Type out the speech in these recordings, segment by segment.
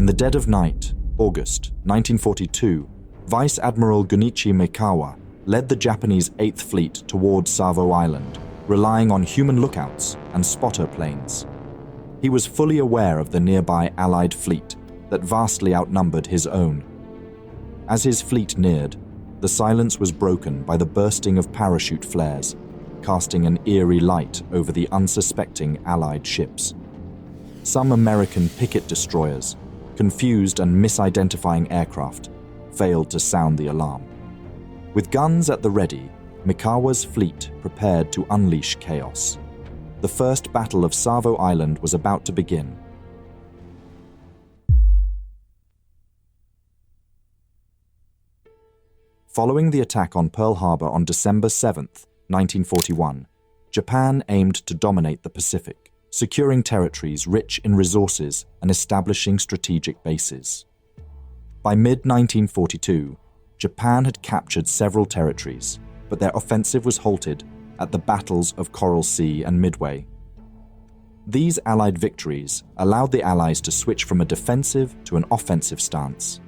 the dead of night, August 1942, Vice Admiral Gunichi Mikawa led the Japanese 8th Fleet towards Savo Island, relying on human lookouts and spotter planes. He was fully aware of the nearby Allied fleet that vastly outnumbered his own. As his fleet neared, the silence was broken by the bursting of parachute flares, casting an eerie light over the unsuspecting Allied ships. Some American picket destroyers, confused and misidentifying aircraft, failed to sound the alarm. With guns at the ready, Mikawa's fleet prepared to unleash chaos. The first Battle of Savo Island was about to begin. Following the attack on Pearl Harbor on December 7, 1941, Japan aimed to dominate the Pacific, securing territories rich in resources and establishing strategic bases. By mid-1942, Japan had captured several territories, but their offensive was halted at the battles of Coral Sea and Midway. These Allied victories allowed the Allies to switch from a defensive to an offensive stance.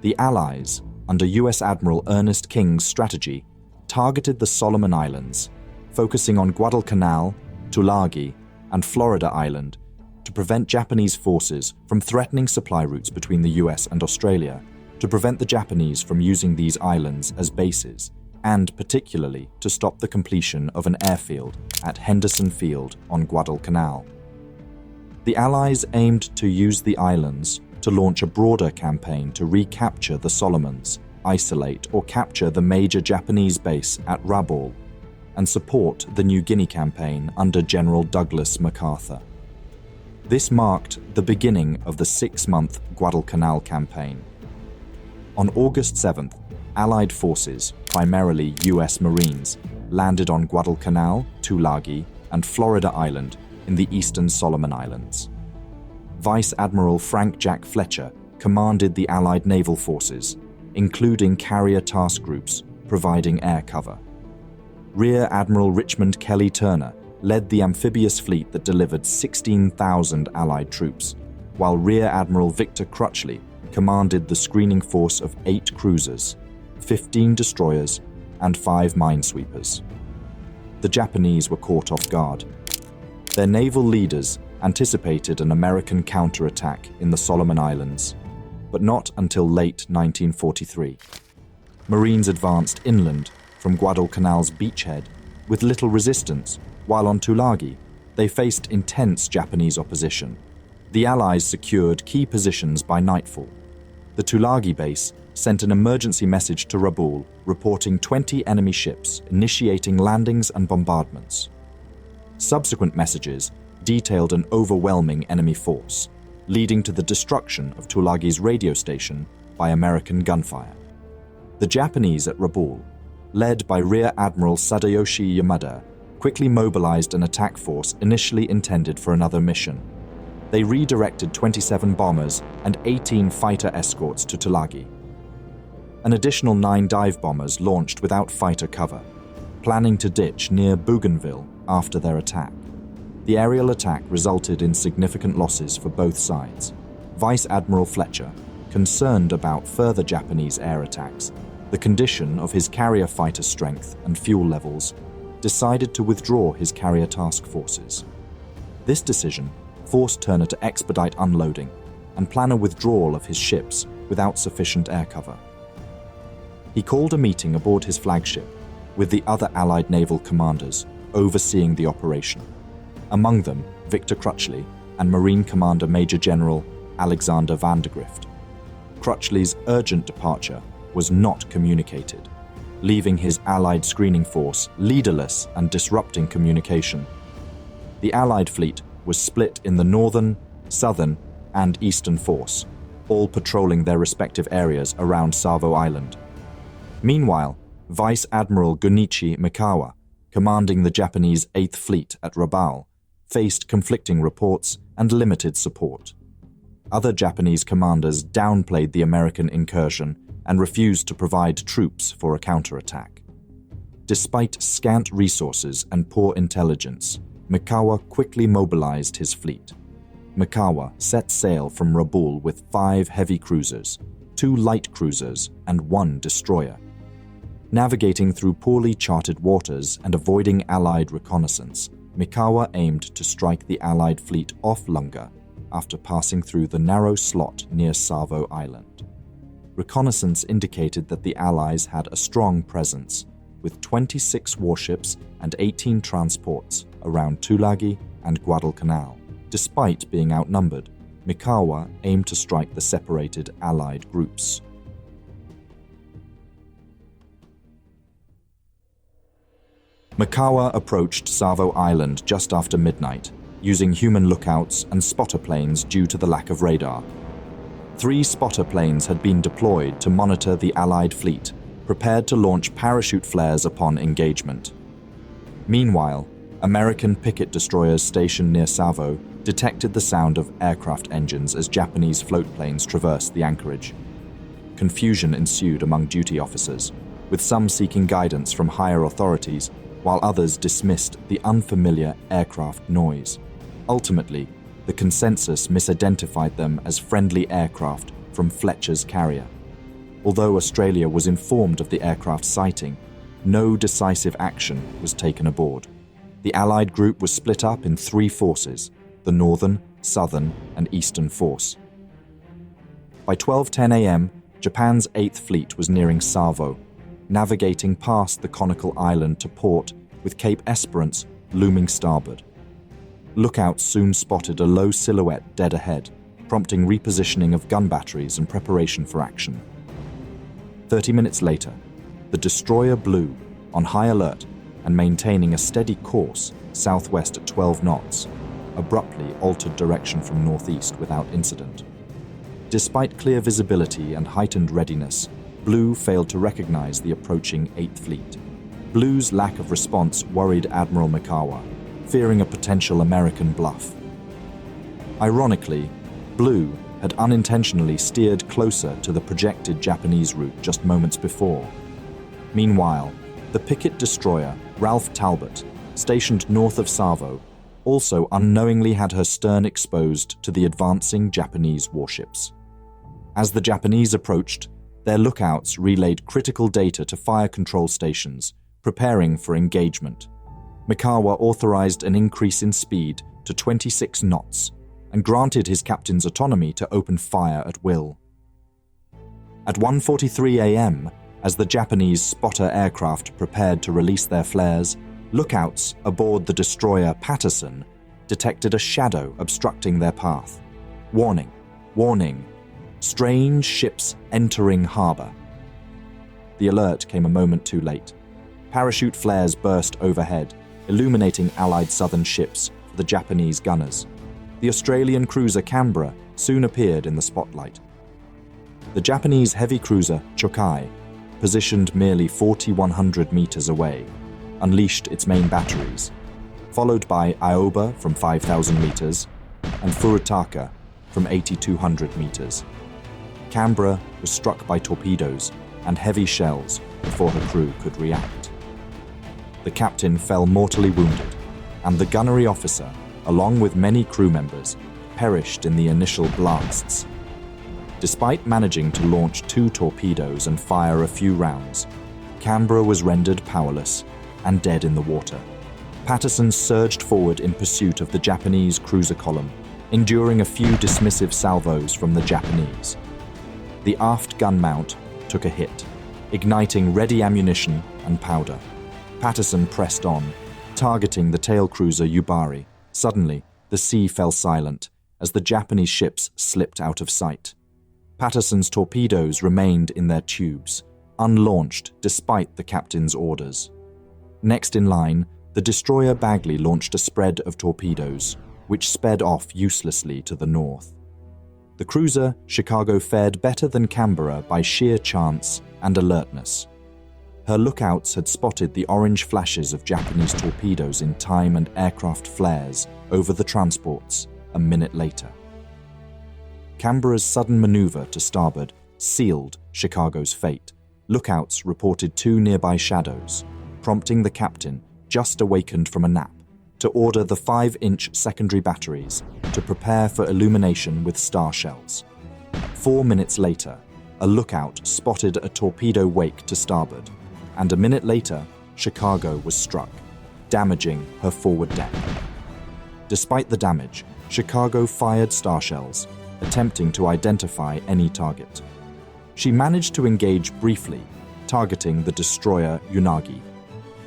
The Allies, under US Admiral Ernest King's strategy, targeted the Solomon Islands, focusing on Guadalcanal, Tulagi, and Florida Island to prevent Japanese forces from threatening supply routes between the US and Australia, to prevent the Japanese from using these islands as bases, and particularly to stop the completion of an airfield at Henderson Field on Guadalcanal. The Allies aimed to use the islands to launch a broader campaign to recapture the Solomons, isolate or capture the major Japanese base at Rabaul, and support the New Guinea campaign under General Douglas MacArthur. This marked the beginning of the 6-month Guadalcanal campaign. On August 7th, Allied forces, primarily US Marines, landed on Guadalcanal, Tulagi, and Florida Island in the eastern Solomon Islands. Vice Admiral Frank Jack Fletcher commanded the Allied naval forces, including carrier task groups providing air cover. Rear Admiral Richmond Kelly Turner led the amphibious fleet that delivered 16,000 Allied troops, while Rear Admiral Victor Crutchley commanded the screening force of 8 cruisers, 15 destroyers, and 5 minesweepers. The Japanese were caught off guard. Their naval leaders anticipated an American counterattack in the Solomon Islands, but not until late 1943. Marines advanced inland from Guadalcanal's beachhead with little resistance, while on Tulagi they faced intense Japanese opposition. The Allies secured key positions by nightfall. The Tulagi base sent an emergency message to Rabaul reporting 20 enemy ships initiating landings and bombardments. Subsequent messages detailed an overwhelming enemy force, leading to the destruction of Tulagi's radio station by American gunfire. The Japanese at Rabaul, led by Rear Admiral Sadayoshi Yamada, quickly mobilized an attack force initially intended for another mission. They redirected 27 bombers and 18 fighter escorts to Tulagi. An additional 9 dive bombers launched without fighter cover, planning to ditch near Bougainville after their attack. The aerial attack resulted in significant losses for both sides. Vice Admiral Fletcher, concerned about further Japanese air attacks, the condition of his carrier fighter strength and fuel levels, decided to withdraw his carrier task forces. This decision forced Turner to expedite unloading and plan a withdrawal of his ships without sufficient air cover. He called a meeting aboard his flagship with the other Allied naval commanders overseeing the operation, among them Victor Crutchley and Marine Commander Major General Alexander Vandergrift. Crutchley's urgent departure was not communicated, leaving his Allied screening force leaderless and disrupting communication. The Allied fleet was split in the northern, southern, and eastern force, all patrolling their respective areas around Savo Island. Meanwhile, Vice Admiral Gunichi Mikawa, commanding the Japanese 8th Fleet at Rabaul, faced conflicting reports and limited support. Other Japanese commanders downplayed the American incursion and refused to provide troops for a counterattack. Despite scant resources and poor intelligence, Mikawa quickly mobilized his fleet. Mikawa set sail from Rabaul with 5 heavy cruisers, 2 light cruisers, and 1 destroyer. Navigating through poorly charted waters and avoiding Allied reconnaissance, Mikawa aimed to strike the Allied fleet off Lunga after passing through the narrow slot near Savo Island. Reconnaissance indicated that the Allies had a strong presence, with 26 warships and 18 transports around Tulagi and Guadalcanal. Despite being outnumbered, Mikawa aimed to strike the separated Allied groups. Mikawa approached Savo Island just after midnight, using human lookouts and spotter planes due to the lack of radar. 3 spotter planes had been deployed to monitor the Allied fleet, prepared to launch parachute flares upon engagement. Meanwhile, American picket destroyers stationed near Savo detected the sound of aircraft engines as Japanese float planes traversed the anchorage. Confusion ensued among duty officers, with some seeking guidance from higher authorities, while others dismissed the unfamiliar aircraft noise. Ultimately, the consensus misidentified them as friendly aircraft from Fletcher's carrier. Although Australia was informed of the aircraft sighting, no decisive action was taken aboard. The Allied group was split up in 3 forces: the Northern, Southern, and Eastern Force. By 12:10 a.m., Japan's 8th Fleet was nearing Savo, navigating past the conical island to port with Cape Esperance looming starboard. Lookouts soon spotted a low silhouette dead ahead, prompting repositioning of gun batteries and preparation for action. 30 minutes later, the destroyer blew, on high alert and maintaining a steady course southwest at 12 knots, abruptly altered direction from northeast without incident. Despite clear visibility and heightened readiness, Blue failed to recognize the approaching 8th Fleet. Blue's lack of response worried Admiral Mikawa, fearing a potential American bluff. Ironically, Blue had unintentionally steered closer to the projected Japanese route just moments before. Meanwhile, the picket destroyer Ralph Talbot, stationed north of Savo, also unknowingly had her stern exposed to the advancing Japanese warships. As the Japanese approached, their lookouts relayed critical data to fire control stations, preparing for engagement. Mikawa authorized an increase in speed to 26 knots and granted his captains autonomy to open fire at will. At 1:43 a.m., as the Japanese spotter aircraft prepared to release their flares, lookouts aboard the destroyer Patterson detected a shadow obstructing their path. Warning, warning, strange ships entering harbor. The alert came a moment too late. Parachute flares burst overhead, illuminating Allied southern ships for the Japanese gunners. The Australian cruiser Canberra soon appeared in the spotlight. The Japanese heavy cruiser Chokai, positioned merely 4,100 meters away, unleashed its main batteries, followed by Ioba from 5,000 meters and Furutaka from 8,200 meters. Canberra was struck by torpedoes and heavy shells before her crew could react. The captain fell mortally wounded, and the gunnery officer, along with many crew members, perished in the initial blasts. Despite managing to launch 2 torpedoes and fire a few rounds, Canberra was rendered powerless and dead in the water. Patterson surged forward in pursuit of the Japanese cruiser column, enduring a few dismissive salvos from the Japanese. The aft gun mount took a hit, igniting ready ammunition and powder. Patterson pressed on, targeting the tail cruiser Yubari. Suddenly, the sea fell silent as the Japanese ships slipped out of sight. Patterson's torpedoes remained in their tubes, unlaunched despite the captain's orders. Next in line, the destroyer Bagley launched a spread of torpedoes, which sped off uselessly to the north. The cruiser Chicago fared better than Canberra by sheer chance and alertness. Her lookouts had spotted the orange flashes of Japanese torpedoes in time and aircraft flares over the transports a minute later. Canberra's sudden maneuver to starboard sealed Chicago's fate. Lookouts reported 2 nearby shadows, prompting the captain, just awakened from a nap, to order the 5-inch secondary batteries to prepare for illumination with star shells. 4 minutes later, a lookout spotted a torpedo wake to starboard, and a minute later, Chicago was struck, damaging her forward deck. Despite the damage, Chicago fired star shells, attempting to identify any target. She managed to engage briefly, targeting the destroyer Unagi.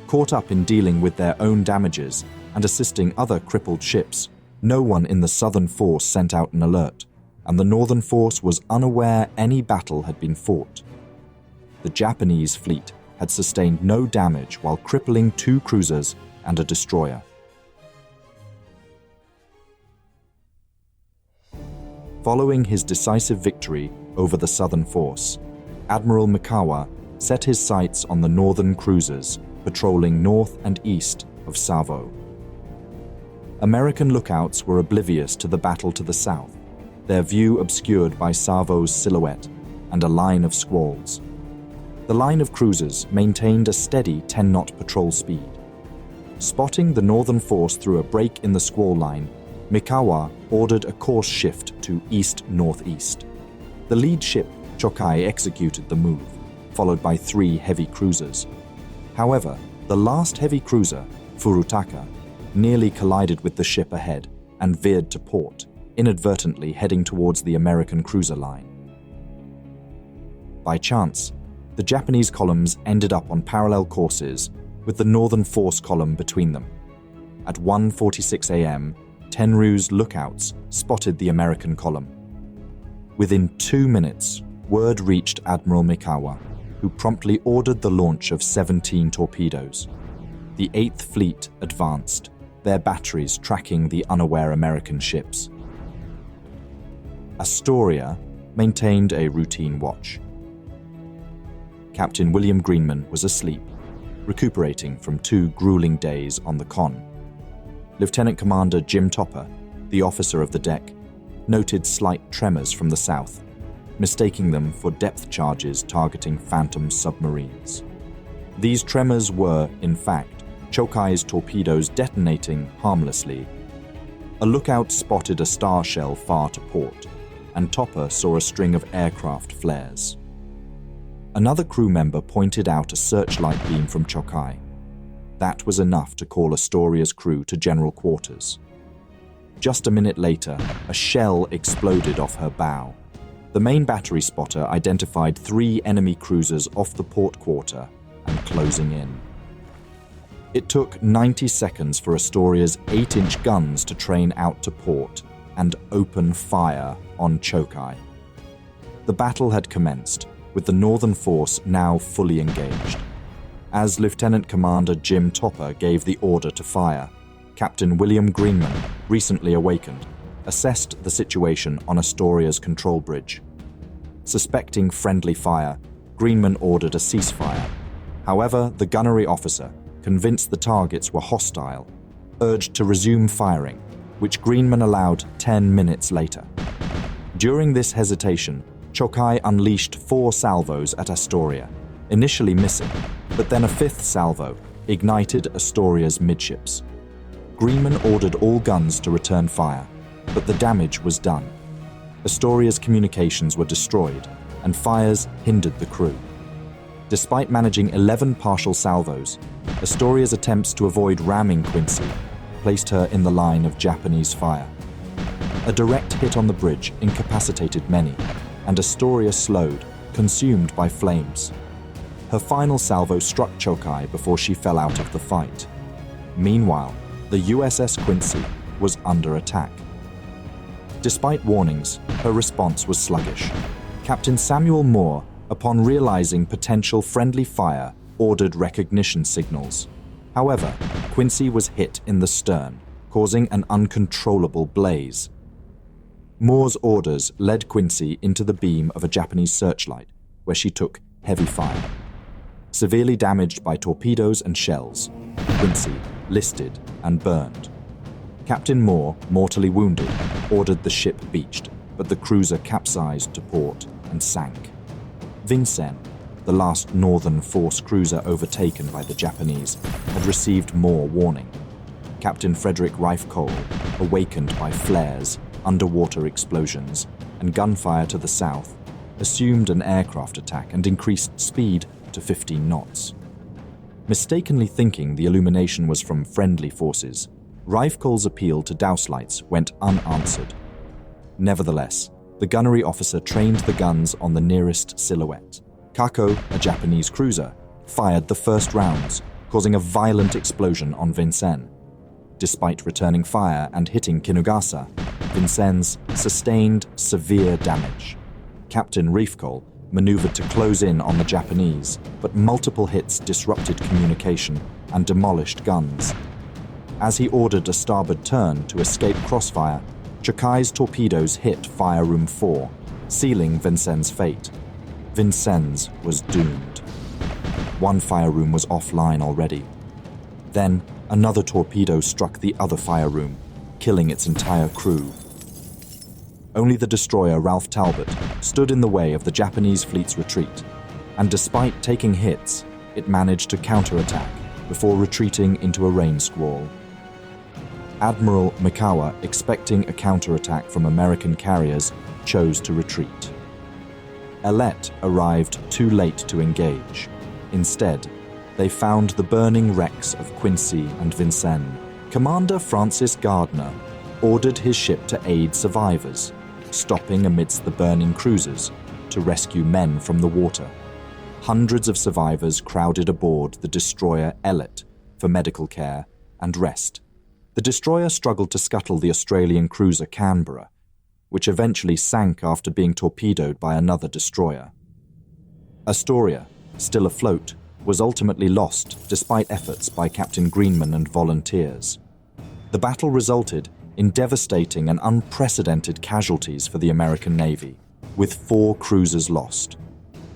Caught up in dealing with their own damages and assisting other crippled ships, no one in the Southern Force sent out an alert, and the Northern Force was unaware any battle had been fought. The Japanese fleet had sustained no damage while crippling 2 cruisers and a destroyer. Following his decisive victory over the Southern Force, Admiral Mikawa set his sights on the northern cruisers patrolling north and east of Savo. American lookouts were oblivious to the battle to the south, their view obscured by Savo's silhouette and a line of squalls. The line of cruisers maintained a steady 10-knot patrol speed. Spotting the northern force through a break in the squall line, Mikawa ordered a course shift to east-northeast. The lead ship, Chokai, executed the move, followed by 3 heavy cruisers. However, the last heavy cruiser, Furutaka, nearly collided with the ship ahead and veered to port, inadvertently heading towards the American cruiser line. By chance, the Japanese columns ended up on parallel courses with the Northern Force column between them. At 1:46 a.m., Tenryu's lookouts spotted the American column. Within 2 minutes, word reached Admiral Mikawa, who promptly ordered the launch of 17 torpedoes. The 8th Fleet advanced, their batteries tracking the unaware American ships. Astoria maintained a routine watch. Captain William Greenman was asleep, recuperating from 2 grueling days on the con. Lieutenant Commander Jim Topper, the officer of the deck, noted slight tremors from the south, mistaking them for depth charges targeting Phantom submarines. These tremors were, in fact, Chokai's torpedoes detonating harmlessly. A lookout spotted a star shell far to port, and Topper saw a string of aircraft flares. Another crew member pointed out a searchlight beam from Chokai. That was enough to call Astoria's crew to general quarters. Just a minute later, a shell exploded off her bow. The main battery spotter identified 3 enemy cruisers off the port quarter and closing in. It took 90 seconds for Astoria's 8-inch guns to train out to port and open fire on Chokai. The battle had commenced, with the Northern Force now fully engaged. As Lieutenant Commander Jim Topper gave the order to fire, Captain William Greenman, recently awakened, assessed the situation on Astoria's control bridge. Suspecting friendly fire, Greenman ordered a ceasefire. However, the gunnery officer, convinced the targets were hostile, urged to resume firing, which Greenman allowed 10 minutes later. During this hesitation, Chokai unleashed 4 salvos at Astoria, initially missing, but then a 5th salvo ignited Astoria's midships. Greenman ordered all guns to return fire, but the damage was done. Astoria's communications were destroyed, and fires hindered the crew. Despite managing 11 partial salvos, Astoria's attempts to avoid ramming Quincy placed her in the line of Japanese fire. A direct hit on the bridge incapacitated many, and Astoria slowed, consumed by flames. Her final salvo struck Chokai before she fell out of the fight. Meanwhile, the USS Quincy was under attack. Despite warnings, her response was sluggish. Captain Samuel Moore, upon realizing potential friendly fire, ordered recognition signals. However, Quincy was hit in the stern, causing an uncontrollable blaze. Moore's orders led Quincy into the beam of a Japanese searchlight, where she took heavy fire. Severely damaged by torpedoes and shells, Quincy listed and burned. Captain Moore, mortally wounded, ordered the ship beached, but the cruiser capsized to port and sank. Vincennes, the last Northern Force cruiser overtaken by the Japanese, had received more warning. Captain Frederick Rife Cole, awakened by flares, underwater explosions, and gunfire to the south, assumed an aircraft attack and increased speed to 15 knots. Mistakenly thinking the illumination was from friendly forces, Rife Cole's appeal to douse lights went unanswered. Nevertheless, the gunnery officer trained the guns on the nearest silhouette. Kako, a Japanese cruiser, fired the first rounds, causing a violent explosion on Vincennes. Despite returning fire and hitting Kinugasa, Vincennes sustained severe damage. Captain Rife Cole maneuvered to close in on the Japanese, but multiple hits disrupted communication and demolished guns. As he ordered a starboard turn to escape crossfire, Chokai's torpedoes hit Fire Room 4, sealing Vincennes' fate. Vincennes was doomed. One fire room was offline already. Then, another torpedo struck the other fire room, killing its entire crew. Only the destroyer Ralph Talbot stood in the way of the Japanese fleet's retreat, and despite taking hits, it managed to counterattack before retreating into a rain squall. Admiral Mikawa, expecting a counterattack from American carriers, chose to retreat. Alet arrived too late to engage. Instead, they found the burning wrecks of Quincy and Vincennes. Commander Francis Gardner ordered his ship to aid survivors, stopping amidst the burning cruisers to rescue men from the water. Hundreds of survivors crowded aboard the destroyer Ellet for medical care and rest. The destroyer struggled to scuttle the Australian cruiser Canberra, which eventually sank after being torpedoed by another destroyer. Astoria, still afloat, was ultimately lost despite efforts by Captain Greenman and volunteers. The battle resulted in devastating and unprecedented casualties for the American Navy, with 4 cruisers lost.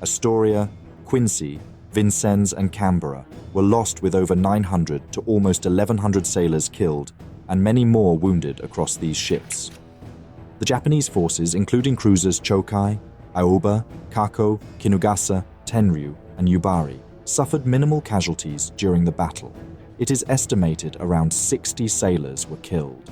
Astoria, Quincy, Vincennes and Canberra were lost, with over 900 to almost 1,100 sailors killed and many more wounded across these ships. The Japanese forces, including cruisers Chokai, Aoba, Kako, Kinugasa, Tenryu and Yubari, suffered minimal casualties during the battle. It is estimated around 60 sailors were killed.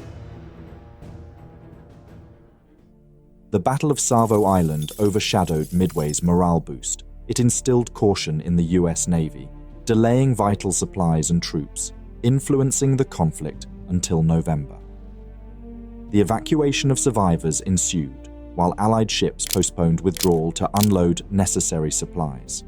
The Battle of Savo Island overshadowed Midway's morale boost. It instilled caution in the US Navy, delaying vital supplies and troops, influencing the conflict until November. The evacuation of survivors ensued, while Allied ships postponed withdrawal to unload necessary supplies.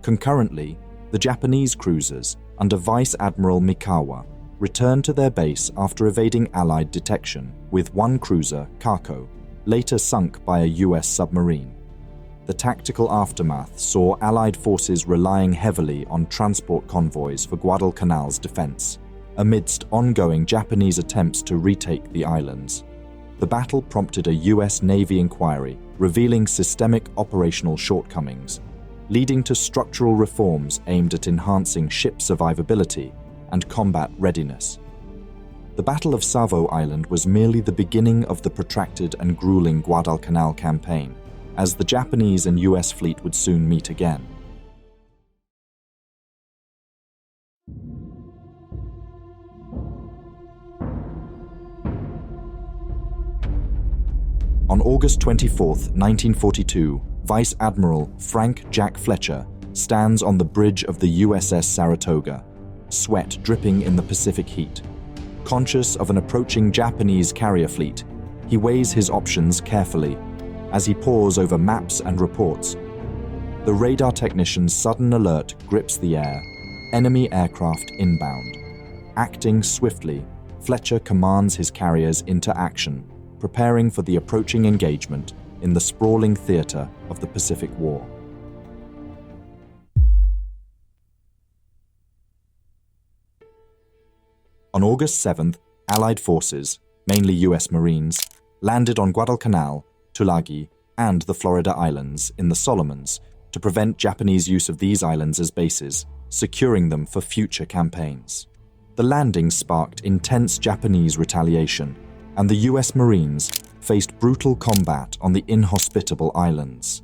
Concurrently, the Japanese cruisers, under Vice Admiral Mikawa, returned to their base after evading Allied detection, with one cruiser, Kako, later sunk by a US submarine. The tactical aftermath saw Allied forces relying heavily on transport convoys for Guadalcanal's defense, amidst ongoing Japanese attempts to retake the islands. The battle prompted a US Navy inquiry revealing systemic operational shortcomings, leading to structural reforms aimed at enhancing ship survivability and combat readiness. The Battle of Savo Island was merely the beginning of the protracted and grueling Guadalcanal Campaign, as the Japanese and US fleet would soon meet again. On August 24, 1942, Vice Admiral Frank Jack Fletcher stands on the bridge of the USS Saratoga, sweat dripping in the Pacific heat. Conscious of an approaching Japanese carrier fleet, he weighs his options carefully as he pores over maps and reports. The radar technician's sudden alert grips the air. Enemy aircraft inbound. Acting swiftly, Fletcher commands his carriers into action, preparing for the approaching engagement in the sprawling theater of the Pacific War. On August 7th, Allied forces, mainly US Marines, landed on Guadalcanal, Tulagi, and the Florida Islands in the Solomons to prevent Japanese use of these islands as bases, securing them for future campaigns. The landing sparked intense Japanese retaliation, and the US Marines faced brutal combat on the inhospitable islands.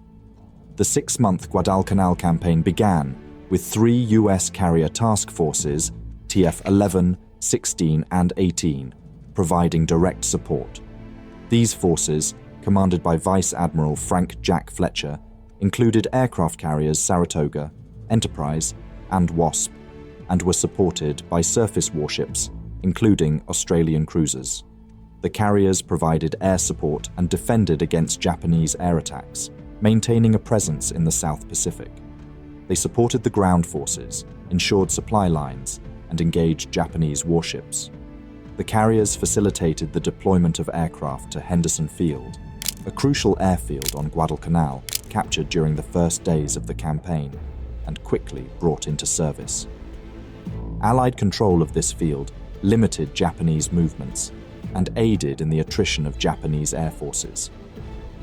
The 6-month Guadalcanal campaign began with 3 US carrier task forces, TF-11, 16, and 18, providing direct support. These forces, commanded by Vice Admiral Frank Jack Fletcher, included aircraft carriers Saratoga, Enterprise, and Wasp, and were supported by surface warships, including Australian cruisers. The carriers provided air support and defended against Japanese air attacks, maintaining a presence in the South Pacific. They supported the ground forces, ensured supply lines, and engaged Japanese warships. The carriers facilitated the deployment of aircraft to Henderson Field, a crucial airfield on Guadalcanal captured during the first days of the campaign and quickly brought into service. Allied control of this field limited Japanese movements and aided in the attrition of Japanese air forces.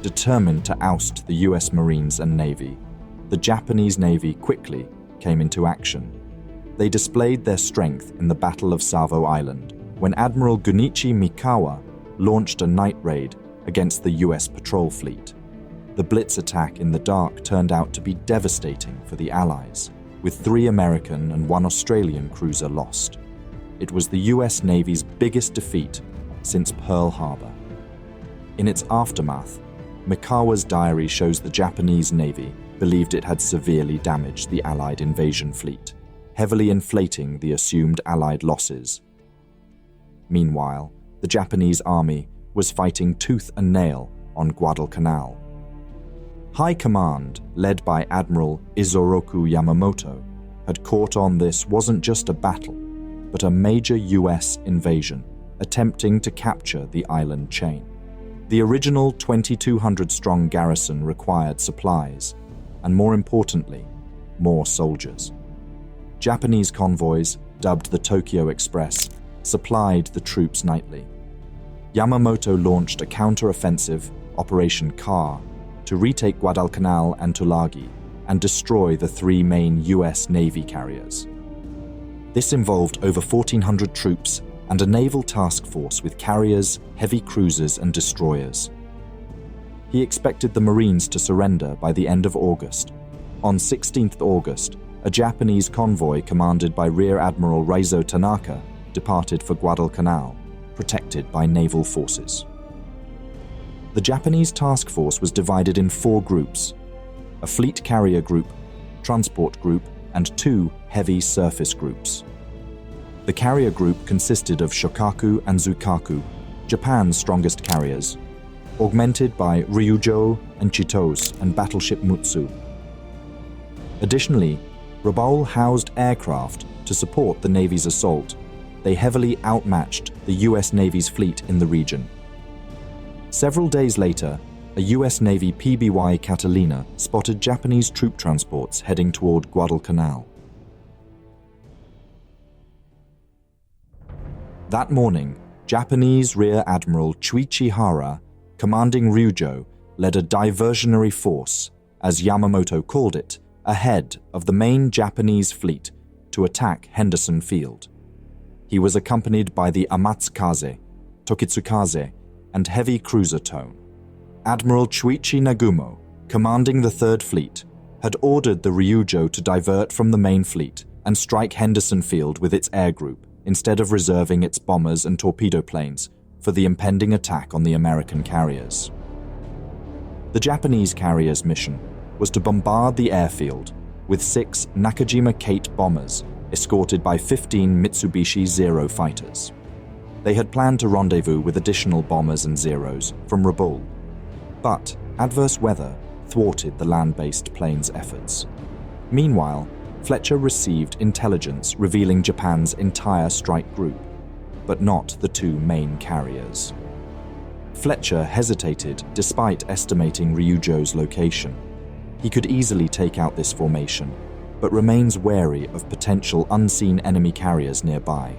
Determined to oust the US Marines and Navy, the Japanese Navy quickly came into action. They displayed their strength in the Battle of Savo Island, when Admiral Gunichi Mikawa launched a night raid against the US patrol fleet. The blitz attack in the dark turned out to be devastating for the Allies, with 3 American and 1 Australian cruiser lost. It was the US Navy's biggest defeat since Pearl Harbor. In its aftermath, Mikawa's diary shows the Japanese Navy believed it had severely damaged the Allied invasion fleet, heavily inflating the assumed Allied losses. Meanwhile, the Japanese army was fighting tooth and nail on Guadalcanal. High Command, led by Admiral Isoroku Yamamoto, had caught on this wasn't just a battle, but a major US invasion, attempting to capture the island chain. The original 2,200-strong garrison required supplies, and more importantly, more soldiers. Japanese convoys, dubbed the Tokyo Express, supplied the troops nightly. Yamamoto launched a counter-offensive, Operation Car, to retake Guadalcanal and Tulagi and destroy the 3 main US Navy carriers. This involved over 1,400 troops and a naval task force with carriers, heavy cruisers, and destroyers. He expected the Marines to surrender by the end of August. On 16th August, a Japanese convoy commanded by Rear Admiral Reizo Tanaka departed for Guadalcanal, protected by naval forces. The Japanese task force was divided in 4 groups: a fleet carrier group, transport group, and 2 heavy surface groups. The carrier group consisted of Shokaku and Zukaku, Japan's strongest carriers, augmented by Ryujo and Chitose and battleship Mutsu. Additionally, Rabaul housed aircraft to support the Navy's assault. They heavily outmatched the US Navy's fleet in the region. Several days later, a US Navy PBY Catalina spotted Japanese troop transports heading toward Guadalcanal. That morning, Japanese Rear Admiral Chuichi Hara, commanding Ryujo, led a diversionary force, as Yamamoto called it, ahead of the main Japanese fleet to attack Henderson Field. He was accompanied by the Amatsukaze, Tokitsukaze, and heavy cruiser Tone. Admiral Chuichi Nagumo, commanding the 3rd Fleet, had ordered the Ryujo to divert from the main fleet and strike Henderson Field with its air group, instead of reserving its bombers and torpedo planes for the impending attack on the American carriers. The Japanese carriers' mission was to bombard the airfield with 6 Nakajima Kate bombers escorted by 15 Mitsubishi Zero fighters. They had planned to rendezvous with additional bombers and Zeros from Rabaul, but adverse weather thwarted the land-based planes' efforts. Meanwhile, Fletcher received intelligence revealing Japan's entire strike group, but not the 2 main carriers. Fletcher hesitated despite estimating Ryujo's location. He could easily take out this formation, but remains wary of potential unseen enemy carriers nearby.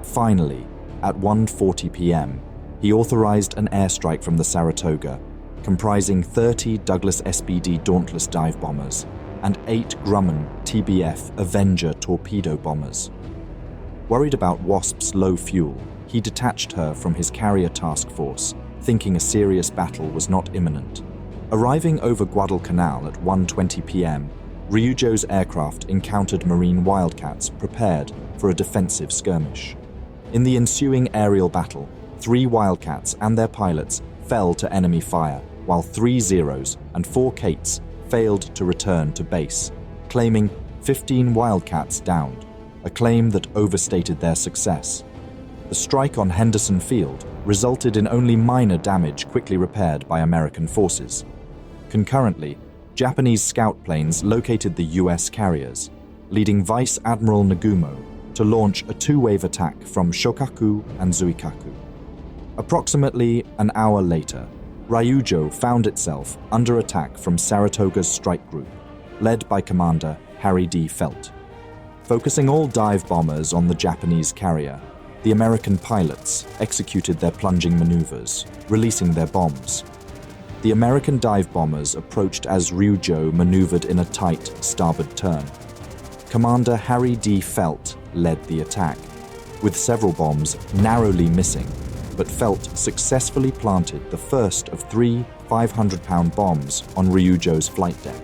Finally, at 1:40 p.m., he authorized an airstrike from the Saratoga, comprising 30 Douglas SBD Dauntless dive bombers and 8 Grumman TBF Avenger torpedo bombers. Worried about Wasp's low fuel, he detached her from his carrier task force, thinking a serious battle was not imminent. Arriving over Guadalcanal at 1:20 p.m., Ryujo's aircraft encountered Marine Wildcats prepared for a defensive skirmish. In the ensuing aerial battle, 3 Wildcats and their pilots fell to enemy fire, while 3 Zeros and 4 Kates failed to return to base, claiming 15 Wildcats downed, a claim that overstated their success. The strike on Henderson Field resulted in only minor damage quickly repaired by American forces. Concurrently, Japanese scout planes located the US carriers, leading Vice Admiral Nagumo to launch a 2-wave attack from Shokaku and Zuikaku. Approximately an hour later, Ryujo found itself under attack from Saratoga's strike group, led by Commander Harry D. Felt. Focusing all dive bombers on the Japanese carrier, the American pilots executed their plunging maneuvers, releasing their bombs. The American dive bombers approached as Ryujo maneuvered in a tight starboard turn. Commander Harry D. Felt led the attack, with several bombs narrowly missing, but Felt successfully planted the first of 3 500-pound bombs on Ryujo's flight deck.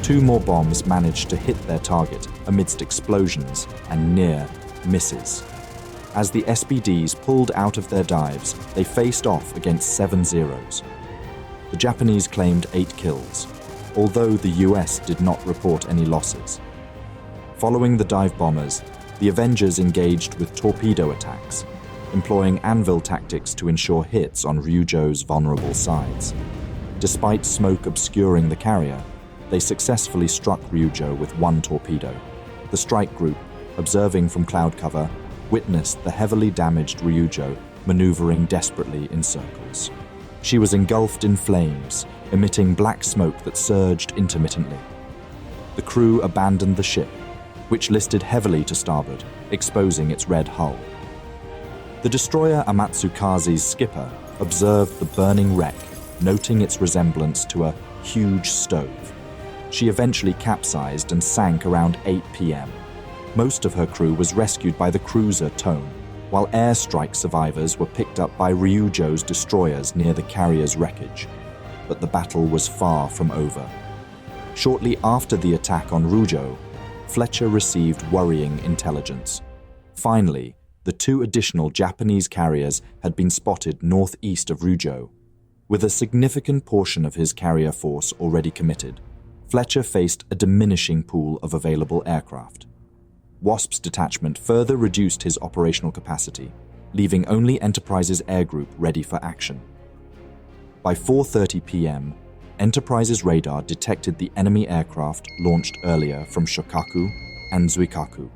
2 more bombs managed to hit their target amidst explosions and near misses. As the SBDs pulled out of their dives, they faced off against 7 Zeros. The Japanese claimed 8 kills, although the US did not report any losses. Following the dive bombers, the Avengers engaged with torpedo attacks, employing anvil tactics to ensure hits on Ryujo's vulnerable sides. Despite smoke obscuring the carrier, they successfully struck Ryujo with 1 torpedo. The strike group, observing from cloud cover, witnessed the heavily damaged Ryujo maneuvering desperately in circles. She was engulfed in flames, emitting black smoke that surged intermittently. The crew abandoned the ship, which listed heavily to starboard, exposing its red hull. The destroyer Amatsukaze's skipper observed the burning wreck, noting its resemblance to a huge stove. She eventually capsized and sank around 8 p.m. Most of her crew was rescued by the cruiser Tone, while airstrike survivors were picked up by Ryujo's destroyers near the carrier's wreckage. But the battle was far from over. Shortly after the attack on Ryujo, Fletcher received worrying intelligence. Finally, the 2 additional Japanese carriers had been spotted northeast of Ryujo. With a significant portion of his carrier force already committed, Fletcher faced a diminishing pool of available aircraft. Wasp's detachment further reduced his operational capacity, leaving only Enterprise's air group ready for action. By 4:30 p.m., Enterprise's radar detected the enemy aircraft launched earlier from Shokaku and Zuikaku.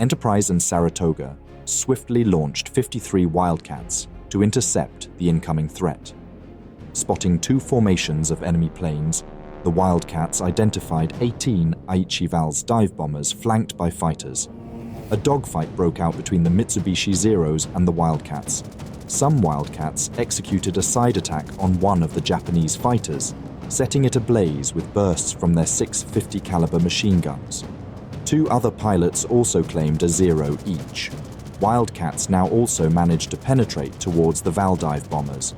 Enterprise and Saratoga swiftly launched 53 Wildcats to intercept the incoming threat. Spotting 2 formations of enemy planes, the Wildcats identified 18 Aichi-Val's dive bombers flanked by fighters. A dogfight broke out between the Mitsubishi Zeros and the Wildcats. Some Wildcats executed a side attack on one of the Japanese fighters, setting it ablaze with bursts from their 650 caliber machine guns. 2 other pilots also claimed a Zero each. Wildcats now also managed to penetrate towards the Val dive bombers,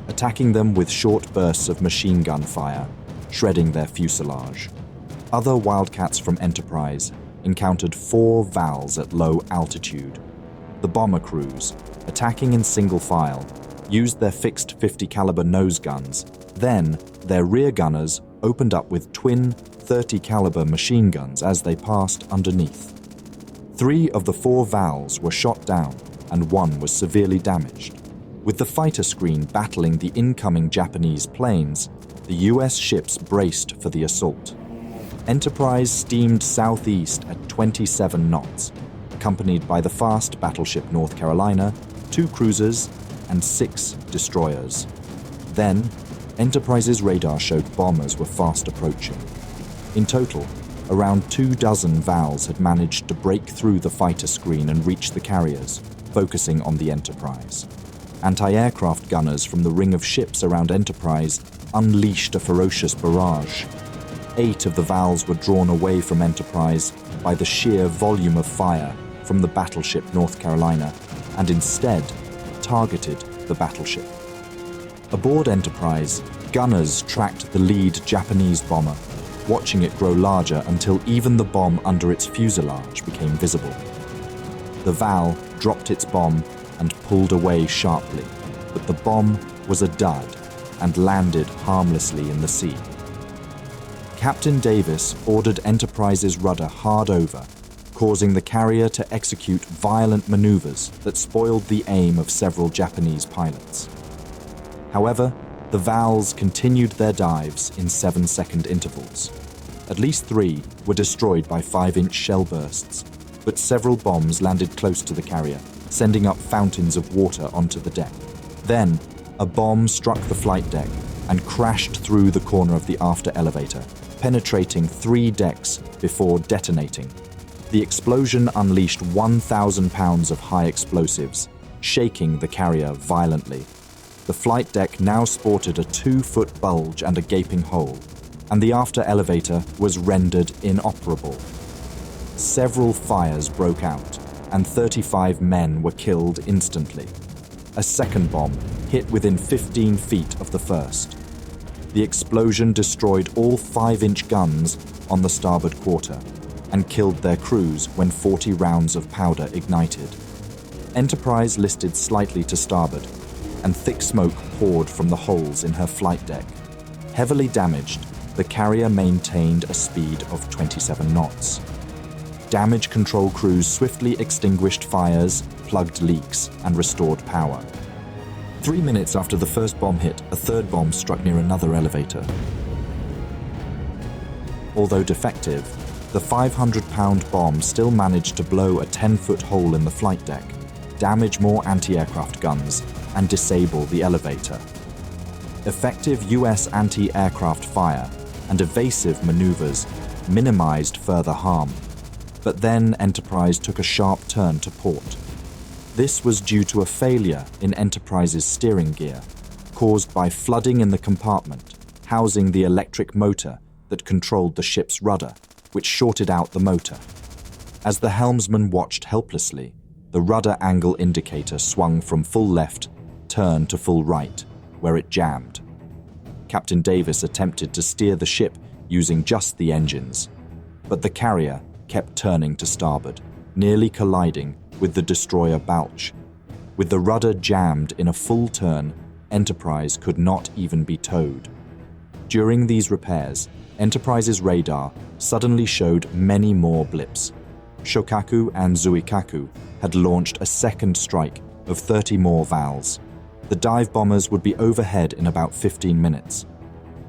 attacking them with short bursts of machine gun fire, shredding their fuselage. Other Wildcats from Enterprise encountered 4 Vals at low altitude. The bomber crews, attacking in single file, used their fixed 50 caliber nose guns. Then, their rear gunners opened up with twin 30 caliber machine guns as they passed underneath. 3 of the 4 Vals were shot down and 1 was severely damaged. With the fighter screen battling the incoming Japanese planes, the US ships braced for the assault. Enterprise steamed southeast at 27 knots, accompanied by the fast battleship North Carolina, 2 cruisers, and 6 destroyers. Then, Enterprise's radar showed bombers were fast approaching. In total, around 24 Vals had managed to break through the fighter screen and reach the carriers, focusing on the Enterprise. Anti-aircraft gunners from the ring of ships around Enterprise unleashed a ferocious barrage. 8 of the Vals were drawn away from Enterprise by the sheer volume of fire from the battleship North Carolina and instead targeted the battleship. Aboard Enterprise, gunners tracked the lead Japanese bomber, watching it grow larger until even the bomb under its fuselage became visible. The Val dropped its bomb and pulled away sharply, but the bomb was a dud and landed harmlessly in the sea. Captain Davis ordered Enterprise's rudder hard over, causing the carrier to execute violent maneuvers that spoiled the aim of several Japanese pilots. However, the Vals continued their dives in 7-second intervals. At least 3 were destroyed by 5-inch shell bursts, but several bombs landed close to the carrier, sending up fountains of water onto the deck. Then, a bomb struck the flight deck and crashed through the corner of the after elevator, penetrating 3 decks before detonating. The explosion unleashed 1,000 pounds of high explosives, shaking the carrier violently. The flight deck now sported a 2-foot bulge and a gaping hole, and the after elevator was rendered inoperable. Several fires broke out, and 35 men were killed instantly. A second bomb hit within 15 feet of the first. The explosion destroyed all 5-inch guns on the starboard quarter and killed their crews when 40 rounds of powder ignited. Enterprise listed slightly to starboard, and thick smoke poured from the holes in her flight deck. Heavily damaged, the carrier maintained a speed of 27 knots. Damage control crews swiftly extinguished fires, plugged leaks, and restored power. 3 minutes after the first bomb hit, a third bomb struck near another elevator. Although defective, the 500-pound bomb still managed to blow a 10-foot hole in the flight deck, damage more anti-aircraft guns, and disable the elevator. Effective U.S. anti-aircraft fire and evasive maneuvers minimized further harm, but then Enterprise took a sharp turn to port. This was due to a failure in Enterprise's steering gear, caused by flooding in the compartment housing the electric motor that controlled the ship's rudder, which shorted out the motor. As the helmsman watched helplessly, the rudder angle indicator swung from full left, turned to full right, where it jammed. Captain Davis attempted to steer the ship using just the engines, but the carrier kept turning to starboard, nearly colliding with the destroyer Balch. With the rudder jammed in a full turn, Enterprise could not even be towed. During these repairs, Enterprise's radar suddenly showed many more blips. Shokaku and Zuikaku had launched a second strike of 30 more Vals. The dive bombers would be overhead in about 15 minutes.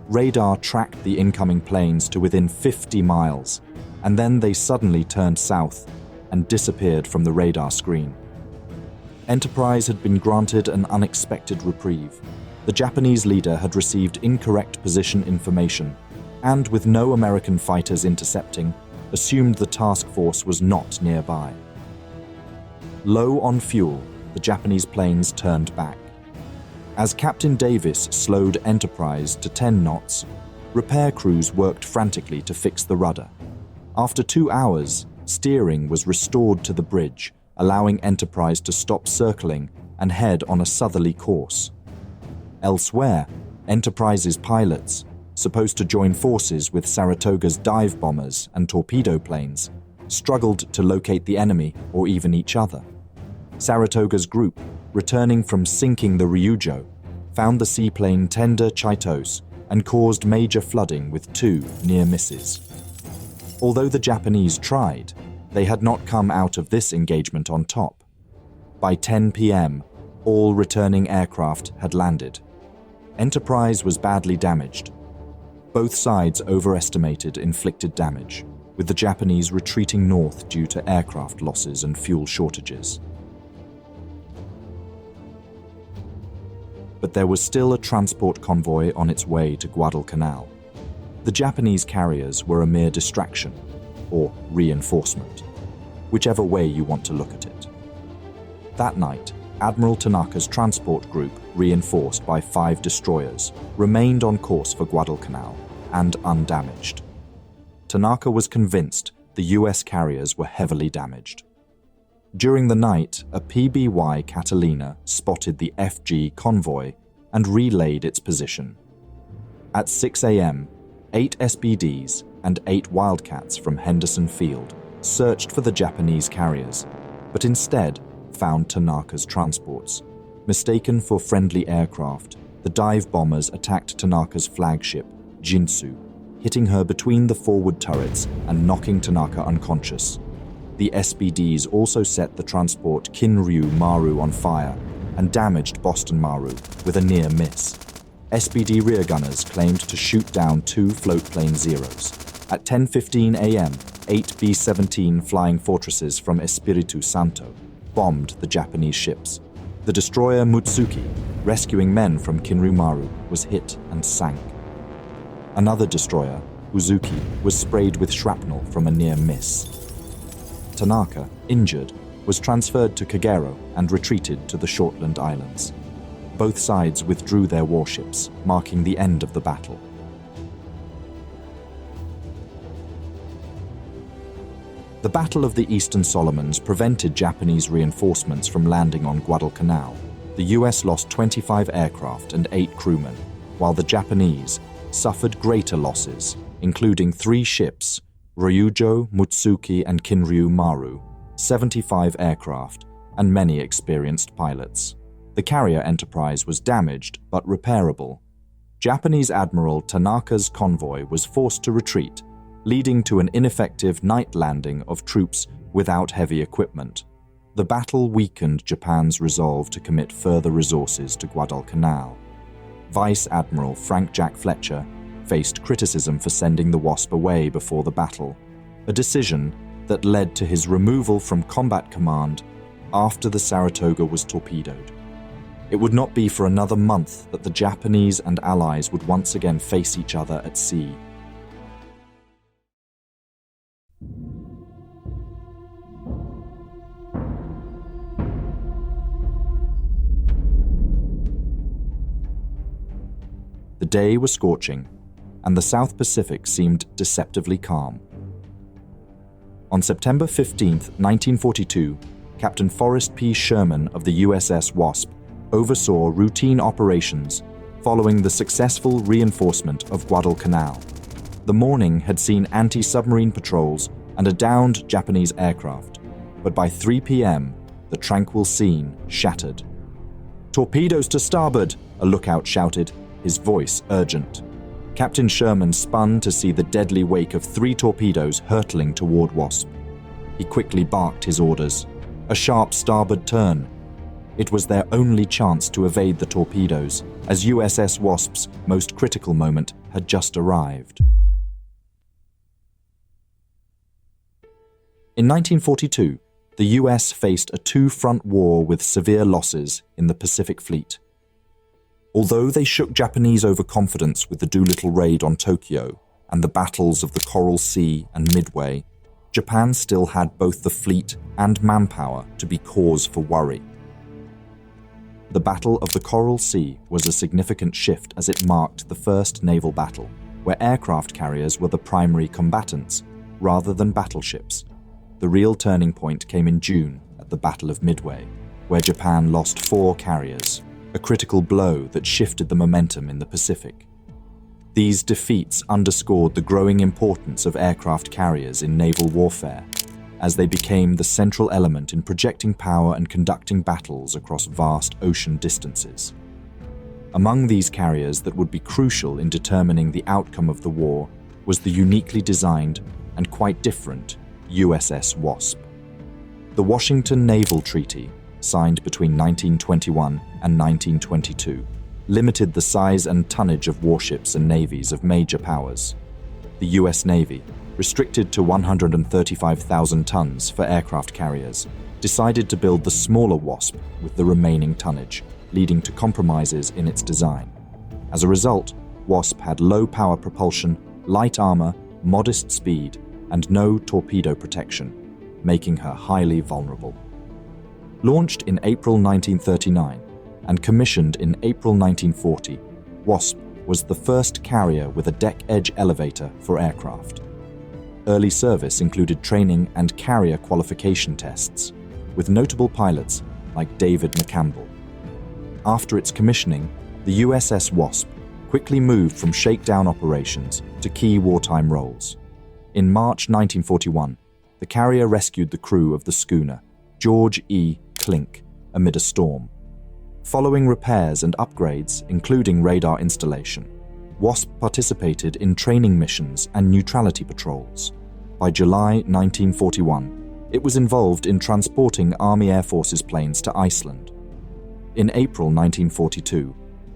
Radar tracked the incoming planes to within 50 miles, and then they suddenly turned south and disappeared from the radar screen. Enterprise had been granted an unexpected reprieve. The Japanese leader had received incorrect position information, and with no American fighters intercepting, assumed the task force was not nearby. Low on fuel, the Japanese planes turned back. As Captain Davis slowed Enterprise to 10 knots, repair crews worked frantically to fix the rudder. After 2 hours, steering was restored to the bridge, allowing Enterprise to stop circling and head on a southerly course. Elsewhere, Enterprise's pilots, supposed to join forces with Saratoga's dive bombers and torpedo planes, struggled to locate the enemy or even each other. Saratoga's group, returning from sinking the Ryujo, found the seaplane tender Chaitos and caused major flooding with 2 near misses. Although the Japanese tried, they had not come out of this engagement on top. By 10 p.m., all returning aircraft had landed. Enterprise was badly damaged. Both sides overestimated inflicted damage, with the Japanese retreating north due to aircraft losses and fuel shortages. But there was still a transport convoy on its way to Guadalcanal. The Japanese carriers were a mere distraction, or reinforcement, whichever way you want to look at it. That night, Admiral Tanaka's transport group, reinforced by 5 destroyers, remained on course for Guadalcanal and undamaged. Tanaka was convinced the US carriers were heavily damaged. During the night, a PBY Catalina spotted the FG convoy and relayed its position. At 6 a.m., 8 SBDs and 8 Wildcats from Henderson Field searched for the Japanese carriers, but instead found Tanaka's transports. Mistaken for friendly aircraft, the dive bombers attacked Tanaka's flagship, Jinsu, hitting her between the forward turrets and knocking Tanaka unconscious. The SBDs also set the transport Kinryu Maru on fire and damaged Boston Maru with a near miss. SBD rear gunners claimed to shoot down 2 float plane Zeros. At 10:15 a.m., 8 B-17 flying fortresses from Espiritu Santo bombed the Japanese ships. The destroyer Mutsuki, rescuing men from Kinryu Maru, was hit and sank. Another destroyer, Uzuki, was sprayed with shrapnel from a near miss. Tanaka, injured, was transferred to Kagero and retreated to the Shortland Islands. Both sides withdrew their warships, marking the end of the battle. The Battle of the Eastern Solomons prevented Japanese reinforcements from landing on Guadalcanal. The US lost 25 aircraft and 8 crewmen, while the Japanese suffered greater losses, including 3 ships, Ryujo, Mutsuki, and Kinryu Maru, 75 aircraft, and many experienced pilots. The carrier Enterprise was damaged but repairable. Japanese Admiral Tanaka's convoy was forced to retreat, leading to an ineffective night landing of troops without heavy equipment. The battle weakened Japan's resolve to commit further resources to Guadalcanal. Vice Admiral Frank Jack Fletcher faced criticism for sending the Wasp away before the battle, a decision that led to his removal from combat command after the Saratoga was torpedoed. It would not be for another month that the Japanese and Allies would once again face each other at sea. The day was scorching, and the South Pacific seemed deceptively calm. On September 15, 1942, Captain Forrest P. Sherman of the USS Wasp oversaw routine operations following the successful reinforcement of Guadalcanal. The morning had seen anti-submarine patrols and a downed Japanese aircraft, but by 3 p.m., the tranquil scene shattered. "Torpedoes to starboard!" a lookout shouted, his voice urgent. Captain Sherman spun to see the deadly wake of 3 torpedoes hurtling toward Wasp. He quickly barked his orders. A sharp starboard turn. It was their only chance to evade the torpedoes, as USS Wasp's most critical moment had just arrived. In 1942, the US faced a 2-front war with severe losses in the Pacific Fleet. Although they shook Japanese overconfidence with the Doolittle raid on Tokyo and the battles of the Coral Sea and Midway, Japan still had both the fleet and manpower to be cause for worry. The Battle of the Coral Sea was a significant shift as it marked the first naval battle, where aircraft carriers were the primary combatants, rather than battleships. The real turning point came in June at the Battle of Midway, where Japan lost 4 carriers, a critical blow that shifted the momentum in the Pacific. These defeats underscored the growing importance of aircraft carriers in naval warfare, as they became the central element in projecting power and conducting battles across vast ocean distances. Among these carriers that would be crucial in determining the outcome of the war was the uniquely designed and quite different USS Wasp. The Washington Naval Treaty, signed between 1921 and 1922, limited the size and tonnage of warships and navies of major powers. The US Navy, restricted to 135,000 tons for aircraft carriers, decided to build the smaller Wasp with the remaining tonnage, leading to compromises in its design. As a result, Wasp had low power propulsion, light armor, modest speed, and no torpedo protection, making her highly vulnerable. Launched in April 1939 and commissioned in April 1940, Wasp was the first carrier with a deck-edge elevator for aircraft. Early service included training and carrier qualification tests, with notable pilots like David McCampbell. After its commissioning, the USS Wasp quickly moved from shakedown operations to key wartime roles. In March 1941, the carrier rescued the crew of the schooner, George E. Clink, amid a storm. Following repairs and upgrades, including radar installation, WASP participated in training missions and neutrality patrols. By July 1941, it was involved in transporting Army Air Forces planes to Iceland. In April 1942,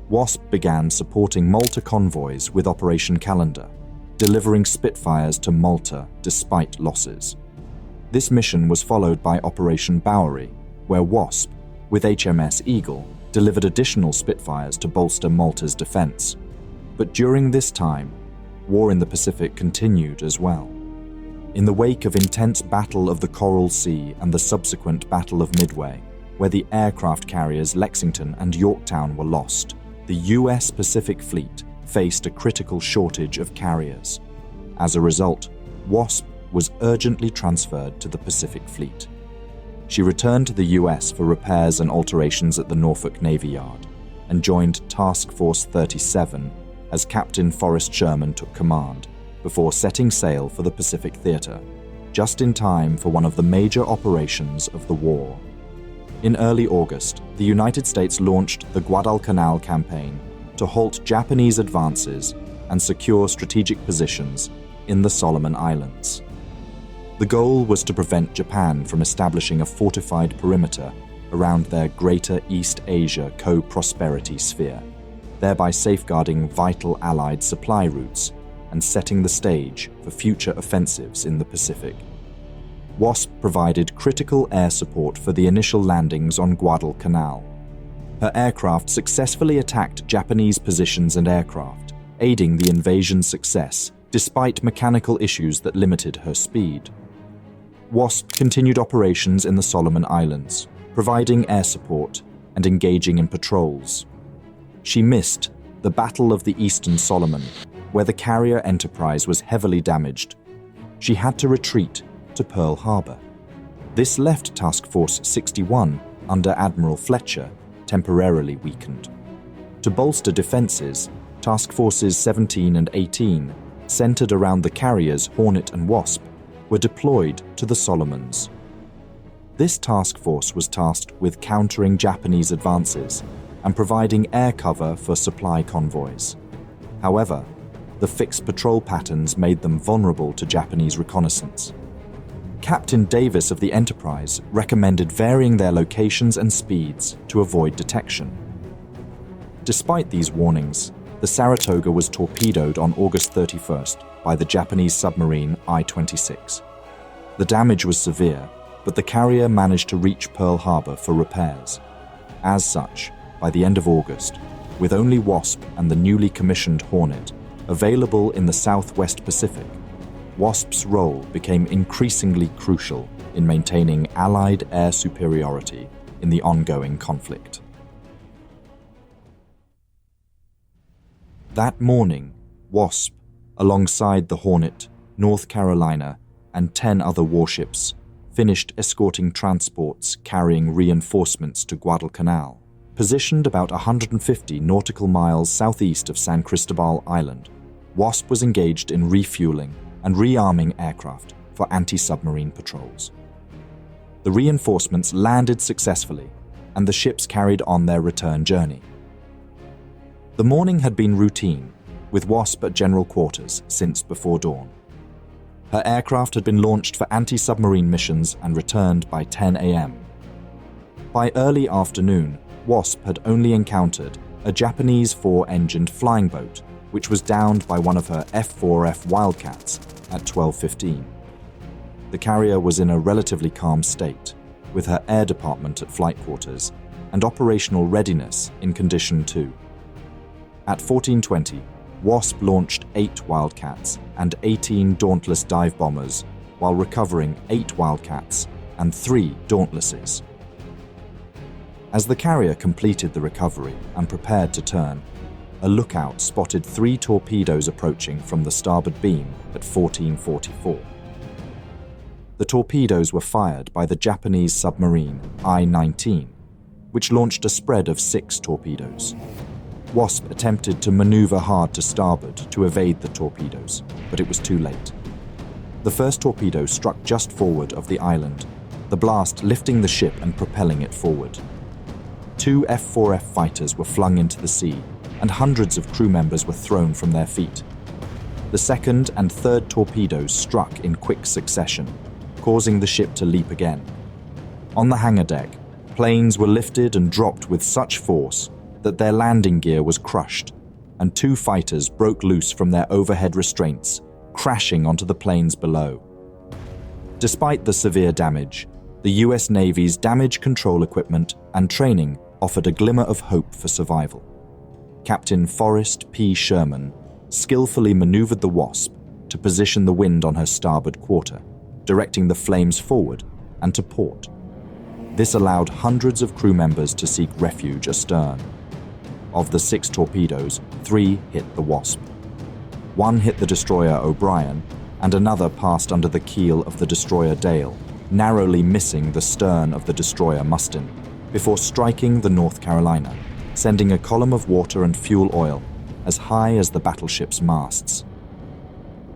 WASP began supporting Malta convoys with Operation Calendar, delivering Spitfires to Malta despite losses. This mission was followed by Operation Bowery, where WASP, with HMS Eagle, delivered additional Spitfires to bolster Malta's defense. But during this time, war in the Pacific continued as well. In the wake of intense Battle of the Coral Sea and the subsequent Battle of Midway, where the aircraft carriers Lexington and Yorktown were lost, the US Pacific Fleet faced a critical shortage of carriers. As a result, WASP was urgently transferred to the Pacific Fleet. She returned to the US for repairs and alterations at the Norfolk Navy Yard and joined Task Force 37 as Captain Forrest Sherman took command, before setting sail for the Pacific Theater, just in time for one of the major operations of the war. In early August, the United States launched the Guadalcanal Campaign to halt Japanese advances and secure strategic positions in the Solomon Islands. The goal was to prevent Japan from establishing a fortified perimeter around their Greater East Asia co-prosperity sphere, thereby safeguarding vital Allied supply routes and setting the stage for future offensives in the Pacific. WASP provided critical air support for the initial landings on Guadalcanal. Her aircraft successfully attacked Japanese positions and aircraft, aiding the invasion's success despite mechanical issues that limited her speed. WASP continued operations in the Solomon Islands, providing air support and engaging in patrols. She missed the Battle of the Eastern Solomon, where the carrier Enterprise was heavily damaged. She had to retreat to Pearl Harbor. This left Task Force 61 under Admiral Fletcher temporarily weakened. To bolster defenses, Task Forces 17 and 18, centered around the carriers Hornet and Wasp, were deployed to the Solomons. This task force was tasked with countering Japanese advances and providing air cover for supply convoys. However, the fixed patrol patterns made them vulnerable to Japanese reconnaissance. Captain Davis of the Enterprise recommended varying their locations and speeds to avoid detection. Despite these warnings, the Saratoga was torpedoed on August 31st by the Japanese submarine I-26. The damage was severe, but the carrier managed to reach Pearl Harbor for repairs. As such, by the end of August, with only Wasp and the newly commissioned Hornet available in the Southwest Pacific, Wasp's role became increasingly crucial in maintaining Allied air superiority in the ongoing conflict. That morning, Wasp, alongside the Hornet, North Carolina, and 10 other warships, finished escorting transports carrying reinforcements to Guadalcanal, positioned about 150 nautical miles southeast of San Cristobal Island. Wasp was engaged in refueling and rearming aircraft for anti-submarine patrols. The reinforcements landed successfully, and the ships carried on their return journey. The morning had been routine, with Wasp at general quarters since before dawn. Her aircraft had been launched for anti-submarine missions and returned by 10 a.m. By early afternoon, Wasp had only encountered a Japanese 4-engined flying boat, which was downed by one of her F-4F Wildcats at 12:15. The carrier was in a relatively calm state, with her air department at flight quarters and operational readiness in condition 2. At 14:20, Wasp launched 8 Wildcats and 18 Dauntless dive bombers while recovering 8 Wildcats and 3 Dauntlesses. As the carrier completed the recovery and prepared to turn, a lookout spotted 3 torpedoes approaching from the starboard beam at 14:44. The torpedoes were fired by the Japanese submarine I-19, which launched a spread of 6 torpedoes. Wasp attempted to maneuver hard to starboard to evade the torpedoes, but it was too late. The first torpedo struck just forward of the island, the blast lifting the ship and propelling it forward. 2 F-4F fighters were flung into the sea, and hundreds of crew members were thrown from their feet. The second and third torpedoes struck in quick succession, causing the ship to leap again. On the hangar deck, planes were lifted and dropped with such force that their landing gear was crushed, and 2 fighters broke loose from their overhead restraints, crashing onto the planes below. Despite the severe damage, the US Navy's damage control equipment and training offered a glimmer of hope for survival. Captain Forrest P. Sherman skillfully maneuvered the Wasp to position the wind on her starboard quarter, directing the flames forward and to port. This allowed hundreds of crew members to seek refuge astern. Of the 6 torpedoes, 3 hit the Wasp. 1 hit the destroyer O'Brien, and another passed under the keel of the destroyer Dale, narrowly missing the stern of the destroyer Mustin, before striking the North Carolina, sending a column of water and fuel oil as high as the battleship's masts.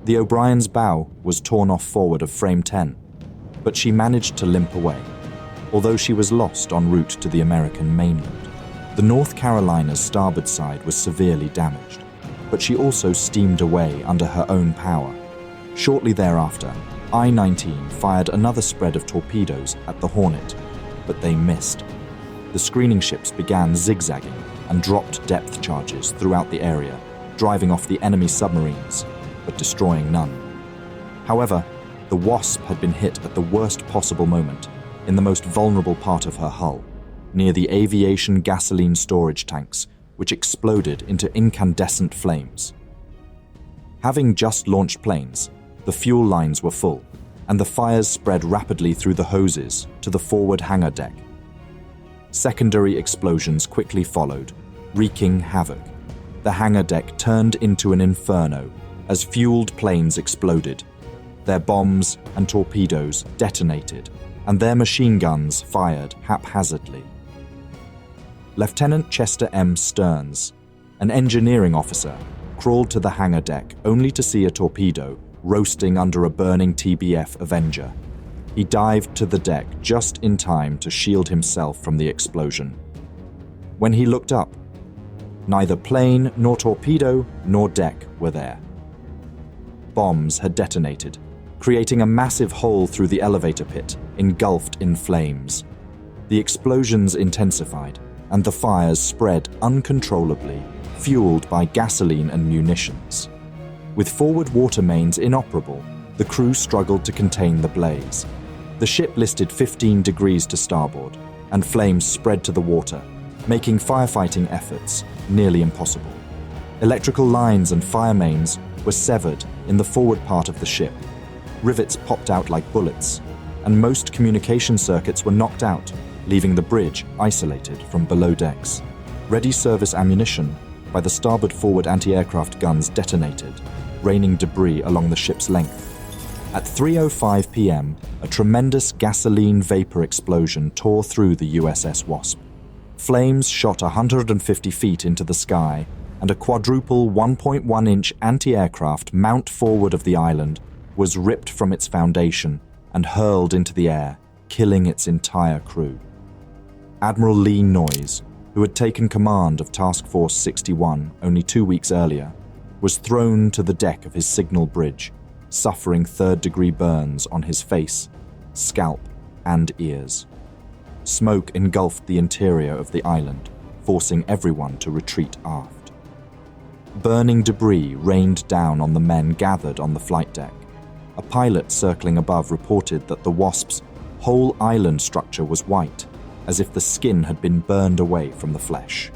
The O'Brien's bow was torn off forward of frame 10, but she managed to limp away, although she was lost en route to the American mainland. The North Carolina's starboard side was severely damaged, but she also steamed away under her own power. Shortly thereafter, I-19 fired another spread of torpedoes at the Hornet, but they missed. The screening ships began zigzagging and dropped depth charges throughout the area, driving off the enemy submarines, but destroying none. However, the Wasp had been hit at the worst possible moment, in the most vulnerable part of her hull, near the aviation gasoline storage tanks, which exploded into incandescent flames. Having just launched planes, the fuel lines were full, and the fires spread rapidly through the hoses to the forward hangar deck. Secondary explosions quickly followed, wreaking havoc. The hangar deck turned into an inferno as fueled planes exploded. Their bombs and torpedoes detonated, and their machine guns fired haphazardly. Lieutenant Chester M. Stearns, an engineering officer, crawled to the hangar deck only to see a torpedo roasting under a burning TBF Avenger. He dived to the deck just in time to shield himself from the explosion. When he looked up, neither plane nor torpedo nor deck were there. Bombs had detonated, creating a massive hole through the elevator pit, engulfed in flames. The explosions intensified, and the fires spread uncontrollably, fueled by gasoline and munitions. With forward water mains inoperable, the crew struggled to contain the blaze. The ship listed 15 degrees to starboard, and flames spread to the water, making firefighting efforts nearly impossible. Electrical lines and fire mains were severed in the forward part of the ship. Rivets popped out like bullets, and most communication circuits were knocked out, leaving the bridge isolated from below decks. Ready service ammunition by the starboard forward anti-aircraft guns detonated, raining debris along the ship's length. At 3:05 p.m., a tremendous gasoline vapor explosion tore through the USS Wasp. Flames shot 150 feet into the sky, and a quadruple 1.1-inch anti-aircraft mount forward of the island was ripped from its foundation and hurled into the air, killing its entire crew. Admiral Lee Noyes, who had taken command of Task Force 61 only 2 weeks earlier, was thrown to the deck of his signal bridge, suffering third-degree burns on his face, scalp, and ears. Smoke engulfed the interior of the island, forcing everyone to retreat aft. Burning debris rained down on the men gathered on the flight deck. A pilot circling above reported that the Wasp's whole island structure was white, as if the skin had been burned away from the flesh.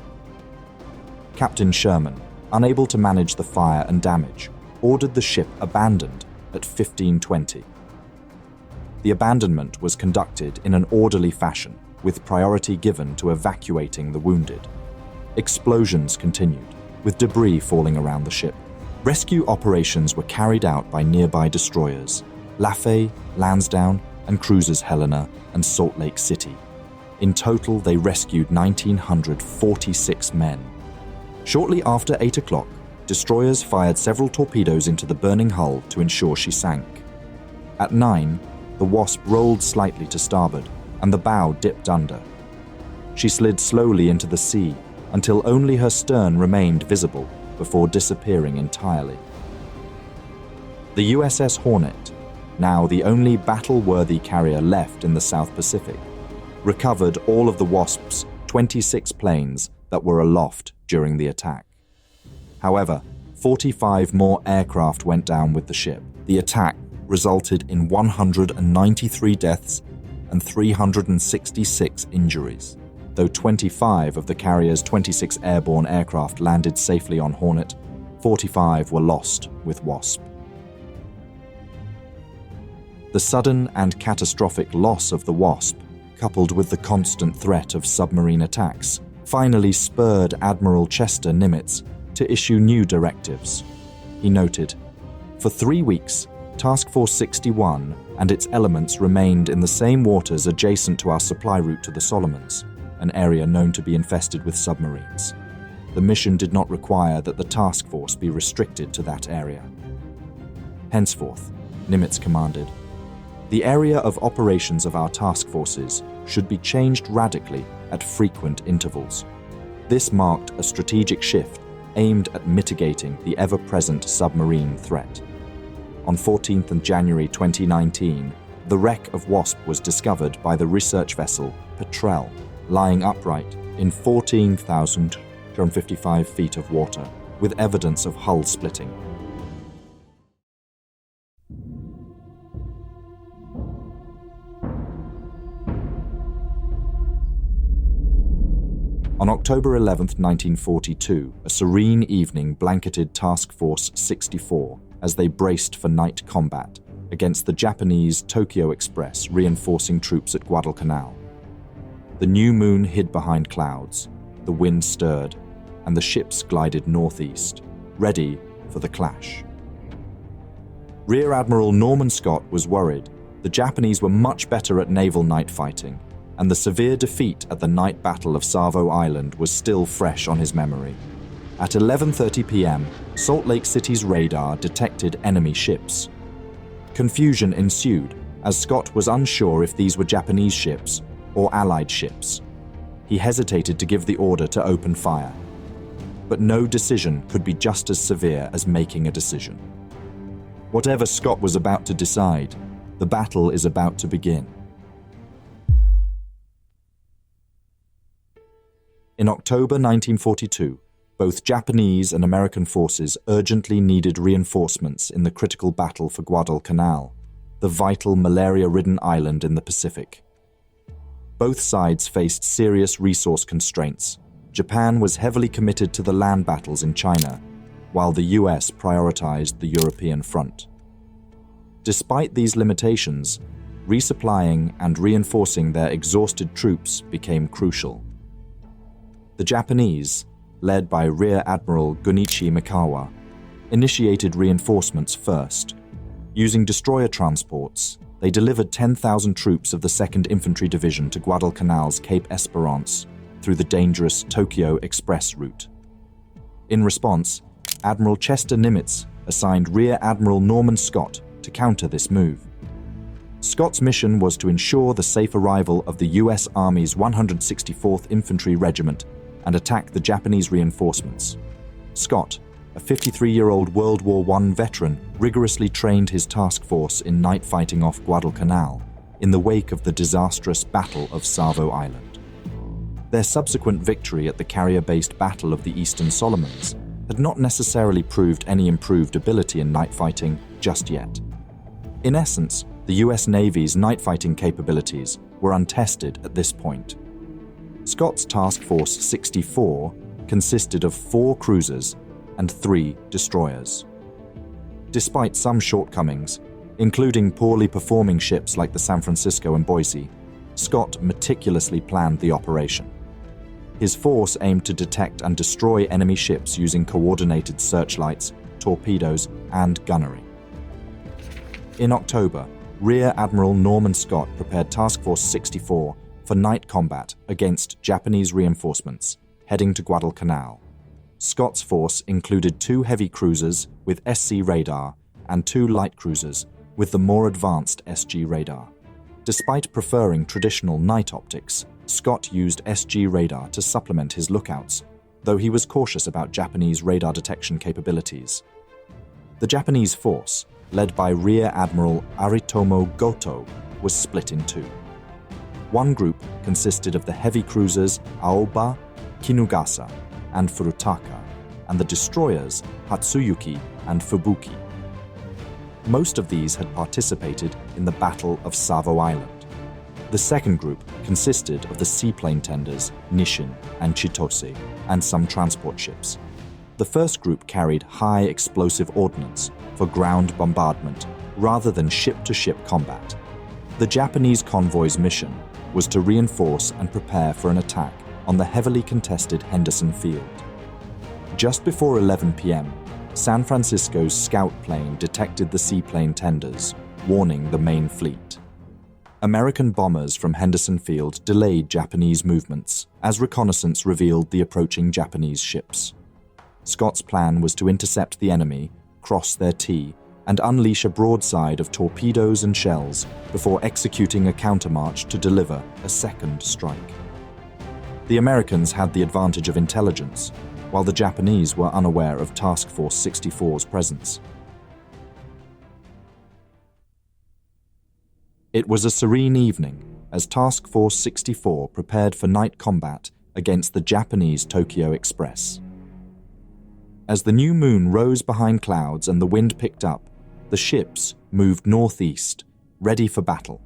Captain Sherman, unable to manage the fire and damage, ordered the ship abandoned at 15:20. The abandonment was conducted in an orderly fashion, with priority given to evacuating the wounded. Explosions continued, with debris falling around the ship. Rescue operations were carried out by nearby destroyers, Lafay, Lansdowne, and cruisers Helena and Salt Lake City. In total, they rescued 1,946 men. Shortly after 8 o'clock, destroyers fired several torpedoes into the burning hull to ensure she sank. At 9, the Wasp rolled slightly to starboard, and the bow dipped under. She slid slowly into the sea until only her stern remained visible before disappearing entirely. The USS Hornet, now the only battle-worthy carrier left in the South Pacific, recovered all of the Wasp's 26 planes that were aloft during the attack. However, 45 more aircraft went down with the ship. The attack resulted in 193 deaths and 366 injuries. Though 25 of the carrier's 26 airborne aircraft landed safely on Hornet, 45 were lost with Wasp. The sudden and catastrophic loss of the Wasp, coupled with the constant threat of submarine attacks, finally spurred Admiral Chester Nimitz to issue new directives. He noted, "For 3 weeks, Task Force 61 and its elements remained in the same waters adjacent to our supply route to the Solomons, an area known to be infested with submarines. The mission did not require that the task force be restricted to that area." Henceforth, Nimitz commanded, "The area of operations of our task forces should be changed radically at frequent intervals." This marked a strategic shift aimed at mitigating the ever-present submarine threat. On 14th January 2019, the wreck of Wasp was discovered by the research vessel Petrel, lying upright in 14,255 feet of water, with evidence of hull splitting. On October 11, 1942, a serene evening blanketed Task Force 64 as they braced for night combat against the Japanese Tokyo Express reinforcing troops at Guadalcanal. The new moon hid behind clouds, the wind stirred, and the ships glided northeast, ready for the clash. Rear Admiral Norman Scott was worried. The Japanese were much better at naval night fighting, and the severe defeat at the night Battle of Savo Island was still fresh on his memory. At 11:30 p.m., Salt Lake City's radar detected enemy ships. Confusion ensued, as Scott was unsure if these were Japanese ships or Allied ships. He hesitated to give the order to open fire. But no decision could be just as severe as making a decision. Whatever Scott was about to decide, the battle is about to begin. In October 1942, both Japanese and American forces urgently needed reinforcements in the critical battle for Guadalcanal, the vital malaria-ridden island in the Pacific. Both sides faced serious resource constraints. Japan was heavily committed to the land battles in China, while the US prioritized the European front. Despite these limitations, resupplying and reinforcing their exhausted troops became crucial. The Japanese, led by Rear Admiral Gunichi Mikawa, initiated reinforcements first. Using destroyer transports, they delivered 10,000 troops of the 2nd Infantry Division to Guadalcanal's Cape Esperance through the dangerous Tokyo Express route. In response, Admiral Chester Nimitz assigned Rear Admiral Norman Scott to counter this move. Scott's mission was to ensure the safe arrival of the US Army's 164th Infantry Regiment and attack the Japanese reinforcements. Scott, a 53-year-old World War I veteran, rigorously trained his task force in night fighting off Guadalcanal in the wake of the disastrous Battle of Savo Island. Their subsequent victory at the carrier-based Battle of the Eastern Solomons had not necessarily proved any improved ability in night fighting just yet. In essence, the US Navy's night fighting capabilities were untested at this point. Scott's Task Force 64 consisted of 4 cruisers and 3 destroyers. Despite some shortcomings, including poorly performing ships like the San Francisco and Boise, Scott meticulously planned the operation. His force aimed to detect and destroy enemy ships using coordinated searchlights, torpedoes, and gunnery. In October, Rear Admiral Norman Scott prepared Task Force 64 for night combat against Japanese reinforcements heading to Guadalcanal. Scott's force included 2 heavy cruisers with SC radar and 2 light cruisers with the more advanced SG radar. Despite preferring traditional night optics, Scott used SG radar to supplement his lookouts, though he was cautious about Japanese radar detection capabilities. The Japanese force, led by Rear Admiral Aritomo Goto, was split in two. One group consisted of the heavy cruisers Aoba, Kinugasa, and Furutaka, and the destroyers Hatsuyuki and Fubuki. Most of these had participated in the Battle of Savo Island. The second group consisted of the seaplane tenders Nishin and Chitose, and some transport ships. The first group carried high explosive ordnance for ground bombardment rather than ship-to-ship combat. The Japanese convoy's mission was to reinforce and prepare for an attack on the heavily contested Henderson Field. Just before 11 p.m., San Francisco's scout plane detected the seaplane tenders, warning the main fleet. American bombers from Henderson Field delayed Japanese movements as reconnaissance revealed the approaching Japanese ships. Scott's plan was to intercept the enemy, cross their T, and unleash a broadside of torpedoes and shells before executing a countermarch to deliver a second strike. The Americans had the advantage of intelligence, while the Japanese were unaware of Task Force 64's presence. It was a serene evening as Task Force 64 prepared for night combat against the Japanese Tokyo Express. As the new moon rose behind clouds and the wind picked up, the ships moved northeast, ready for battle.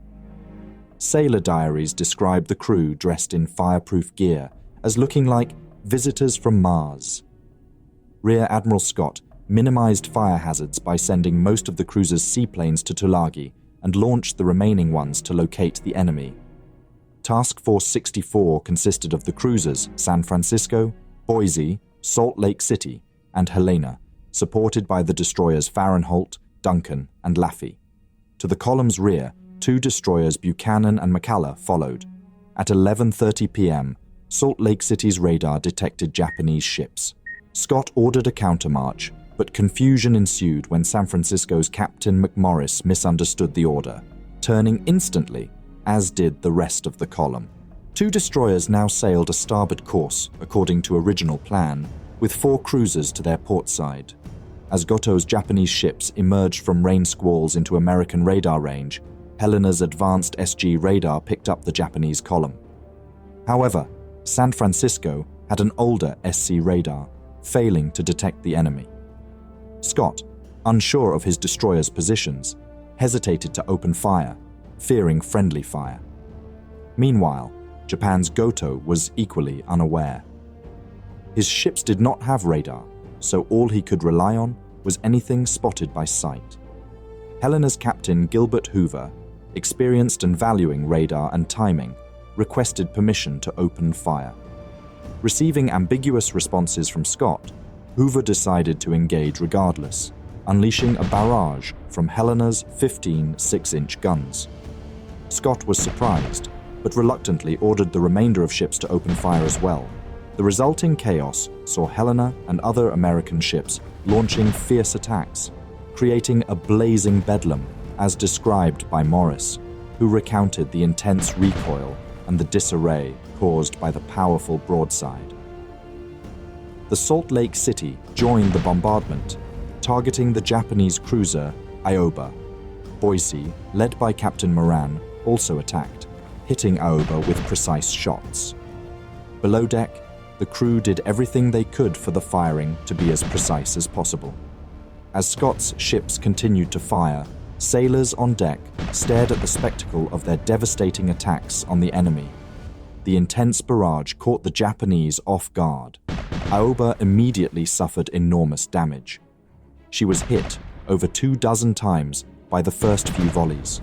Sailor diaries describe the crew dressed in fireproof gear as looking like visitors from Mars. Rear Admiral Scott minimized fire hazards by sending most of the cruiser's seaplanes to Tulagi and launched the remaining ones to locate the enemy. Task Force 64 consisted of the cruisers San Francisco, Boise, Salt Lake City, and Helena, supported by the destroyers Fahrenholt, Duncan, and Laffey. To the column's rear, two destroyers Buchanan and McCullough followed. At 11:30 p.m., Salt Lake City's radar detected Japanese ships. Scott ordered a countermarch, but confusion ensued when San Francisco's Captain McMorris misunderstood the order, turning instantly, as did the rest of the column. Two destroyers now sailed a starboard course, according to original plan, with 4 cruisers to their port side. As Goto's Japanese ships emerged from rain squalls into American radar range, Helena's advanced SG radar picked up the Japanese column. However, San Francisco had an older SC radar, failing to detect the enemy. Scott, unsure of his destroyers' positions, hesitated to open fire, fearing friendly fire. Meanwhile, Japan's Goto was equally unaware. His ships did not have radar, so all he could rely on was anything spotted by sight. Helena's captain Gilbert Hoover, experienced and valuing radar and timing, requested permission to open fire. Receiving ambiguous responses from Scott, Hoover decided to engage regardless, unleashing a barrage from Helena's 15 6-inch guns. Scott was surprised, but reluctantly ordered the remainder of ships to open fire as well. The resulting chaos saw Helena and other American ships launching fierce attacks, creating a blazing bedlam, as described by Morris, who recounted the intense recoil and the disarray caused by the powerful broadside. The Salt Lake City joined the bombardment, targeting the Japanese cruiser Aoba. Boise, led by Captain Moran, also attacked, hitting Aoba with precise shots. Below deck, the crew did everything they could for the firing to be as precise as possible. As Scott's ships continued to fire, sailors on deck stared at the spectacle of their devastating attacks on the enemy. The intense barrage caught the Japanese off guard. Aoba immediately suffered enormous damage. She was hit over 24 times by the first few volleys.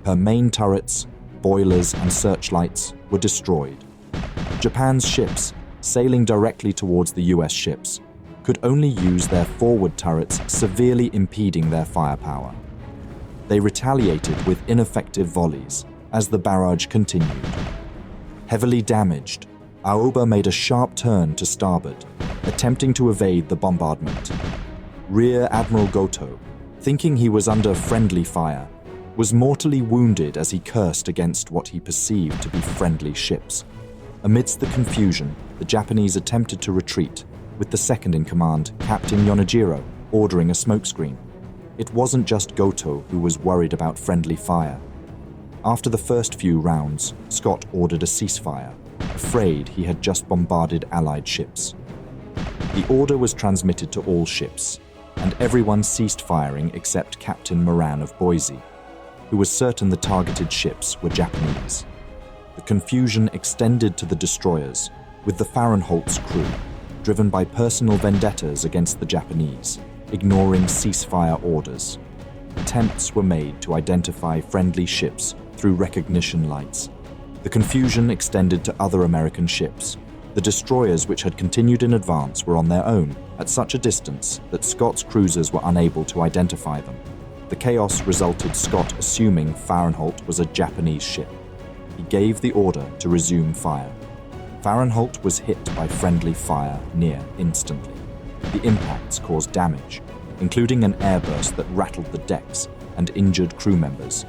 Her main turrets, boilers, and searchlights were destroyed. Japan's ships, sailing directly towards the US ships, could only use their forward turrets, severely impeding their firepower. They retaliated with ineffective volleys as the barrage continued. Heavily damaged, Aoba made a sharp turn to starboard, attempting to evade the bombardment. Rear Admiral Goto, thinking he was under friendly fire, was mortally wounded as he cursed against what he perceived to be friendly ships. Amidst the confusion, the Japanese attempted to retreat, with the second-in-command, Captain Yonajiro, ordering a smokescreen. It wasn't just Goto who was worried about friendly fire. After the first few rounds, Scott ordered a ceasefire, afraid he had just bombarded Allied ships. The order was transmitted to all ships, and everyone ceased firing except Captain Moran of Boise, who was certain the targeted ships were Japanese. The confusion extended to the destroyers, with the Fahrenholt's crew, driven by personal vendettas against the Japanese, ignoring ceasefire orders. Attempts were made to identify friendly ships through recognition lights. The confusion extended to other American ships. The destroyers which had continued in advance were on their own, at such a distance that Scott's cruisers were unable to identify them. The chaos resulted Scott assuming Fahrenholt was a Japanese ship. He gave the order to resume fire. Fahrenholt was hit by friendly fire near instantly. The impacts caused damage, including an airburst that rattled the decks and injured crew members,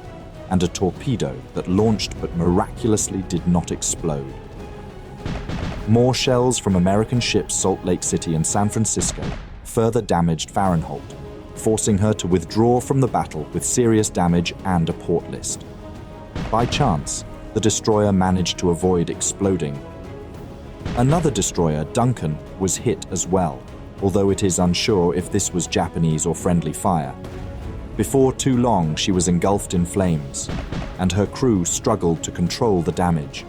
and a torpedo that launched but miraculously did not explode. More shells from American ships Salt Lake City and San Francisco further damaged Fahrenholt, forcing her to withdraw from the battle with serious damage and a port list. By chance, the destroyer managed to avoid exploding. Another destroyer, Duncan, was hit as well, although it is unsure if this was Japanese or friendly fire. Before too long, she was engulfed in flames, and her crew struggled to control the damage.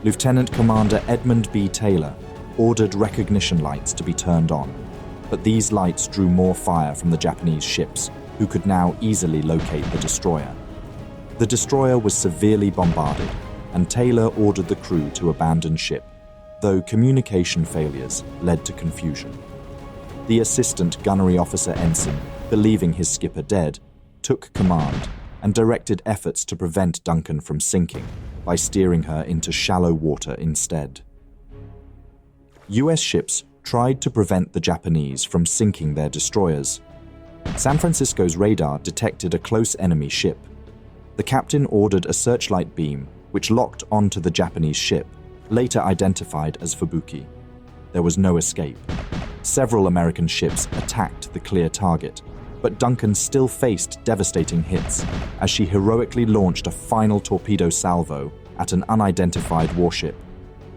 Lieutenant Commander Edmund B. Taylor ordered recognition lights to be turned on, but these lights drew more fire from the Japanese ships, who could now easily locate the destroyer. The destroyer was severely bombarded, and Taylor ordered the crew to abandon ship, though communication failures led to confusion. The assistant gunnery officer ensign, believing his skipper dead, took command and directed efforts to prevent Duncan from sinking by steering her into shallow water instead. US ships tried to prevent the Japanese from sinking their destroyers. San Francisco's radar detected a close enemy ship. The captain ordered a searchlight beam which locked onto the Japanese ship, later identified as Fubuki. There was no escape. Several American ships attacked the clear target, but Duncan still faced devastating hits as she heroically launched a final torpedo salvo at an unidentified warship.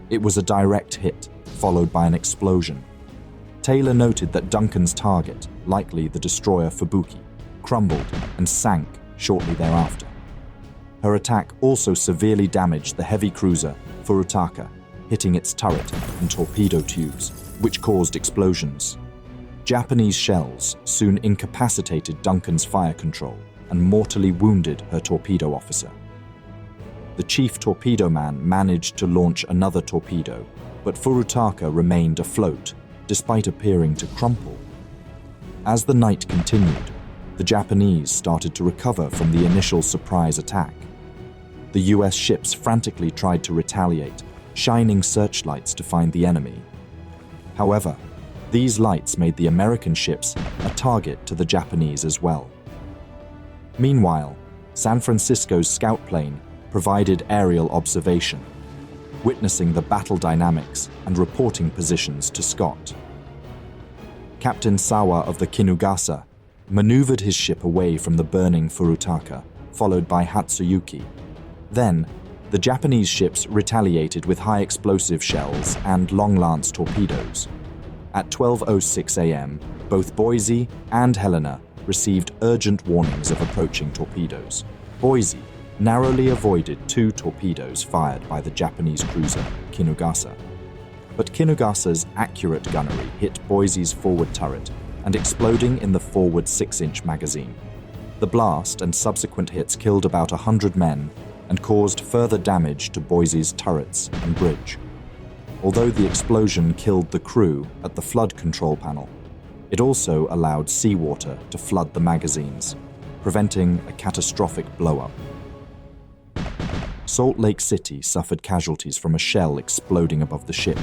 It was a direct hit, followed by an explosion. Taylor noted that Duncan's target, likely the destroyer Fubuki, crumbled and sank shortly thereafter. Her attack also severely damaged the heavy cruiser Furutaka, hitting its turret and torpedo tubes, which caused explosions. Japanese shells soon incapacitated Duncan's fire control and mortally wounded her torpedo officer. The chief torpedo man managed to launch another torpedo, but Furutaka remained afloat, despite appearing to crumple. As the night continued, the Japanese started to recover from the initial surprise attack. The US ships frantically tried to retaliate, shining searchlights to find the enemy. However, these lights made the American ships a target to the Japanese as well. Meanwhile, San Francisco's scout plane provided aerial observation, witnessing the battle dynamics and reporting positions to Scott. Captain Sawa of the Kinugasa maneuvered his ship away from the burning Furutaka, followed by Hatsuyuki. Then, the Japanese ships retaliated with high explosive shells and long-lance torpedoes. At 12:06 a.m., both Boise and Helena received urgent warnings of approaching torpedoes. Boise narrowly avoided 2 torpedoes fired by the Japanese cruiser Kinugasa. But Kinugasa's accurate gunnery hit Boise's forward turret and exploding in the forward 6-inch magazine. The blast and subsequent hits killed about 100 men and caused further damage to Boise's turrets and bridge. Although the explosion killed the crew at the flood control panel, it also allowed seawater to flood the magazines, preventing a catastrophic blow-up. Salt Lake City suffered casualties from a shell exploding above the ship,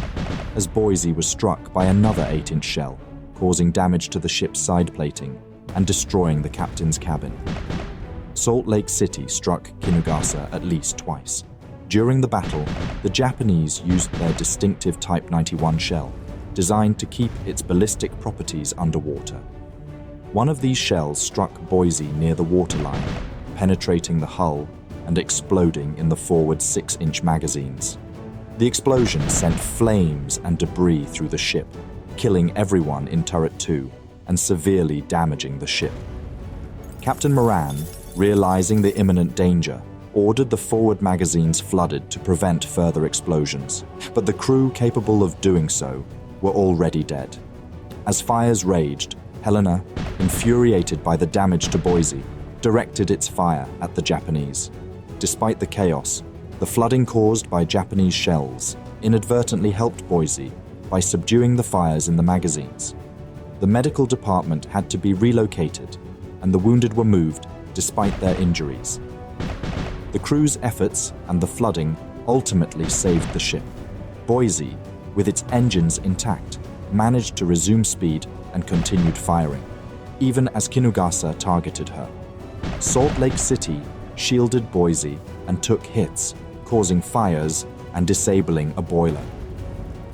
as Boise was struck by another 8-inch shell, causing damage to the ship's side plating and destroying the captain's cabin. Salt Lake City struck Kinugasa at least twice. During the battle, the Japanese used their distinctive Type 91 shell, designed to keep its ballistic properties underwater. One of these shells struck Boise near the waterline, penetrating the hull and exploding in the forward 6-inch magazines. The explosion sent flames and debris through the ship, killing everyone in Turret 2 and severely damaging the ship. Captain Moran, realizing the imminent danger, ordered the forward magazines flooded to prevent further explosions, but the crew capable of doing so were already dead. As fires raged, Helena, infuriated by the damage to Boise, directed its fire at the Japanese. Despite the chaos, the flooding caused by Japanese shells inadvertently helped Boise by subduing the fires in the magazines. The medical department had to be relocated, and the wounded were moved despite their injuries. The crew's efforts and the flooding ultimately saved the ship. Boise, with its engines intact, managed to resume speed and continued firing, even as Kinugasa targeted her. Salt Lake City shielded Boise and took hits, causing fires and disabling a boiler.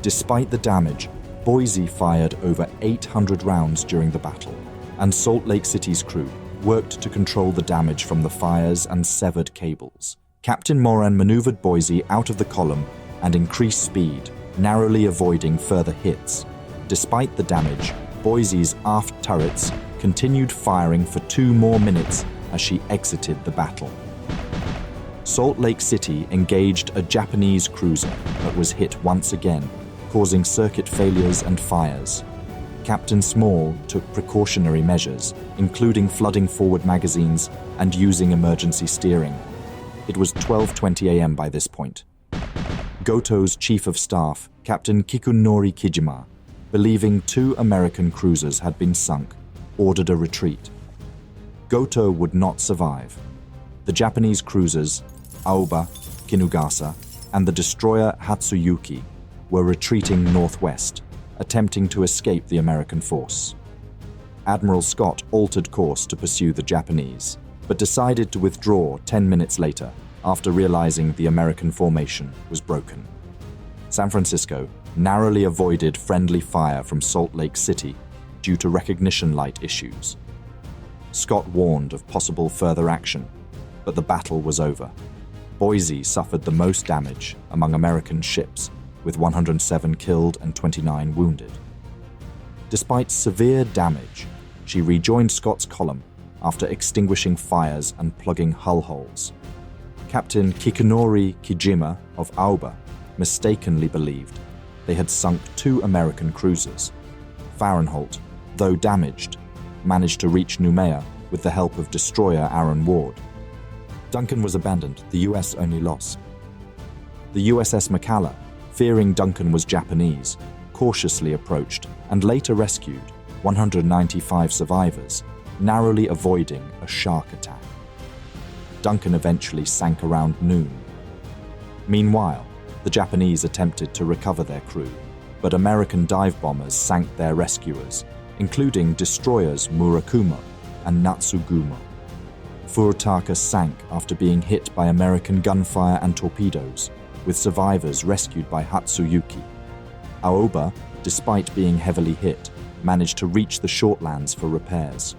Despite the damage, Boise fired over 800 rounds during the battle, and Salt Lake City's crew worked to control the damage from the fires and severed cables. Captain Moran maneuvered Boise out of the column and increased speed, narrowly avoiding further hits. Despite the damage, Boise's aft turrets continued firing for 2 more minutes as she exited the battle. Salt Lake City engaged a Japanese cruiser but was hit once again, causing circuit failures and fires. Captain Small took precautionary measures, including flooding forward magazines and using emergency steering. It was 12:20 a.m. by this point. Goto's chief of staff, Captain Kikunori Kijima, believing 2 American cruisers had been sunk, ordered a retreat. Goto would not survive. The Japanese cruisers, Aoba, Kinugasa, and the destroyer Hatsuyuki were retreating northwest, attempting to escape the American force. Admiral Scott altered course to pursue the Japanese, but decided to withdraw 10 minutes later after realizing the American formation was broken. San Francisco narrowly avoided friendly fire from Salt Lake City due to recognition light issues. Scott warned of possible further action, but the battle was over. Boise suffered the most damage among American ships, with 107 killed and 29 wounded. Despite severe damage, she rejoined Scott's column after extinguishing fires and plugging hull holes. Captain Kikunori Kijima of Aoba mistakenly believed they had sunk 2 American cruisers. Fahrenholt, though damaged, managed to reach Noumea with the help of destroyer Aaron Ward. Duncan was abandoned, the US only loss. The USS McCalla, fearing Duncan was Japanese, cautiously approached and later rescued 195 survivors, narrowly avoiding a shark attack. Duncan eventually sank around noon. Meanwhile, the Japanese attempted to recover their crew, but American dive bombers sank their rescuers, including destroyers Murakumo and Natsugumo. Furutaka sank after being hit by American gunfire and torpedoes, with survivors rescued by Hatsuyuki. Aoba, despite being heavily hit, managed to reach the shortlands for repairs.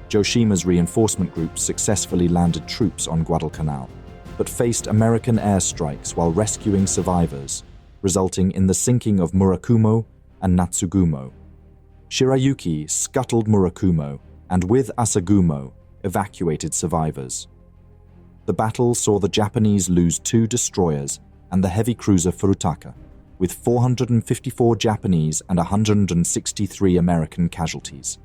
Joshima's reinforcement group successfully landed troops on Guadalcanal, but faced American airstrikes while rescuing survivors, resulting in the sinking of Murakumo and Natsugumo. Shirayuki scuttled Murakumo and with Asagumo evacuated survivors. The battle saw the Japanese lose 2 destroyers and the heavy cruiser Furutaka, with 454 Japanese and 163 American casualties.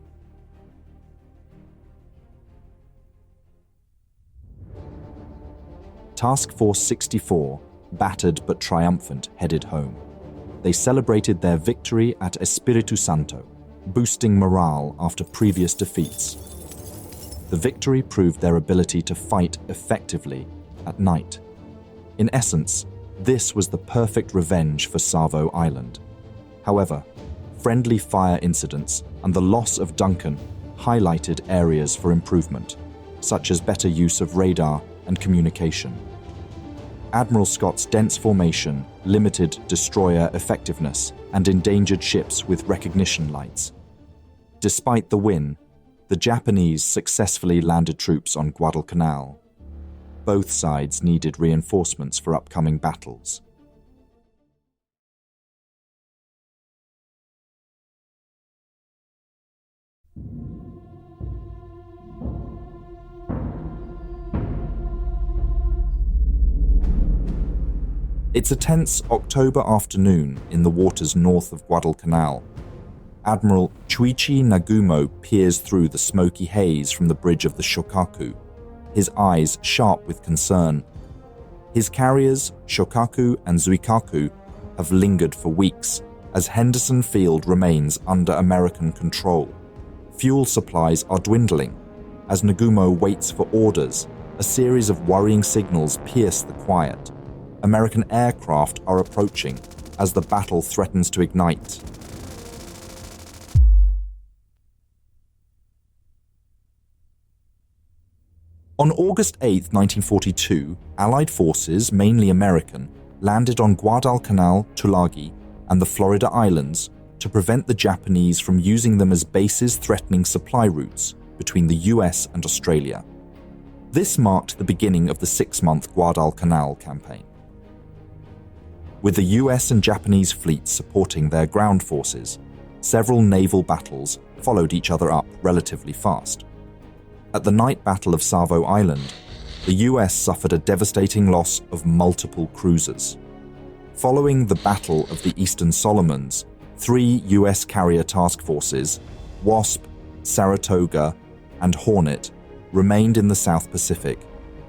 Task Force 64, battered but triumphant, headed home. They celebrated their victory at Espiritu Santo, boosting morale after previous defeats. The victory proved their ability to fight effectively at night. In essence, this was the perfect revenge for Savo Island. However, friendly fire incidents and the loss of Duncan highlighted areas for improvement, such as better use of radar and communication. Admiral Scott's dense formation limited destroyer effectiveness and endangered ships with recognition lights. Despite the win, the Japanese successfully landed troops on Guadalcanal. Both sides needed reinforcements for upcoming battles. It's a tense October afternoon in the waters north of Guadalcanal. Admiral Chuichi Nagumo peers through the smoky haze from the bridge of the Shokaku, his eyes sharp with concern. His carriers, Shokaku and Zuikaku, have lingered for weeks as Henderson Field remains under American control. Fuel supplies are dwindling. As Nagumo waits for orders, a series of worrying signals pierce the quiet. American aircraft are approaching as the battle threatens to ignite. On August 8, 1942, Allied forces, mainly American, landed on Guadalcanal, Tulagi, and the Florida Islands to prevent the Japanese from using them as bases threatening supply routes between the US and Australia. This marked the beginning of the 6-month Guadalcanal Campaign. With the US and Japanese fleets supporting their ground forces, several naval battles followed each other up relatively fast. At the night battle of Savo Island, the US suffered a devastating loss of multiple cruisers. Following the Battle of the Eastern Solomons, 3 US carrier task forces, Wasp, Saratoga, and Hornet, remained in the South Pacific,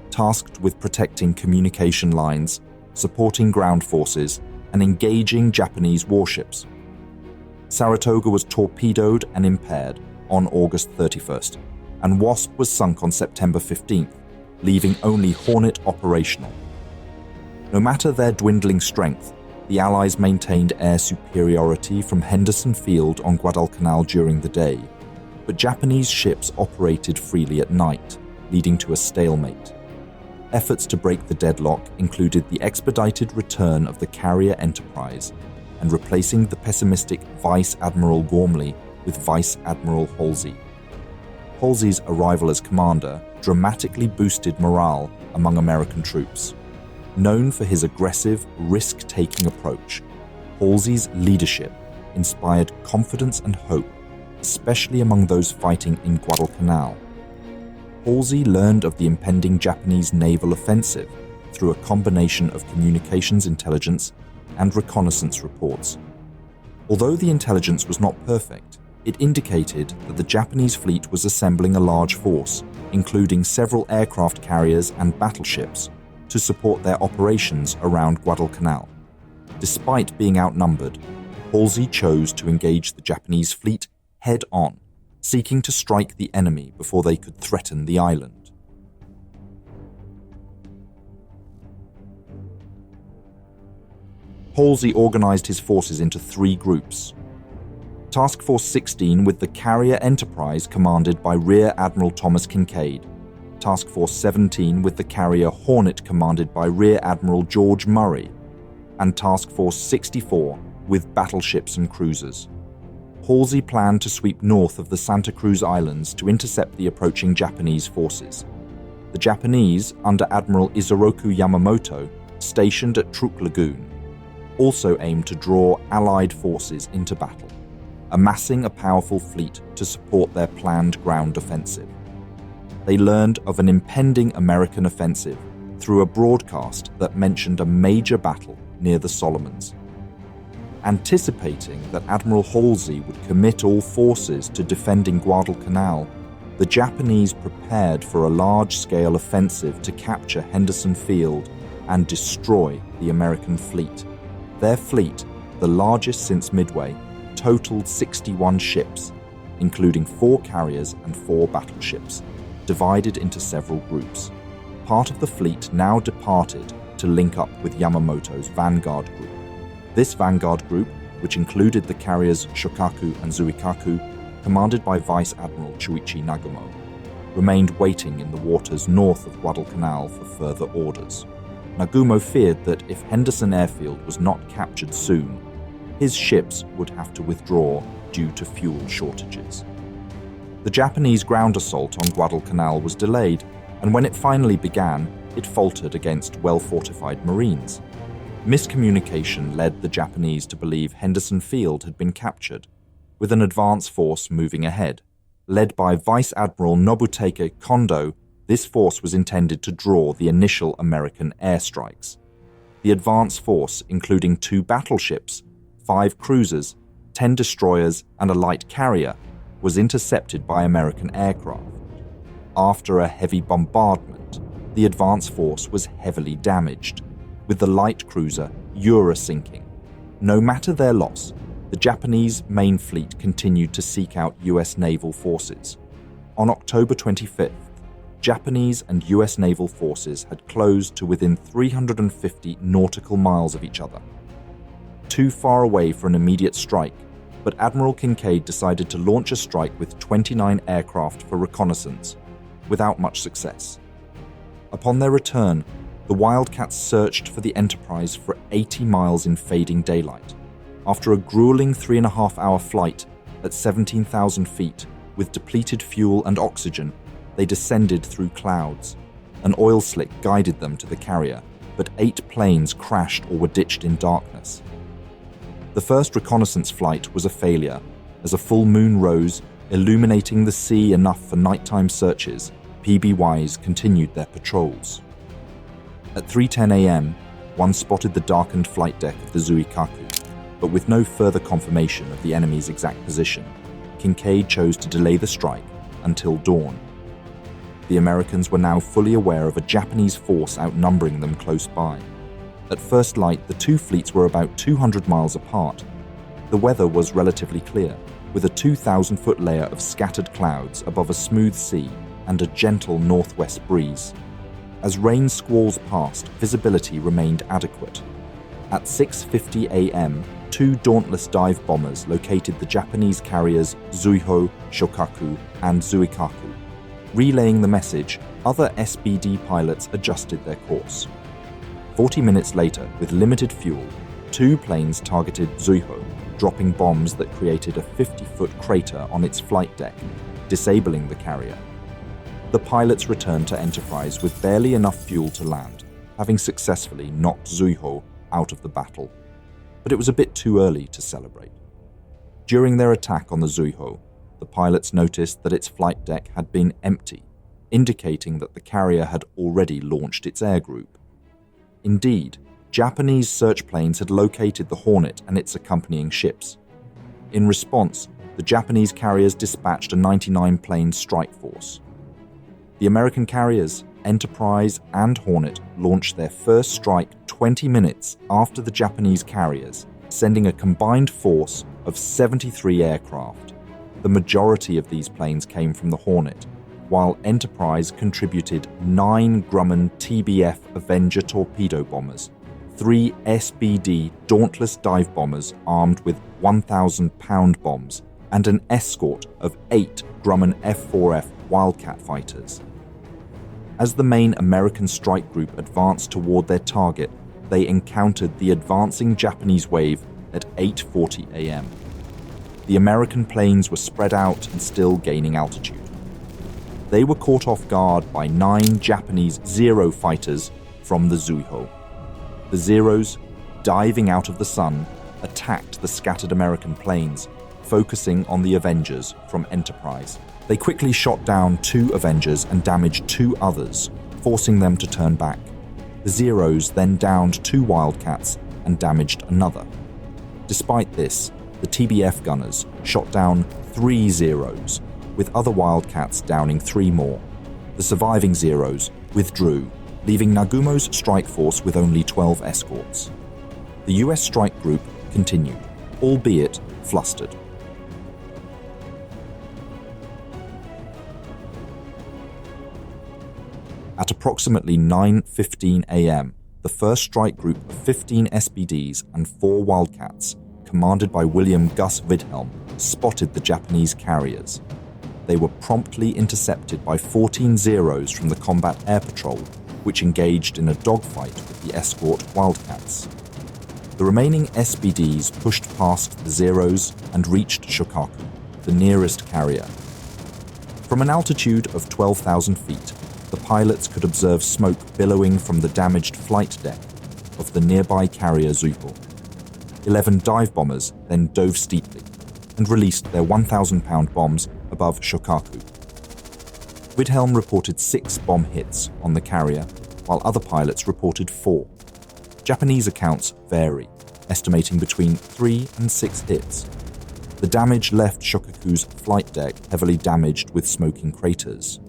tasked with protecting communication lines, supporting ground forces, and engaging Japanese warships. Saratoga was torpedoed and impaired on August 31st, and Wasp was sunk on September 15th, leaving only Hornet operational. No matter their dwindling strength, the Allies maintained air superiority from Henderson Field on Guadalcanal during the day, but Japanese ships operated freely at night, leading to a stalemate. Efforts to break the deadlock included the expedited return of the carrier Enterprise and replacing the pessimistic Vice Admiral Gormley with Vice Admiral Halsey. Halsey's arrival as commander dramatically boosted morale among American troops. Known for his aggressive, risk-taking approach, Halsey's leadership inspired confidence and hope, especially among those fighting in Guadalcanal. Halsey learned of the impending Japanese naval offensive through a combination of communications intelligence and reconnaissance reports. Although the intelligence was not perfect, it indicated that the Japanese fleet was assembling a large force, including several aircraft carriers and battleships, to support their operations around Guadalcanal. Despite being outnumbered, Halsey chose to engage the Japanese fleet head-on, seeking to strike the enemy before they could threaten the island. Halsey organized his forces into 3 groups. Task Force 16 with the carrier Enterprise commanded by Rear Admiral Thomas Kincaid, Task Force 17 with the carrier Hornet commanded by Rear Admiral George Murray, and Task Force 64 with battleships and cruisers. Halsey planned to sweep north of the Santa Cruz Islands to intercept the approaching Japanese forces. The Japanese, under Admiral Isoroku Yamamoto, stationed at Truk Lagoon, also aimed to draw Allied forces into battle, amassing a powerful fleet to support their planned ground offensive. They learned of an impending American offensive through a broadcast that mentioned a major battle near the Solomons. Anticipating that Admiral Halsey would commit all forces to defending Guadalcanal, the Japanese prepared for a large-scale offensive to capture Henderson Field and destroy the American fleet. Their fleet, the largest since Midway, totaled 61 ships, including 4 carriers and 4 battleships, divided into several groups. Part of the fleet now departed to link up with Yamamoto's Vanguard Group. This Vanguard Group, which included the carriers Shokaku and Zuikaku, commanded by Vice Admiral Chuichi Nagumo, remained waiting in the waters north of Guadalcanal for further orders. Nagumo feared that if Henderson Airfield was not captured soon, his ships would have to withdraw due to fuel shortages. The Japanese ground assault on Guadalcanal was delayed, and when it finally began, it faltered against well-fortified Marines. Miscommunication led the Japanese to believe Henderson Field had been captured, with an advance force moving ahead. Led by Vice Admiral Nobutake Kondo, this force was intended to draw the initial American airstrikes. The advance force, including 2 battleships, 5 cruisers, 10 destroyers, and a light carrier, was intercepted by American aircraft. After a heavy bombardment, the advance force was heavily damaged, with the light cruiser Ura sinking. No matter their loss, the Japanese main fleet continued to seek out US naval forces. On October 25th, Japanese and US naval forces had closed to within 350 nautical miles of each other. Too far away for an immediate strike, but Admiral Kinkaid decided to launch a strike with 29 aircraft for reconnaissance, without much success. Upon their return, the Wildcats searched for the Enterprise for 80 miles in fading daylight. After a grueling 3.5-hour flight at 17,000 feet, with depleted fuel and oxygen, they descended through clouds. An oil slick guided them to the carrier, but 8 planes crashed or were ditched in darkness. The first reconnaissance flight was a failure, as a full moon rose, illuminating the sea enough for nighttime searches. PBYs continued their patrols. At 3:10 a.m., one spotted the darkened flight deck of the Zuikaku, but with no further confirmation of the enemy's exact position, Kinkaid chose to delay the strike until dawn. The Americans were now fully aware of a Japanese force outnumbering them close by. At first light, the 2 fleets were about 200 miles apart. The weather was relatively clear, with a 2,000-foot layer of scattered clouds above a smooth sea and a gentle northwest breeze. As rain squalls passed, visibility remained adequate. At 6:50 a.m., 2 Dauntless dive bombers located the Japanese carriers Zuiho, Shokaku, and Zuikaku. Relaying the message, other SBD pilots adjusted their course. 40 minutes later, with limited fuel, 2 planes targeted Zuiho, dropping bombs that created a 50-foot crater on its flight deck, disabling the carrier. The pilots returned to Enterprise with barely enough fuel to land, having successfully knocked Zuiho out of the battle. But it was a bit too early to celebrate. During their attack on the Zuiho, the pilots noticed that its flight deck had been empty, indicating that the carrier had already launched its air group. Indeed, Japanese search planes had located the Hornet and its accompanying ships. In response, the Japanese carriers dispatched a 99-plane strike force. The American carriers, Enterprise and Hornet, launched their first strike 20 minutes after the Japanese carriers, sending a combined force of 73 aircraft. The majority of these planes came from the Hornet, while Enterprise contributed 9 Grumman TBF Avenger torpedo bombers, 3 SBD Dauntless dive bombers armed with 1,000-pound bombs, and an escort of 8 Grumman F-4F Wildcat fighters. As the main American strike group advanced toward their target, they encountered the advancing Japanese wave at 8:40 a.m. The American planes were spread out and still gaining altitude. They were caught off guard by 9 Japanese Zero fighters from the Zuiho. The Zeros, diving out of the sun, attacked the scattered American planes, focusing on the Avengers from Enterprise. They quickly shot down 2 Avengers and damaged 2 others, forcing them to turn back. The Zeros then downed 2 Wildcats and damaged another. Despite this, the TBF gunners shot down 3 Zeros, with other Wildcats downing 3 more. The surviving Zeros withdrew, leaving Nagumo's strike force with only 12 escorts. The US strike group continued, albeit flustered. At approximately 9:15 a.m., the first strike group of 15 SBDs and 4 Wildcats commanded by William Gus Wilhelm, spotted the Japanese carriers. They were promptly intercepted by 14 Zeros from the Combat Air Patrol, which engaged in a dogfight with the escort Wildcats. The remaining SBDs pushed past the Zeros and reached Shokaku, the nearest carrier. From an altitude of 12,000 feet, the pilots could observe smoke billowing from the damaged flight deck of the nearby carrier Zupo. 11 dive bombers then dove steeply and released their 1,000-pound bombs above Shokaku. Wilhelm reported 6 bomb hits on the carrier, while other pilots reported 4. Japanese accounts vary, estimating between 3 and 6 hits. The damage left Shokaku's flight deck heavily damaged with smoking craters.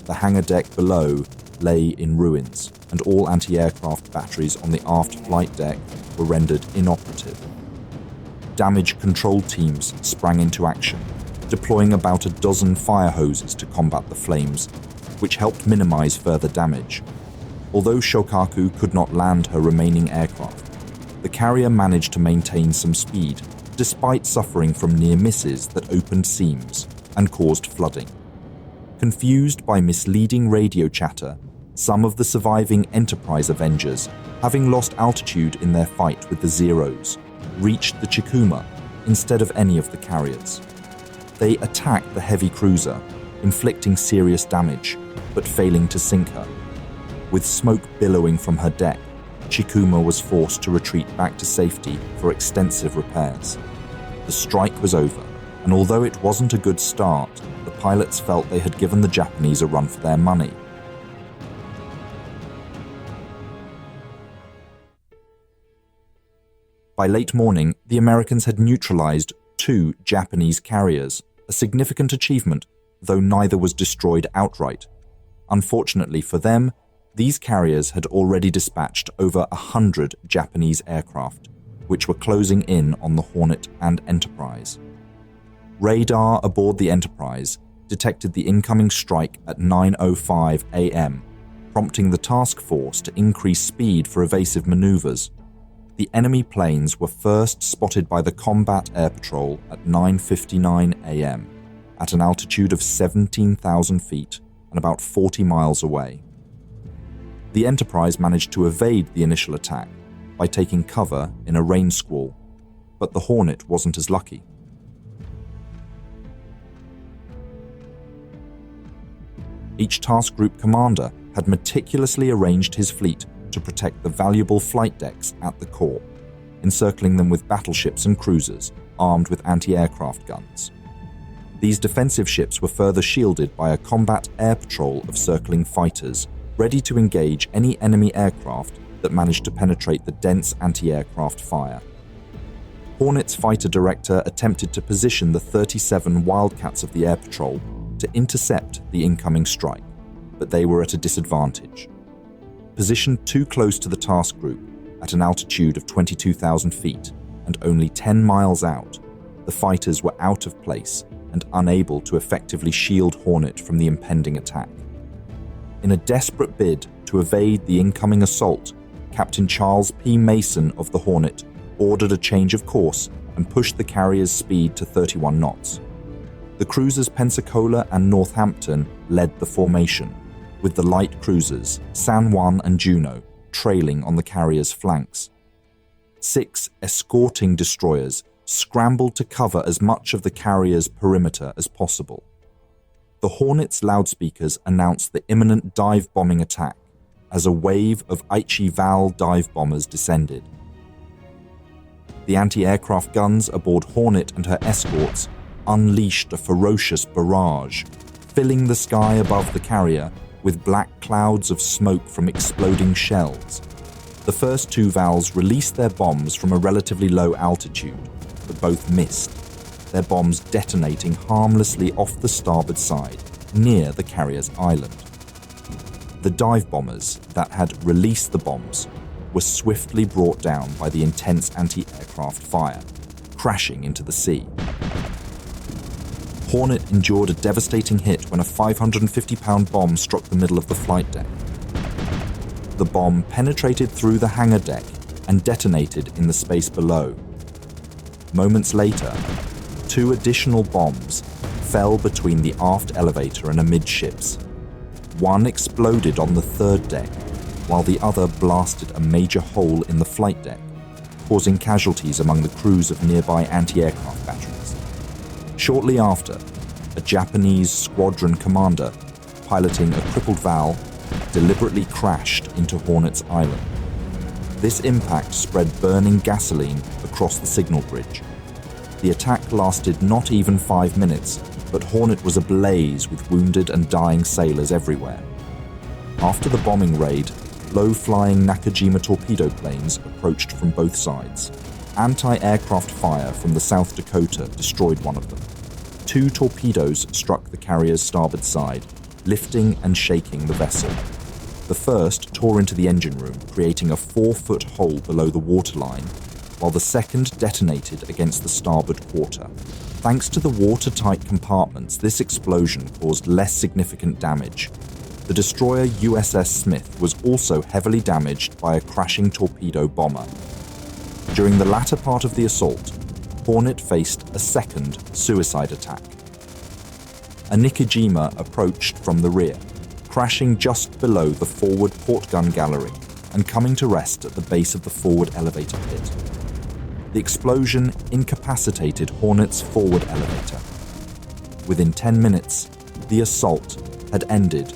The hangar deck below lay in ruins, and all anti-aircraft batteries on the aft flight deck were rendered inoperative. Damage control teams sprang into action, deploying about a dozen fire hoses to combat the flames, which helped minimize further damage. Although Shokaku could not land her remaining aircraft, the carrier managed to maintain some speed, despite suffering from near misses that opened seams and caused flooding. Confused by misleading radio chatter, some of the surviving Enterprise Avengers, having lost altitude in their fight with the Zeros, reached the Chikuma instead of any of the carriers. They attacked the heavy cruiser, inflicting serious damage, but failing to sink her. With smoke billowing from her deck, Chikuma was forced to retreat back to safety for extensive repairs. The strike was over, and although it wasn't a good start, the pilots felt they had given the Japanese a run for their money. By late morning, the Americans had neutralized 2 Japanese carriers, a significant achievement, though neither was destroyed outright. Unfortunately for them, these carriers had already dispatched over 100 Japanese aircraft, which were closing in on the Hornet and Enterprise. Radar aboard the Enterprise detected the incoming strike at 9:05 a.m., prompting the task force to increase speed for evasive maneuvers. The enemy planes were first spotted by the Combat Air Patrol at 9:59 a.m., at an altitude of 17,000 feet and about 40 miles away. The Enterprise managed to evade the initial attack by taking cover in a rain squall, but the Hornet wasn't as lucky. Each task group commander had meticulously arranged his fleet to protect the valuable flight decks at the core, encircling them with battleships and cruisers armed with anti-aircraft guns. These defensive ships were further shielded by a combat air patrol of circling fighters, ready to engage any enemy aircraft that managed to penetrate the dense anti-aircraft fire. Hornet's fighter director attempted to position the 37 Wildcats of the air patrol to intercept the incoming strike, but they were at a disadvantage. Positioned too close to the task group, at an altitude of 22,000 feet and only 10 miles out, the fighters were out of place and unable to effectively shield Hornet from the impending attack. In a desperate bid to evade the incoming assault, Captain Charles P. Mason of the Hornet ordered a change of course and pushed the carrier's speed to 31 knots. The cruisers Pensacola and Northampton led the formation, with the light cruisers San Juan and Juno trailing on the carrier's flanks. 6 escorting destroyers scrambled to cover as much of the carrier's perimeter as possible. The Hornet's loudspeakers announced the imminent dive bombing attack as a wave of Aichi-Val dive bombers descended. The anti-aircraft guns aboard Hornet and her escorts unleashed a ferocious barrage, filling the sky above the carrier with black clouds of smoke from exploding shells. The first 2 Vals released their bombs from a relatively low altitude, but both missed, their bombs detonating harmlessly off the starboard side, near the carrier's island. The dive bombers that had released the bombs were swiftly brought down by the intense anti-aircraft fire, crashing into the sea. Hornet endured a devastating hit when a 550-pound bomb struck the middle of the flight deck. The bomb penetrated through the hangar deck and detonated in the space below. Moments later, 2 additional bombs fell between the aft elevator and amidships. One exploded on the 3rd deck, while the other blasted a major hole in the flight deck, causing casualties among the crews of nearby anti-aircraft batteries. Shortly after, a Japanese squadron commander, piloting a crippled Val, deliberately crashed into Hornets Island. This impact spread burning gasoline across the signal bridge. The attack lasted not even 5 minutes, but Hornet was ablaze with wounded and dying sailors everywhere. After the bombing raid, low-flying Nakajima torpedo planes approached from both sides. Anti-aircraft fire from the South Dakota destroyed one of them. 2 torpedoes struck the carrier's starboard side, lifting and shaking the vessel. The first tore into the engine room, creating a 4-foot hole below the waterline, while the second detonated against the starboard quarter. Thanks to the watertight compartments, this explosion caused less significant damage. The destroyer USS Smith was also heavily damaged by a crashing torpedo bomber. During the latter part of the assault, Hornet faced a second suicide attack. A Nikijima approached from the rear, crashing just below the forward port gun gallery and coming to rest at the base of the forward elevator pit. The explosion incapacitated Hornet's forward elevator. Within 10 minutes, the assault had ended.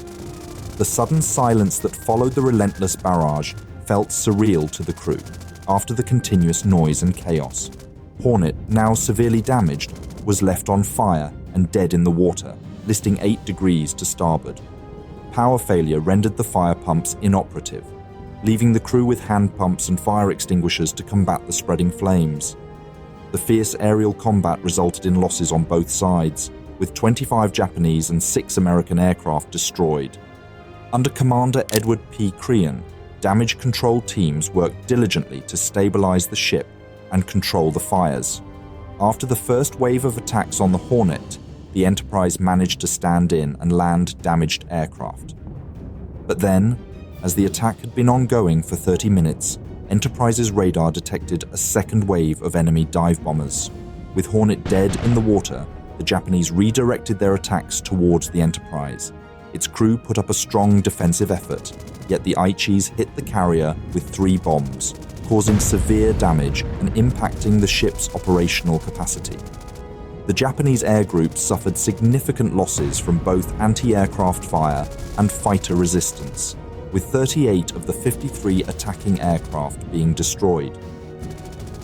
The sudden silence that followed the relentless barrage felt surreal to the crew after the continuous noise and chaos. Hornet, now severely damaged, was left on fire and dead in the water, listing 8 degrees to starboard. Power failure rendered the fire pumps inoperative, leaving the crew with hand pumps and fire extinguishers to combat the spreading flames. The fierce aerial combat resulted in losses on both sides, with 25 Japanese and 6 American aircraft destroyed. Under Commander Edward P. Crean, damage control teams worked diligently to stabilize the ship and control the fires. After the first wave of attacks on the Hornet, the Enterprise managed to stand in and land damaged aircraft. But then, as the attack had been ongoing for 30 minutes, Enterprise's radar detected a second wave of enemy dive bombers. With Hornet dead in the water, the Japanese redirected their attacks towards the Enterprise. Its crew put up a strong defensive effort, yet the Aichis hit the carrier with 3 bombs, causing severe damage and impacting the ship's operational capacity. The Japanese air group suffered significant losses from both anti-aircraft fire and fighter resistance, with 38 of the 53 attacking aircraft being destroyed.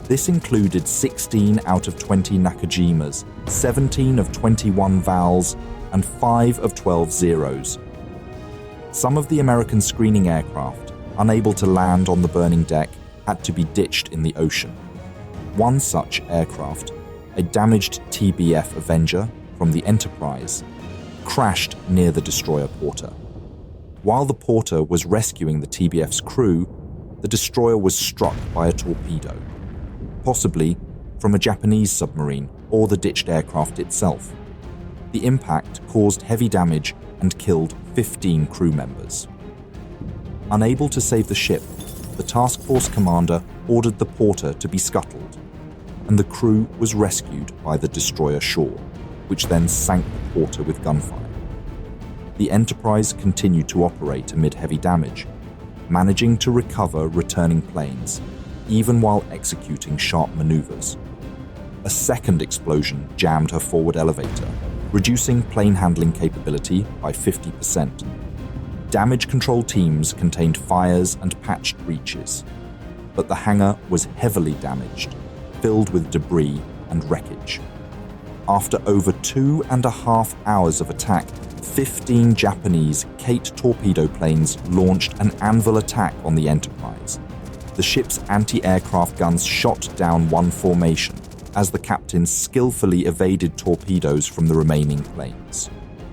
This included 16 out of 20 Nakajimas, 17 of 21 Vals, and 5 of 12 Zeros. Some of the American screening aircraft, unable to land on the burning deck, had to be ditched in the ocean. One such aircraft, a damaged TBF Avenger from the Enterprise, crashed near the destroyer Porter. While the Porter was rescuing the TBF's crew, the destroyer was struck by a torpedo, possibly from a Japanese submarine or the ditched aircraft itself. The impact caused heavy damage and killed 15 crew members. Unable to save the ship, the task force commander ordered the Porter to be scuttled, and the crew was rescued by the destroyer Shaw, which then sank the Porter with gunfire. The Enterprise continued to operate amid heavy damage, managing to recover returning planes, even while executing sharp maneuvers. A second explosion jammed her forward elevator, reducing plane handling capability by 50%. Damage control teams contained fires and patched breaches, but the hangar was heavily damaged, filled with debris and wreckage. After over 2.5 hours of attack, 15 Japanese Kate torpedo planes launched an anvil attack on the Enterprise. The ship's anti-aircraft guns shot down one formation as the captain skillfully evaded torpedoes from the remaining planes.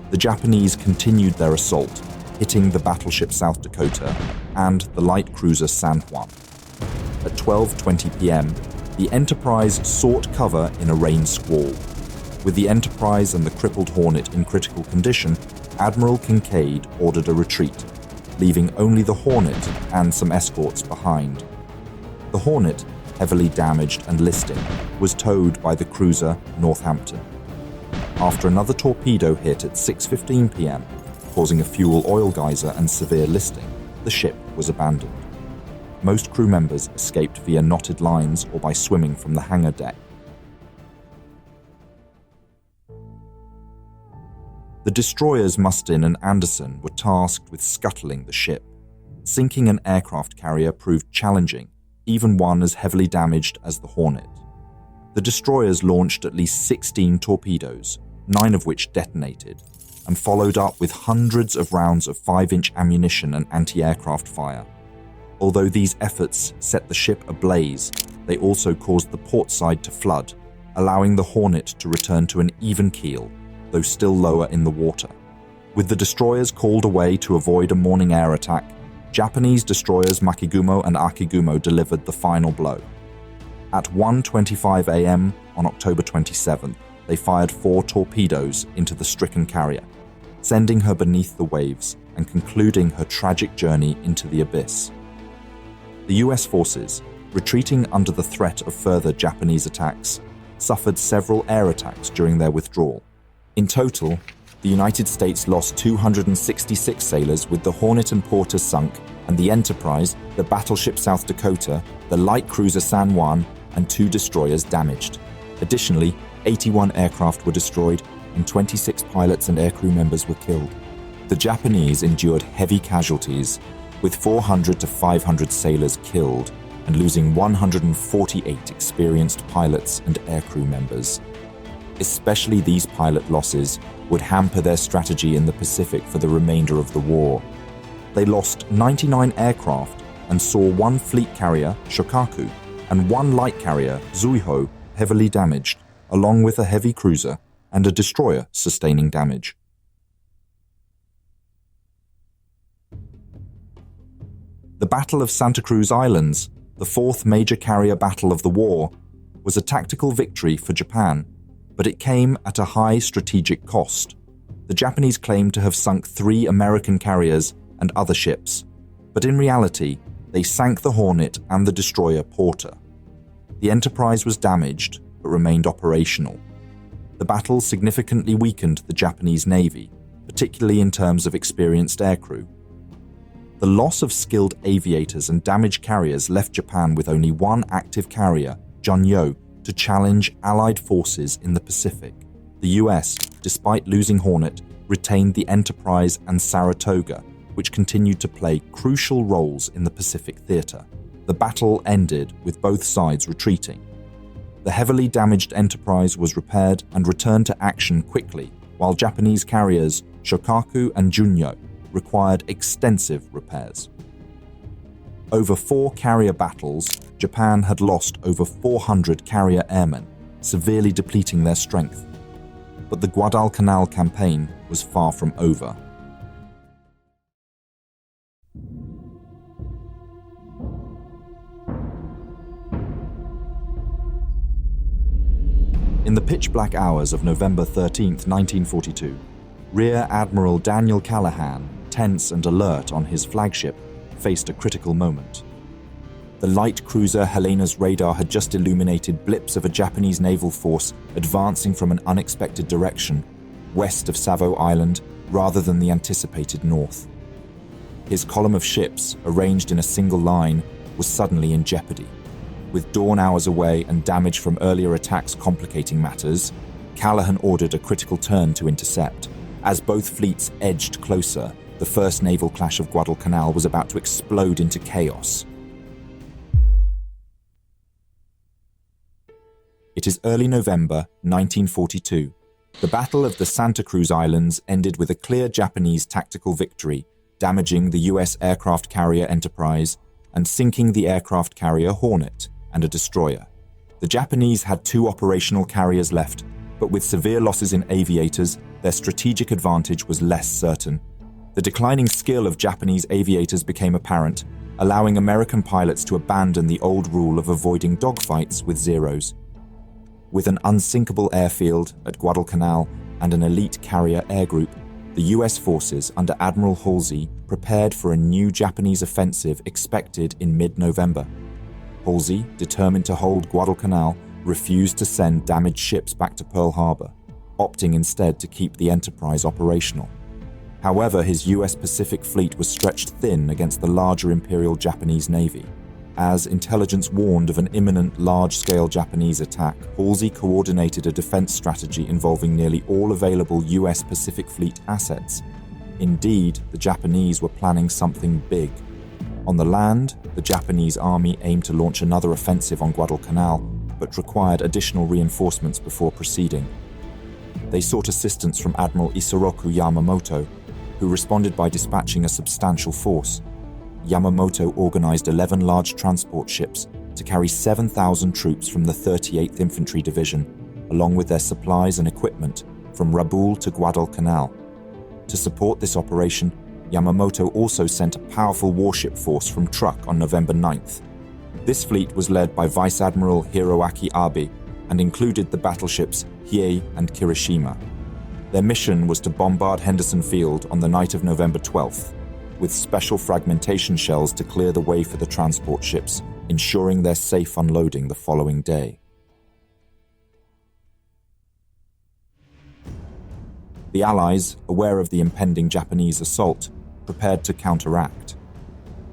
The Japanese continued their assault, hitting the battleship South Dakota and the light cruiser San Juan. At 12:20 p.m., the Enterprise sought cover in a rain squall. With the Enterprise and the crippled Hornet in critical condition, Admiral Kincaid ordered a retreat, leaving only the Hornet and some escorts behind. The Hornet, heavily damaged and listing, was towed by the cruiser Northampton. After another torpedo hit at 6:15 p.m., causing a fuel oil geyser and severe listing, the ship was abandoned. Most crew members escaped via knotted lines or by swimming from the hangar deck. The destroyers Mustin and Anderson were tasked with scuttling the ship. Sinking an aircraft carrier proved challenging, even one as heavily damaged as the Hornet. The destroyers launched at least 16 torpedoes, 9 of which detonated, and followed up with hundreds of rounds of 5-inch ammunition and anti-aircraft fire. Although these efforts set the ship ablaze, they also caused the port side to flood, allowing the Hornet to return to an even keel, though still lower in the water. With the destroyers called away to avoid a morning air attack, Japanese destroyers Makigumo and Akigumo delivered the final blow. At 1:25 a.m. on October 27th, they fired 4 torpedoes into the stricken carrier, sending her beneath the waves and concluding her tragic journey into the abyss. The US forces, retreating under the threat of further Japanese attacks, suffered several air attacks during their withdrawal. In total, the United States lost 266 sailors, with the Hornet and Porter sunk, and the Enterprise, the battleship South Dakota, the light cruiser San Juan, and 2 destroyers damaged. Additionally, 81 aircraft were destroyed, and 26 pilots and aircrew members were killed. The Japanese endured heavy casualties, with 400 to 500 sailors killed and losing 148 experienced pilots and aircrew members. Especially these pilot losses would hamper their strategy in the Pacific for the remainder of the war. They lost 99 aircraft and saw 1 fleet carrier, Shokaku, and 1 light carrier, Zuiho, heavily damaged, along with a heavy cruiser and a destroyer sustaining damage. The Battle of Santa Cruz Islands, the 4th major carrier battle of the war, was a tactical victory for Japan, but it came at a high strategic cost. The Japanese claimed to have sunk 3 American carriers and other ships, but in reality, they sank the Hornet and the destroyer Porter. The Enterprise was damaged, but remained operational. The battle significantly weakened the Japanese Navy, particularly in terms of experienced aircrew. The loss of skilled aviators and damaged carriers left Japan with only 1 active carrier, Junyo, to challenge Allied forces in the Pacific. The US, despite losing Hornet, retained the Enterprise and Saratoga, which continued to play crucial roles in the Pacific theater. The battle ended with both sides retreating. The heavily damaged Enterprise was repaired and returned to action quickly, while Japanese carriers Shokaku and Junyo required extensive repairs. Over 4 carrier battles, Japan had lost over 400 carrier airmen, severely depleting their strength. But the Guadalcanal Campaign was far from over. In the pitch-black hours of November 13, 1942, Rear Admiral Daniel Callahan, tense and alert on his flagship, faced a critical moment. The light cruiser Helena's radar had just illuminated blips of a Japanese naval force advancing from an unexpected direction, west of Savo Island, rather than the anticipated north. His column of ships, arranged in a single line, was suddenly in jeopardy. With dawn hours away and damage from earlier attacks complicating matters, Callahan ordered a critical turn to intercept. As both fleets edged closer, the first naval clash of Guadalcanal was about to explode into chaos. It is early November 1942. The Battle of the Santa Cruz Islands ended with a clear Japanese tactical victory, damaging the US aircraft carrier Enterprise and sinking the aircraft carrier Hornet and a destroyer. The Japanese had 2 operational carriers left, but with severe losses in aviators, their strategic advantage was less certain. The declining skill of Japanese aviators became apparent, allowing American pilots to abandon the old rule of avoiding dogfights with Zeros. With an unsinkable airfield at Guadalcanal and an elite carrier air group, the US forces under Admiral Halsey prepared for a new Japanese offensive expected in mid-November. Halsey, determined to hold Guadalcanal, refused to send damaged ships back to Pearl Harbor, opting instead to keep the Enterprise operational. However, his US Pacific Fleet was stretched thin against the larger Imperial Japanese Navy. As intelligence warned of an imminent large-scale Japanese attack, Halsey coordinated a defense strategy involving nearly all available US Pacific Fleet assets. Indeed, the Japanese were planning something big. On the land, the Japanese army aimed to launch another offensive on Guadalcanal, but required additional reinforcements before proceeding. They sought assistance from Admiral Isoroku Yamamoto, who responded by dispatching a substantial force. Yamamoto organized 11 large transport ships to carry 7,000 troops from the 38th Infantry Division, along with their supplies and equipment, from Rabaul to Guadalcanal. To support this operation, Yamamoto also sent a powerful warship force from Truk on November 9th. This fleet was led by Vice Admiral Hiroaki Abe and included the battleships Hiei and Kirishima. Their mission was to bombard Henderson Field on the night of November 12th, with special fragmentation shells to clear the way for the transport ships, ensuring their safe unloading the following day. The Allies, aware of the impending Japanese assault, prepared to counteract.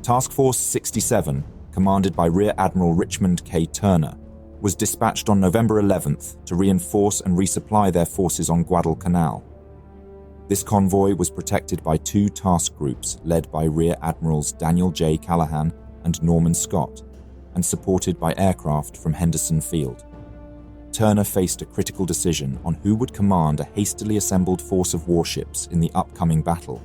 Task Force 67, commanded by Rear Admiral Richmond K. Turner, was dispatched on November 11th to reinforce and resupply their forces on Guadalcanal. This convoy was protected by two task groups led by Rear Admirals Daniel J. Callahan and Norman Scott, and supported by aircraft from Henderson Field. Turner faced a critical decision on who would command a hastily assembled force of warships in the upcoming battle.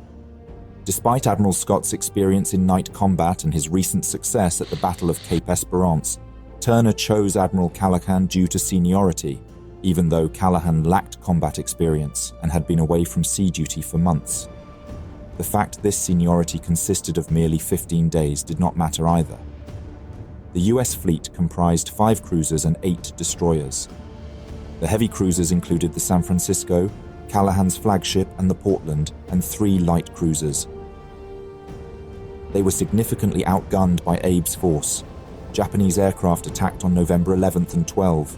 Despite Admiral Scott's experience in night combat and his recent success at the Battle of Cape Esperance, Turner chose Admiral Callahan due to seniority, even though Callahan lacked combat experience and had been away from sea duty for months. The fact this seniority consisted of merely 15 days did not matter either. The US fleet comprised 5 cruisers and 8 destroyers. The heavy cruisers included the San Francisco, Callahan's flagship and the Portland, and 3 light cruisers. They were significantly outgunned by Abe's force. Japanese aircraft attacked on November 11th and 12th.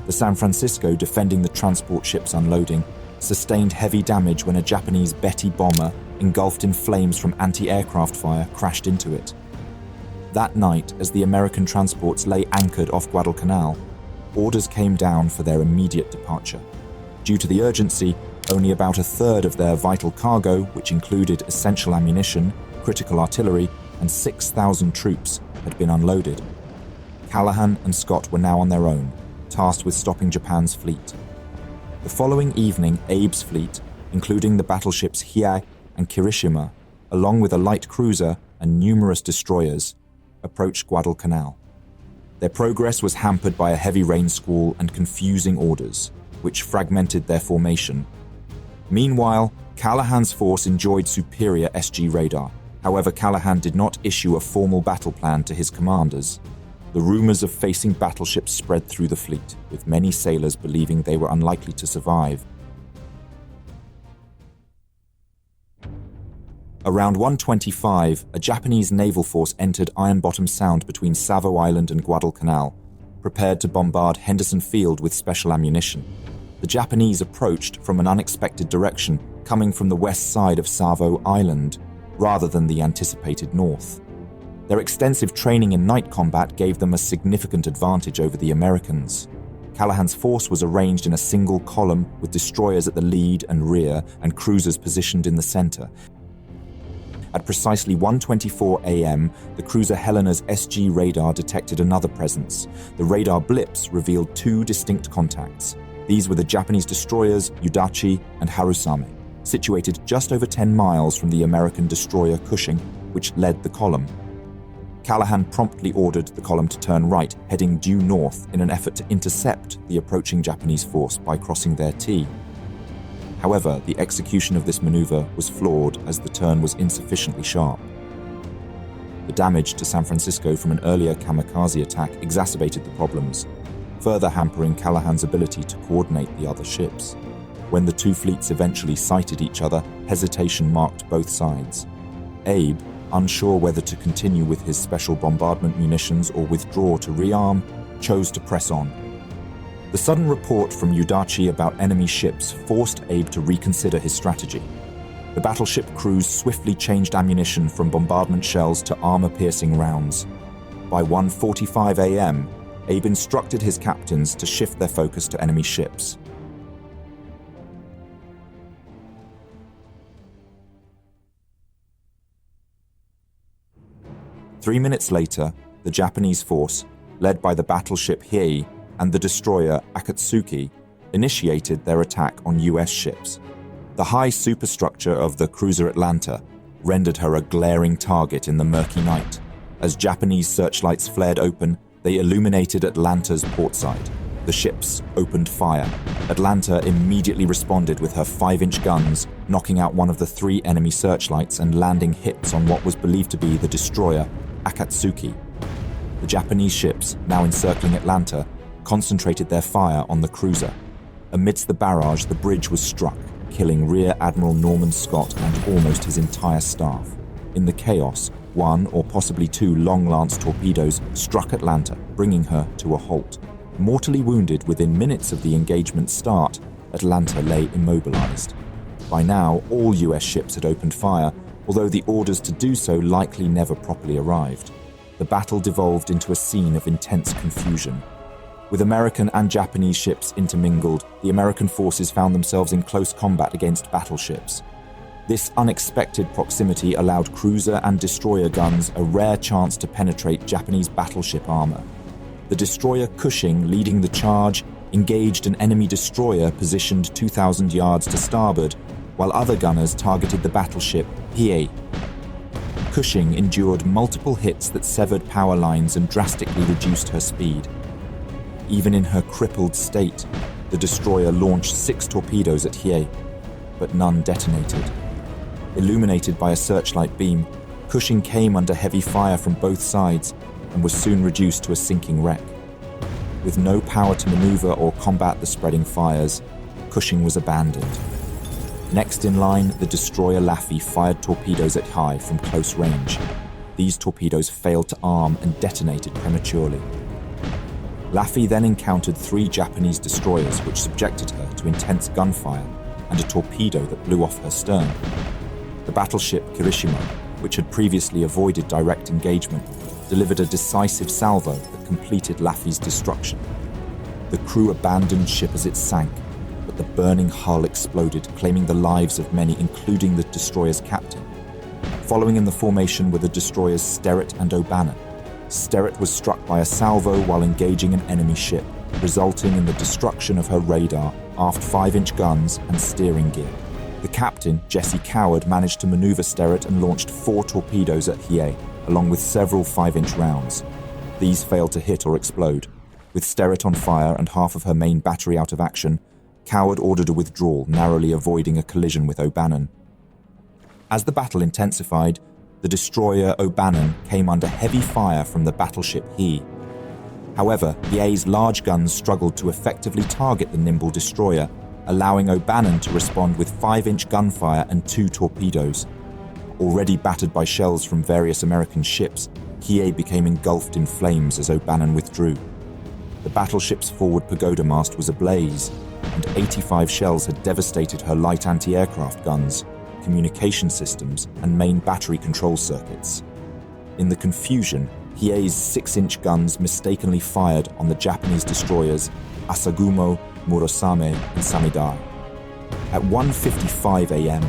The San Francisco, defending the transport ship's unloading, sustained heavy damage when a Japanese Betty bomber, engulfed in flames from anti-aircraft fire, crashed into it. That night, as the American transports lay anchored off Guadalcanal, orders came down for their immediate departure. Due to the urgency, only about a third of their vital cargo, which included essential ammunition, critical artillery, and 6,000 troops, had been unloaded. Callahan and Scott were now on their own, tasked with stopping Japan's fleet. The following evening, Abe's fleet, including the battleships Hiei and Kirishima, along with a light cruiser and numerous destroyers, approached Guadalcanal. Their progress was hampered by a heavy rain squall and confusing orders, which fragmented their formation. Meanwhile, Callahan's force enjoyed superior SG radar. However, Callahan did not issue a formal battle plan to his commanders. The rumors of facing battleships spread through the fleet, with many sailors believing they were unlikely to survive. Around 1:25, a Japanese naval force entered Iron Bottom Sound between Savo Island and Guadalcanal, prepared to bombard Henderson Field with special ammunition. The Japanese approached from an unexpected direction, coming from the west side of Savo Island, rather than the anticipated north. Their extensive training in night combat gave them a significant advantage over the Americans. Callahan's force was arranged in a single column with destroyers at the lead and rear and cruisers positioned in the center. At precisely 1:24 a.m., the cruiser Helena's SG radar detected another presence. The radar blips revealed 2 distinct contacts. These were the Japanese destroyers Udachi and Harusame, situated just over 10 miles from the American destroyer Cushing, which led the column. Callahan promptly ordered the column to turn right, heading due north in an effort to intercept the approaching Japanese force by crossing their T. However, the execution of this maneuver was flawed as the turn was insufficiently sharp. The damage to San Francisco from an earlier kamikaze attack exacerbated the problems, further hampering Callahan's ability to coordinate the other ships. When the 2 fleets eventually sighted each other, hesitation marked both sides. Abe, unsure whether to continue with his special bombardment munitions or withdraw to rearm, chose to press on. The sudden report from Udachi about enemy ships forced Abe to reconsider his strategy. The battleship crews swiftly changed ammunition from bombardment shells to armor-piercing rounds. By 1:45 a.m., Abe instructed his captains to shift their focus to enemy ships. Three minutes later, the Japanese force, led by the battleship Hiei and the destroyer Akatsuki, initiated their attack on US ships. The high superstructure of the cruiser Atlanta rendered her a glaring target in the murky night. As Japanese searchlights flared open, they illuminated Atlanta's portside. The ships opened fire. Atlanta immediately responded with her 5-inch guns, knocking out one of the 3 enemy searchlights and landing hits on what was believed to be the destroyer Akatsuki. The Japanese ships, now encircling Atlanta, concentrated their fire on the cruiser. Amidst the barrage, the bridge was struck, killing Rear Admiral Norman Scott and almost his entire staff. In the chaos, 1 or possibly 2 long-lance torpedoes struck Atlanta, bringing her to a halt. Mortally wounded within minutes of the engagement's start, Atlanta lay immobilized. By now, all US ships had opened fire, although the orders to do so likely never properly arrived. The battle devolved into a scene of intense confusion. With American and Japanese ships intermingled, the American forces found themselves in close combat against battleships. This unexpected proximity allowed cruiser and destroyer guns a rare chance to penetrate Japanese battleship armor. The destroyer Cushing, leading the charge, engaged an enemy destroyer positioned 2,000 yards to starboard, while other gunners targeted the battleship Hiei. Cushing endured multiple hits that severed power lines and drastically reduced her speed. Even in her crippled state, the destroyer launched 6 torpedoes at Hiei, but none detonated. Illuminated by a searchlight beam, Cushing came under heavy fire from both sides and was soon reduced to a sinking wreck. With no power to maneuver or combat the spreading fires, Cushing was abandoned. Next in line, the destroyer Laffey fired torpedoes at Hiei from close range. These torpedoes failed to arm and detonated prematurely. Laffey then encountered 3 Japanese destroyers which subjected her to intense gunfire and a torpedo that blew off her stern. The battleship Kirishima, which had previously avoided direct engagement, delivered a decisive salvo that completed Laffey's destruction. The crew abandoned ship as it sank, but the burning hull exploded, claiming the lives of many, including the destroyer's captain. Following in the formation were the destroyers Sterett and O'Bannon. Sterett was struck by a salvo while engaging an enemy ship, resulting in the destruction of her radar, aft 5-inch guns, and steering gear. The captain, Jesse Coward, managed to maneuver Sterett and launched 4 torpedoes at Hiei, along with several 5-inch rounds. These failed to hit or explode. With Sterett on fire and half of her main battery out of action, Coward ordered a withdrawal, narrowly avoiding a collision with O'Bannon. As the battle intensified, the destroyer O'Bannon came under heavy fire from the battleship Hiei. However, Hiei's large guns struggled to effectively target the nimble destroyer, allowing O'Bannon to respond with 5-inch gunfire and 2 torpedoes. Already battered by shells from various American ships, Hiei became engulfed in flames as O'Bannon withdrew. The battleship's forward pagoda mast was ablaze, and 85 shells had devastated her light anti-aircraft guns, communication systems, and main battery control circuits. In the confusion, Hiei's 6-inch guns mistakenly fired on the Japanese destroyers Asagumo, Murasame, and Samidai. At 1:55 a.m.,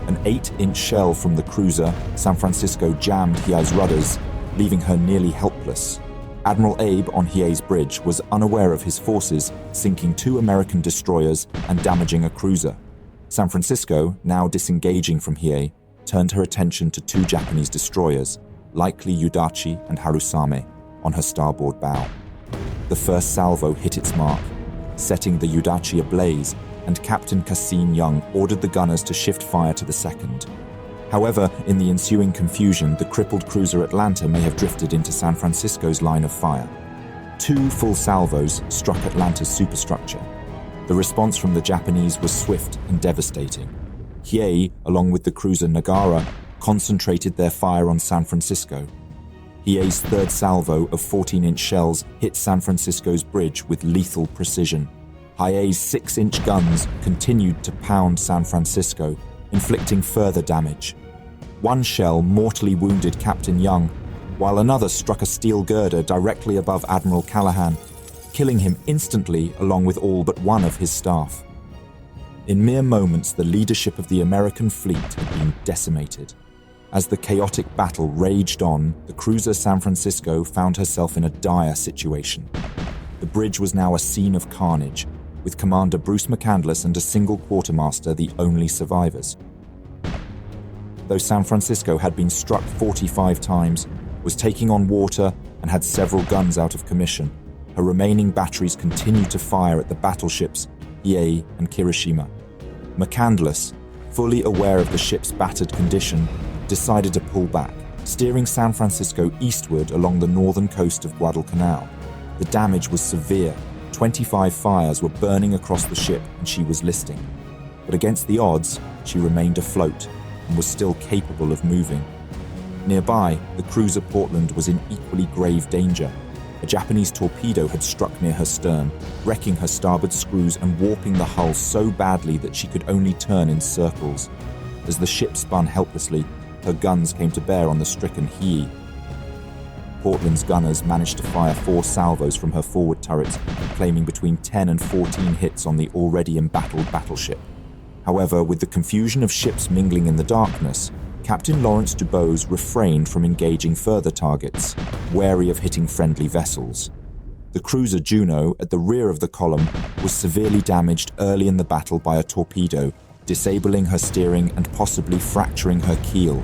an 8-inch shell from the cruiser San Francisco jammed Hiei's rudders, leaving her nearly helpless. Admiral Abe on Hiei's bridge was unaware of his forces sinking 2 American destroyers and damaging a cruiser. San Francisco, now disengaging from Hiei, turned her attention to 2 Japanese destroyers, likely Udachi and Harusame, on her starboard bow. The first salvo hit its mark, setting the Udachi ablaze, and Captain Cassine Young ordered the gunners to shift fire to the second. However, in the ensuing confusion, the crippled cruiser Atlanta may have drifted into San Francisco's line of fire. 2 full salvos struck Atlanta's superstructure. The response from the Japanese was swift and devastating. Hiei, along with the cruiser Nagara, concentrated their fire on San Francisco. Hiei's third salvo of 14-inch shells hit San Francisco's bridge with lethal precision. Hiei's 6-inch guns continued to pound San Francisco, inflicting further damage. One shell mortally wounded Captain Young, while another struck a steel girder directly above Admiral Callahan, killing him instantly along with all but one of his staff. In mere moments, the leadership of the American fleet had been decimated. As the chaotic battle raged on, the cruiser San Francisco found herself in a dire situation. The bridge was now a scene of carnage, with Commander Bruce McCandless and a single quartermaster the only survivors. Though San Francisco had been struck 45 times, was taking on water, and had several guns out of commission, her remaining batteries continued to fire at the battleships Hiei and Kirishima. McCandless, fully aware of the ship's battered condition, decided to pull back, steering San Francisco eastward along the northern coast of Guadalcanal. The damage was severe. 25 fires were burning across the ship and she was listing. But against the odds, she remained afloat and was still capable of moving. Nearby, the cruiser Portland was in equally grave danger. A Japanese torpedo had struck near her stern, wrecking her starboard screws and warping the hull so badly that she could only turn in circles. As the ship spun helplessly, her guns came to bear on the stricken Hiei. Portland's gunners managed to fire 4 salvos from her forward turrets, claiming between 10 and 14 hits on the already embattled battleship. However, with the confusion of ships mingling in the darkness, Captain Lawrence Dubose refrained from engaging further targets, wary of hitting friendly vessels. The cruiser Juno, at the rear of the column, was severely damaged early in the battle by a torpedo, disabling her steering and possibly fracturing her keel.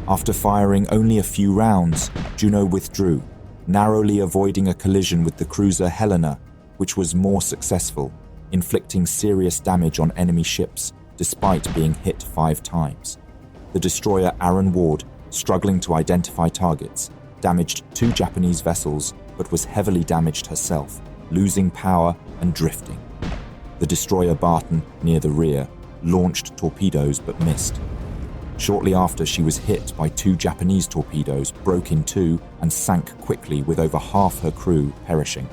After firing only a few rounds, Juno withdrew, narrowly avoiding a collision with the cruiser Helena, which was more successful, inflicting serious damage on enemy ships despite being hit 5 times. The destroyer Aaron Ward, struggling to identify targets, damaged 2 Japanese vessels but was heavily damaged herself, losing power and drifting. The destroyer Barton, near the rear, launched torpedoes but missed. Shortly after, she was hit by 2 Japanese torpedoes, broke in 2 and sank quickly with over half her crew perishing.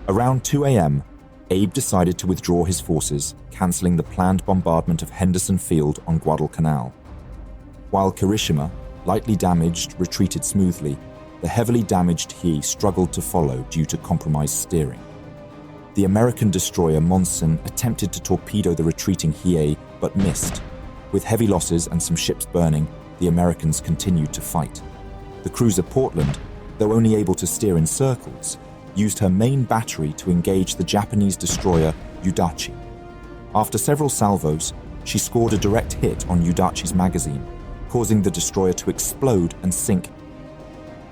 Around 2 a.m., Abe decided to withdraw his forces, cancelling the planned bombardment of Henderson Field on Guadalcanal. While Kirishima, lightly damaged, retreated smoothly, the heavily damaged Hiei struggled to follow due to compromised steering. The American destroyer Monson attempted to torpedo the retreating Hiei but missed. With heavy losses and some ships burning, the Americans continued to fight. The cruiser Portland, though only able to steer in circles, used her main battery to engage the Japanese destroyer Udachi. After several salvos, she scored a direct hit on Udachi's magazine, causing the destroyer to explode and sink.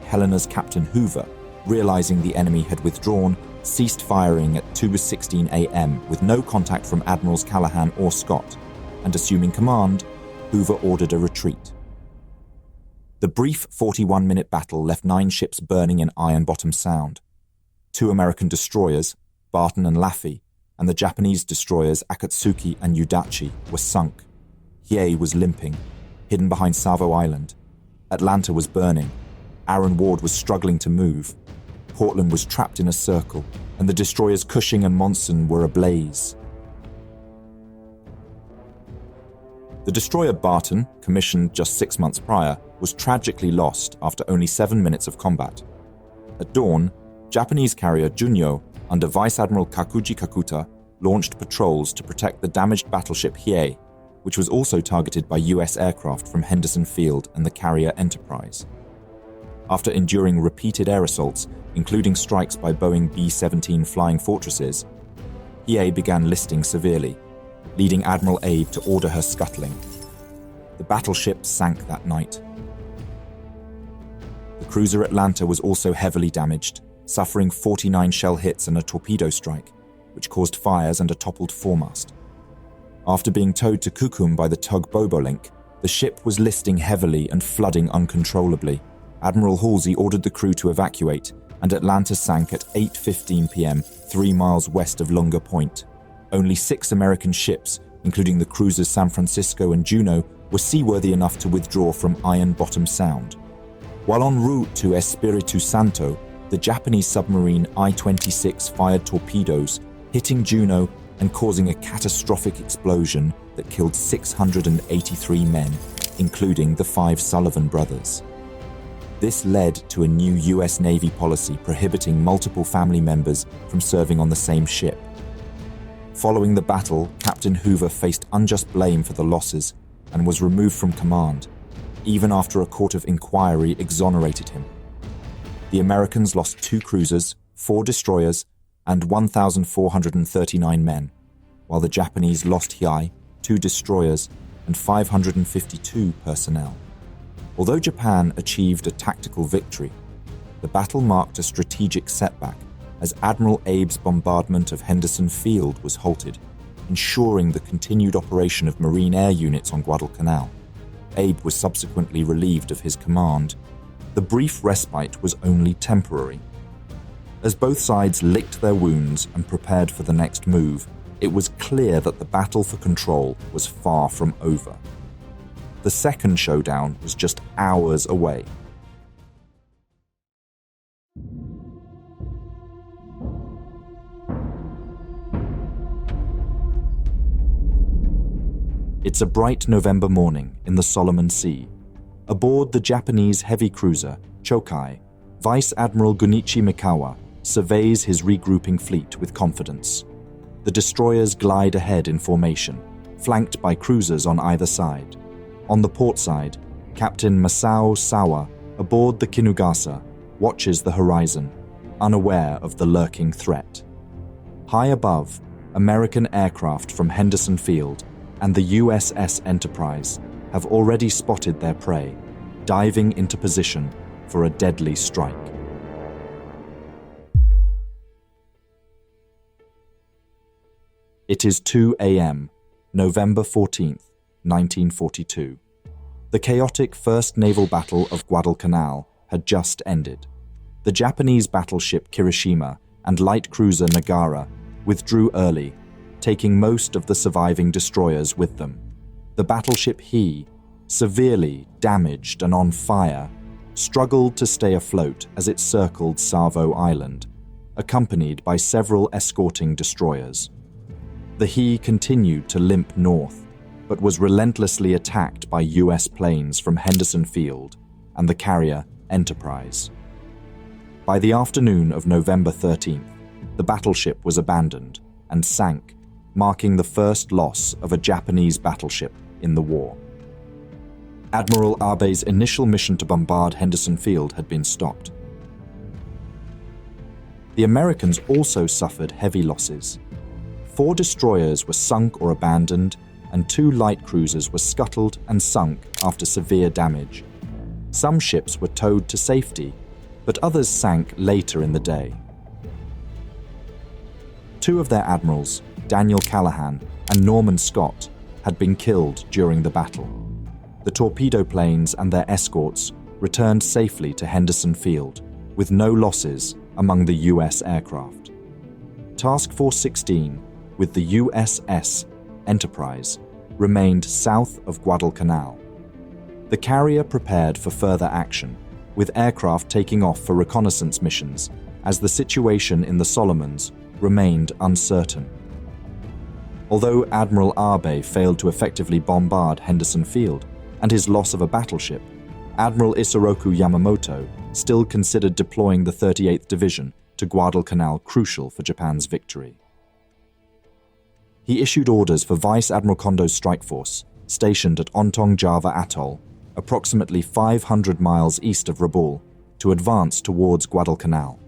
Helena's Captain Hoover, realizing the enemy had withdrawn, ceased firing at 2:16 a.m. with no contact from Admirals Callahan or Scott, and assuming command, Hoover ordered a retreat. The brief 41-minute battle left 9 ships burning in Iron Bottom Sound. 2 American destroyers, Barton and Laffey, and the Japanese destroyers Akatsuki and Udachi were sunk. Hiei was limping, hidden behind Savo Island. Atlanta was burning. Aaron Ward was struggling to move. Portland was trapped in a circle, and the destroyers Cushing and Monson were ablaze. The destroyer Barton, commissioned just 6 months prior, was tragically lost after only 7 minutes of combat. At dawn, Japanese carrier Junyo, under Vice Admiral Kakuji Kakuta, launched patrols to protect the damaged battleship Hiei, which was also targeted by US aircraft from Henderson Field and the carrier Enterprise. After enduring repeated air assaults, including strikes by Boeing B-17 Flying Fortresses, Hiei began listing severely, leading Admiral Abe to order her scuttling. The battleship sank that night. The cruiser Atlanta was also heavily damaged, suffering 49 shell hits and a torpedo strike, which caused fires and a toppled foremast. After being towed to Kukum by the tug Bobolink, the ship was listing heavily and flooding uncontrollably. Admiral Halsey ordered the crew to evacuate, and Atlanta sank at 8:15 p.m. 3 miles west of Lunga Point. Only 6 American ships, including the cruisers San Francisco and Juno, were were seaworthy enough to withdraw from Iron Bottom Sound. While en route to Espiritu Santo, the Japanese submarine I-26 fired torpedoes, hitting Juno and causing a catastrophic explosion that killed 683 men, including the 5 Sullivan brothers. This led to a new US Navy policy prohibiting multiple family members from serving on the same ship. Following the battle, Captain Hoover faced unjust blame for the losses and was removed from command, even after a court of inquiry exonerated him. The Americans lost 2 cruisers, 4 destroyers, and 1,439 men, while the Japanese lost Hiei, 2 destroyers, and 552 personnel. Although Japan achieved a tactical victory, the battle marked a strategic setback as Admiral Abe's bombardment of Henderson Field was halted, ensuring the continued operation of Marine air units on Guadalcanal. Abe was subsequently relieved of his command. The brief respite was only temporary. As both sides licked their wounds and prepared for the next move, it was clear that the battle for control was far from over. The second showdown was just hours away. It's a bright November morning in the Solomon Sea. Aboard the Japanese heavy cruiser, Chokai, Vice Admiral Gunichi Mikawa surveys his regrouping fleet with confidence. The destroyers glide ahead in formation, flanked by cruisers on either side. On the port side, Captain Masao Sawa, aboard the Kinugasa, watches the horizon, unaware of the lurking threat. High above, American aircraft from Henderson Field and the USS Enterprise have already spotted their prey, diving into position for a deadly strike. It is 2 a.m., November 14th, 1942. The chaotic First Naval Battle of Guadalcanal had just ended. The Japanese battleship Kirishima and light cruiser Nagara withdrew early, taking most of the surviving destroyers with them. The battleship He, severely damaged and on fire, struggled to stay afloat as it circled Savo Island, accompanied by several escorting destroyers. The He continued to limp north, but was relentlessly attacked by US planes from Henderson Field and the carrier Enterprise. By the afternoon of November 13th, the battleship was abandoned and sank, marking the first loss of a Japanese battleship in the war. Admiral Abe's initial mission to bombard Henderson Field had been stopped. The Americans also suffered heavy losses. 4 destroyers were sunk or abandoned, and 2 light cruisers were scuttled and sunk after severe damage. Some ships were towed to safety, but others sank later in the day. 2 of their admirals, Daniel Callahan and Norman Scott, had been killed during the battle. The torpedo planes and their escorts returned safely to Henderson Field, with no losses among the US aircraft. Task Force 16, with the USS Enterprise, remained south of Guadalcanal. The carrier prepared for further action, with aircraft taking off for reconnaissance missions as the situation in the Solomons remained uncertain. Although Admiral Abe failed to effectively bombard Henderson Field and his loss of a battleship, Admiral Isoroku Yamamoto still considered deploying the 38th Division to Guadalcanal crucial for Japan's victory. He issued orders for Vice Admiral Kondo's strike force, stationed at Ontong Java Atoll, approximately 500 miles east of Rabaul, to advance towards Guadalcanal.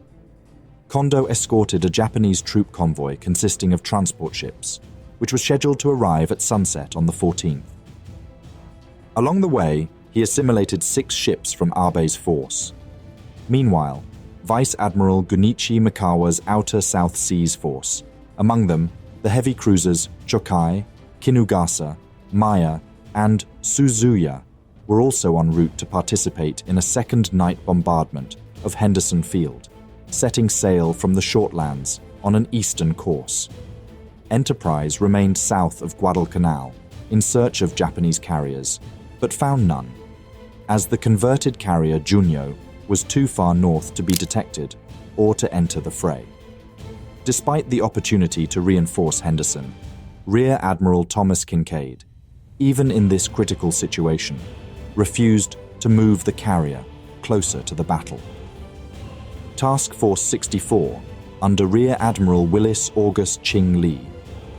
Kondo escorted a Japanese troop convoy consisting of transport ships, which was scheduled to arrive at sunset on the 14th. Along the way, he assimilated 6 ships from Abe's force. Meanwhile, Vice Admiral Gunichi Mikawa's Outer South Seas force, among them the heavy cruisers Chokai, Kinugasa, Maya, and Suzuya, were also en route to participate in a second night bombardment of Henderson Field, setting sail from the Shortlands on an eastern course. Enterprise remained south of Guadalcanal in search of Japanese carriers, but found none, as the converted carrier Junyo was too far north to be detected or to enter the fray. Despite the opportunity to reinforce Henderson, Rear Admiral Thomas Kincaid, even in this critical situation, refused to move the carrier closer to the battle. Task Force 64, under Rear Admiral Willis August Ching Lee,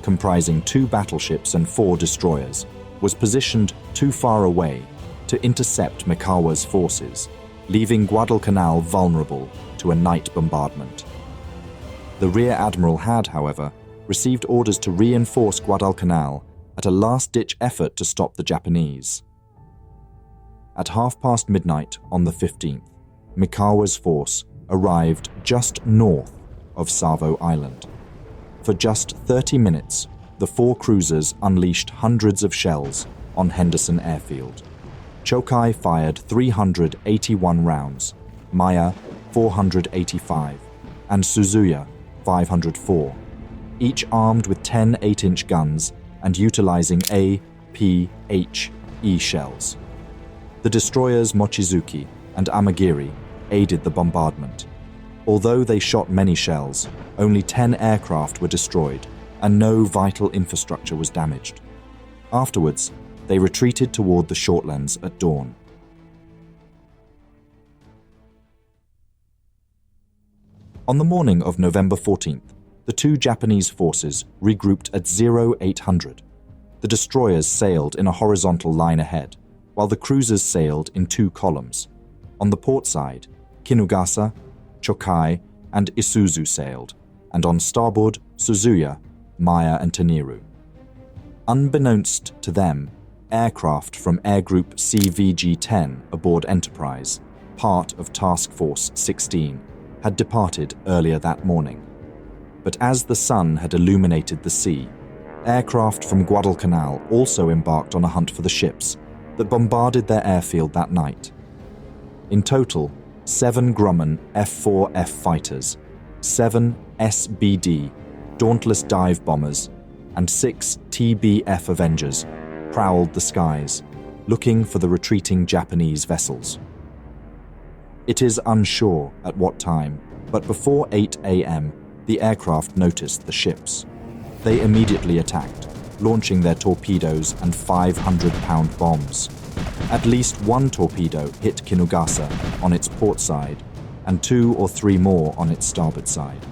comprising 2 battleships and 4 destroyers, was positioned too far away to intercept Mikawa's forces, leaving Guadalcanal vulnerable to a night bombardment. The Rear Admiral had, however, received orders to reinforce Guadalcanal at a last-ditch effort to stop the Japanese. At midnight on the 15th, Mikawa's force arrived just north of Savo Island. For just 30 minutes, the 4 cruisers unleashed hundreds of shells on Henderson Airfield. Chokai fired 381 rounds, Maya 485, and Suzuya 504, each armed with 10 8-inch guns and utilizing A, P, H, E shells. The destroyers Mochizuki and Amagiri aided the bombardment. Although they shot many shells, only 10 aircraft were destroyed and no vital infrastructure was damaged. Afterwards, they retreated toward the Shortlands at dawn. On the morning of November 14th, the 2 Japanese forces regrouped at 0800. The destroyers sailed in a horizontal line ahead, while the cruisers sailed in 2 columns. On the port side, Kinugasa, Chokai, and Isuzu sailed, and on starboard, Suzuya, Maya, and Taniru. Unbeknownst to them, aircraft from Air Group CVG-10 aboard Enterprise, part of Task Force 16, had departed earlier that morning. But as the sun had illuminated the sea, aircraft from Guadalcanal also embarked on a hunt for the ships that bombarded their airfield that night. In total, 7 Grumman F-4F fighters, 7 SBD Dauntless dive bombers, and 6 TBF Avengers prowled the skies, looking for the retreating Japanese vessels. It is unsure at what time, but before 8 a.m., the aircraft noticed the ships. They immediately attacked, launching their torpedoes and 500-pound bombs. At least 1 torpedo hit Kinugasa on its port side, and 2 or 3 more on its starboard side.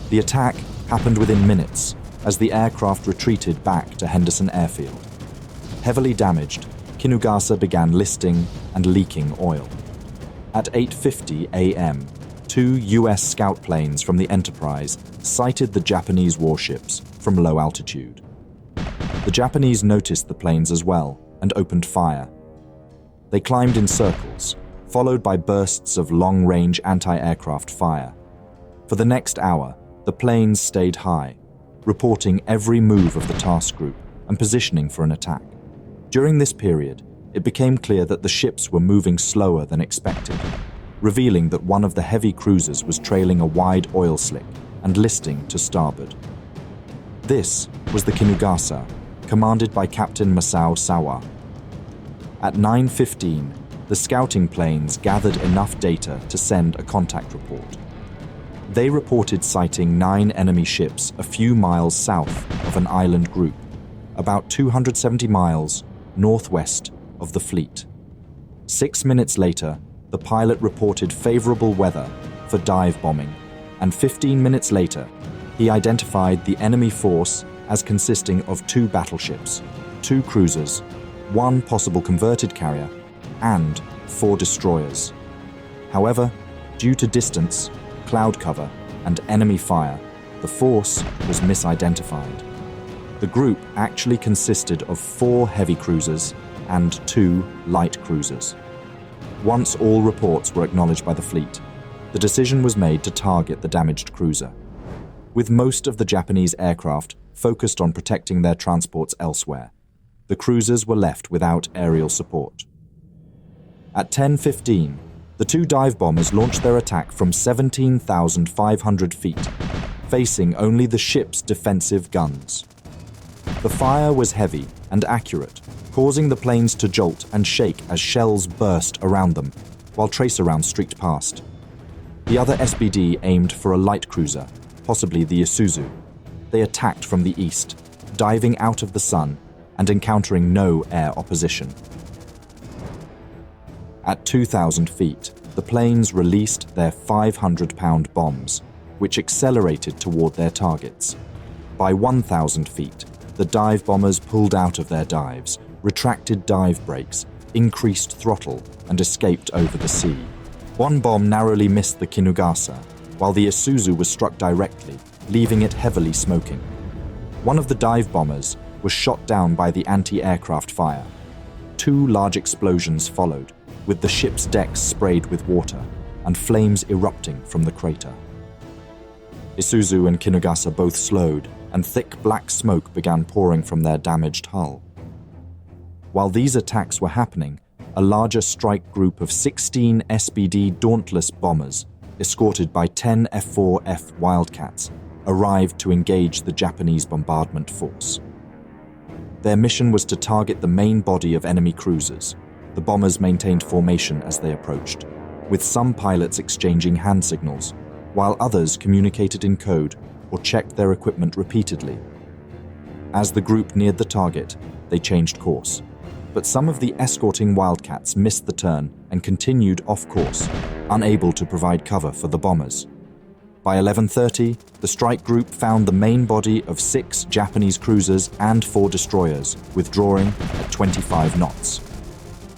The attack happened within minutes as the aircraft retreated back to Henderson Airfield. Heavily damaged, Kinugasa began listing and leaking oil. At 8:50 a.m., 2 U.S. scout planes from the Enterprise sighted the Japanese warships from low altitude. The Japanese noticed the planes as well and opened fire. They climbed in circles, followed by bursts of long-range anti-aircraft fire. For the next hour, the planes stayed high, reporting every move of the task group and positioning for an attack. During this period, it became clear that the ships were moving slower than expected, revealing that one of the heavy cruisers was trailing a wide oil slick and listing to starboard. This was the Kinugasa, commanded by Captain Masao Sawa. At 9:15, the scouting planes gathered enough data to send a contact report. They reported sighting 9 enemy ships a few miles south of an island group, about 270 miles northwest of the fleet. 6 minutes later, the pilot reported favorable weather for dive bombing, and 15 minutes later, he identified the enemy force as consisting of 2 battleships, 2 cruisers, 1 possible converted carrier, and 4 destroyers. However, due to distance, cloud cover, and enemy fire, the force was misidentified. The group actually consisted of 4 heavy cruisers and 2 light cruisers. Once all reports were acknowledged by the fleet, the decision was made to target the damaged cruiser, with most of the Japanese aircraft focused on protecting their transports elsewhere. The cruisers were left without aerial support. At 10:15, the 2 dive bombers launched their attack from 17,500 feet, facing only the ship's defensive guns. The fire was heavy and accurate, causing the planes to jolt and shake as shells burst around them, while tracer rounds streaked past. The other SBD aimed for a light cruiser, possibly the Isuzu. They attacked from the east, diving out of the sun and encountering no air opposition. At 2,000 feet, the planes released their 500-pound bombs, which accelerated toward their targets. By 1,000 feet, the dive bombers pulled out of their dives, retracted dive brakes, increased throttle, and escaped over the sea. One bomb narrowly missed the Kinugasa, while the Isuzu was struck directly, leaving it heavily smoking. One of the dive bombers was shot down by the anti-aircraft fire. 2 large explosions followed, with the ship's decks sprayed with water and flames erupting from the crater. Isuzu and Kinugasa both slowed, and thick black smoke began pouring from their damaged hull. While these attacks were happening, a larger strike group of 16 SBD Dauntless bombers, escorted by 10 F-4F Wildcats, arrived to engage the Japanese bombardment force. Their mission was to target the main body of enemy cruisers. The bombers maintained formation as they approached, with some pilots exchanging hand signals, while others communicated in code or checked their equipment repeatedly. As the group neared the target, they changed course, but some of the escorting Wildcats missed the turn and continued off course, unable to provide cover for the bombers. By 11:30, the strike group found the main body of 6 Japanese cruisers and 4 destroyers, withdrawing at 25 knots.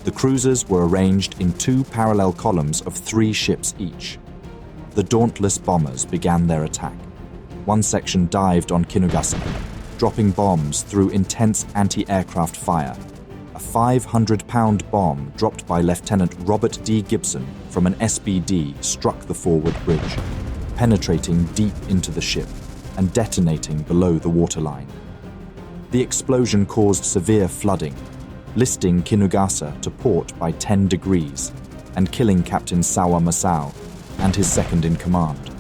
The cruisers were arranged in 2 parallel columns of 3 ships each. The Dauntless bombers began their attack. One section dived on Kinugasa, dropping bombs through intense anti-aircraft fire. A 500-pound bomb dropped by Lieutenant Robert D. Gibson from an SBD struck the forward bridge, penetrating deep into the ship and detonating below the waterline. The explosion caused severe flooding, listing Kinugasa to port by 10 degrees and killing Captain Sawa Masao and his second-in-command.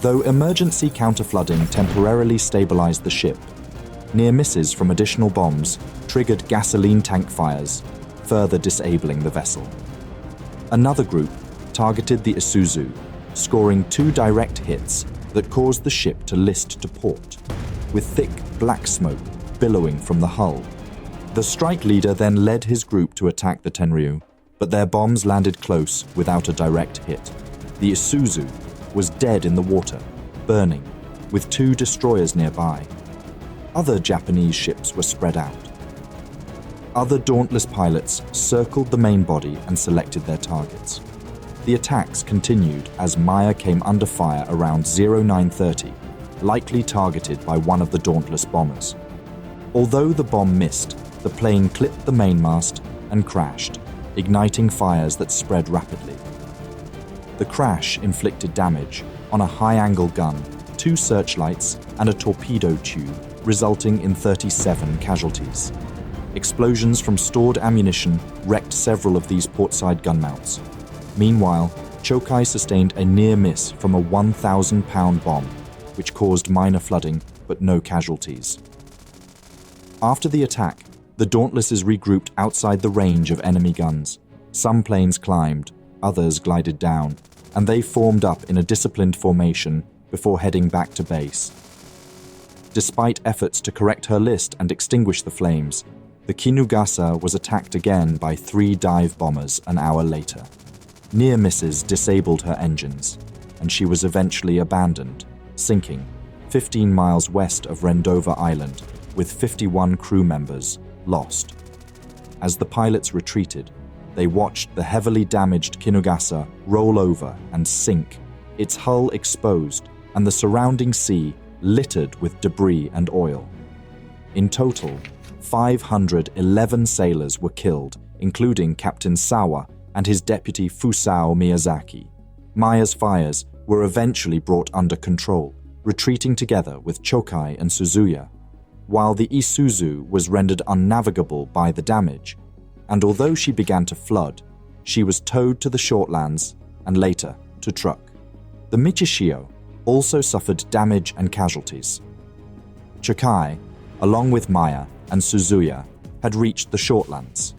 Though emergency counterflooding temporarily stabilized the ship, near misses from additional bombs triggered gasoline tank fires, further disabling the vessel. Another group targeted the Isuzu, scoring 2 direct hits that caused the ship to list to port, with thick black smoke billowing from the hull. The strike leader then led his group to attack the Tenryu, but their bombs landed close without a direct hit. The Isuzu was dead in the water, burning, with 2 destroyers nearby. Other Japanese ships were spread out. Other Dauntless pilots circled the main body and selected their targets. The attacks continued as Maya came under fire around 0930, likely targeted by one of the Dauntless bombers. Although the bomb missed, the plane clipped the mainmast and crashed, igniting fires that spread rapidly. The crash inflicted damage on a high-angle gun, 2 searchlights, and a torpedo tube, resulting in 37 casualties. Explosions from stored ammunition wrecked several of these portside gun mounts. Meanwhile, Chokai sustained a near miss from a 1,000-pound bomb, which caused minor flooding but no casualties. After the attack, the Dauntlesses regrouped outside the range of enemy guns. Some planes climbed, others glided down, and they formed up in a disciplined formation before heading back to base. Despite efforts to correct her list and extinguish the flames, the Kinugasa was attacked again by 3 dive bombers an hour later. Near misses disabled her engines, and she was eventually abandoned, sinking 15 miles west of Rendova Island, with 51 crew members lost. As the pilots retreated, they watched the heavily damaged Kinugasa roll over and sink, its hull exposed and the surrounding sea littered with debris and oil. In total, 511 sailors were killed, including Captain Sawa and his deputy Fusao Miyazaki. Maya's fires were eventually brought under control, retreating together with Chokai and Suzuya, while the Isuzu was rendered unnavigable by the damage, and although she began to flood, she was towed to the shortlands and later to truck. The Michishio also suffered damage and casualties. Chokai, along with Maya and Suzuya, had reached the Shortlands.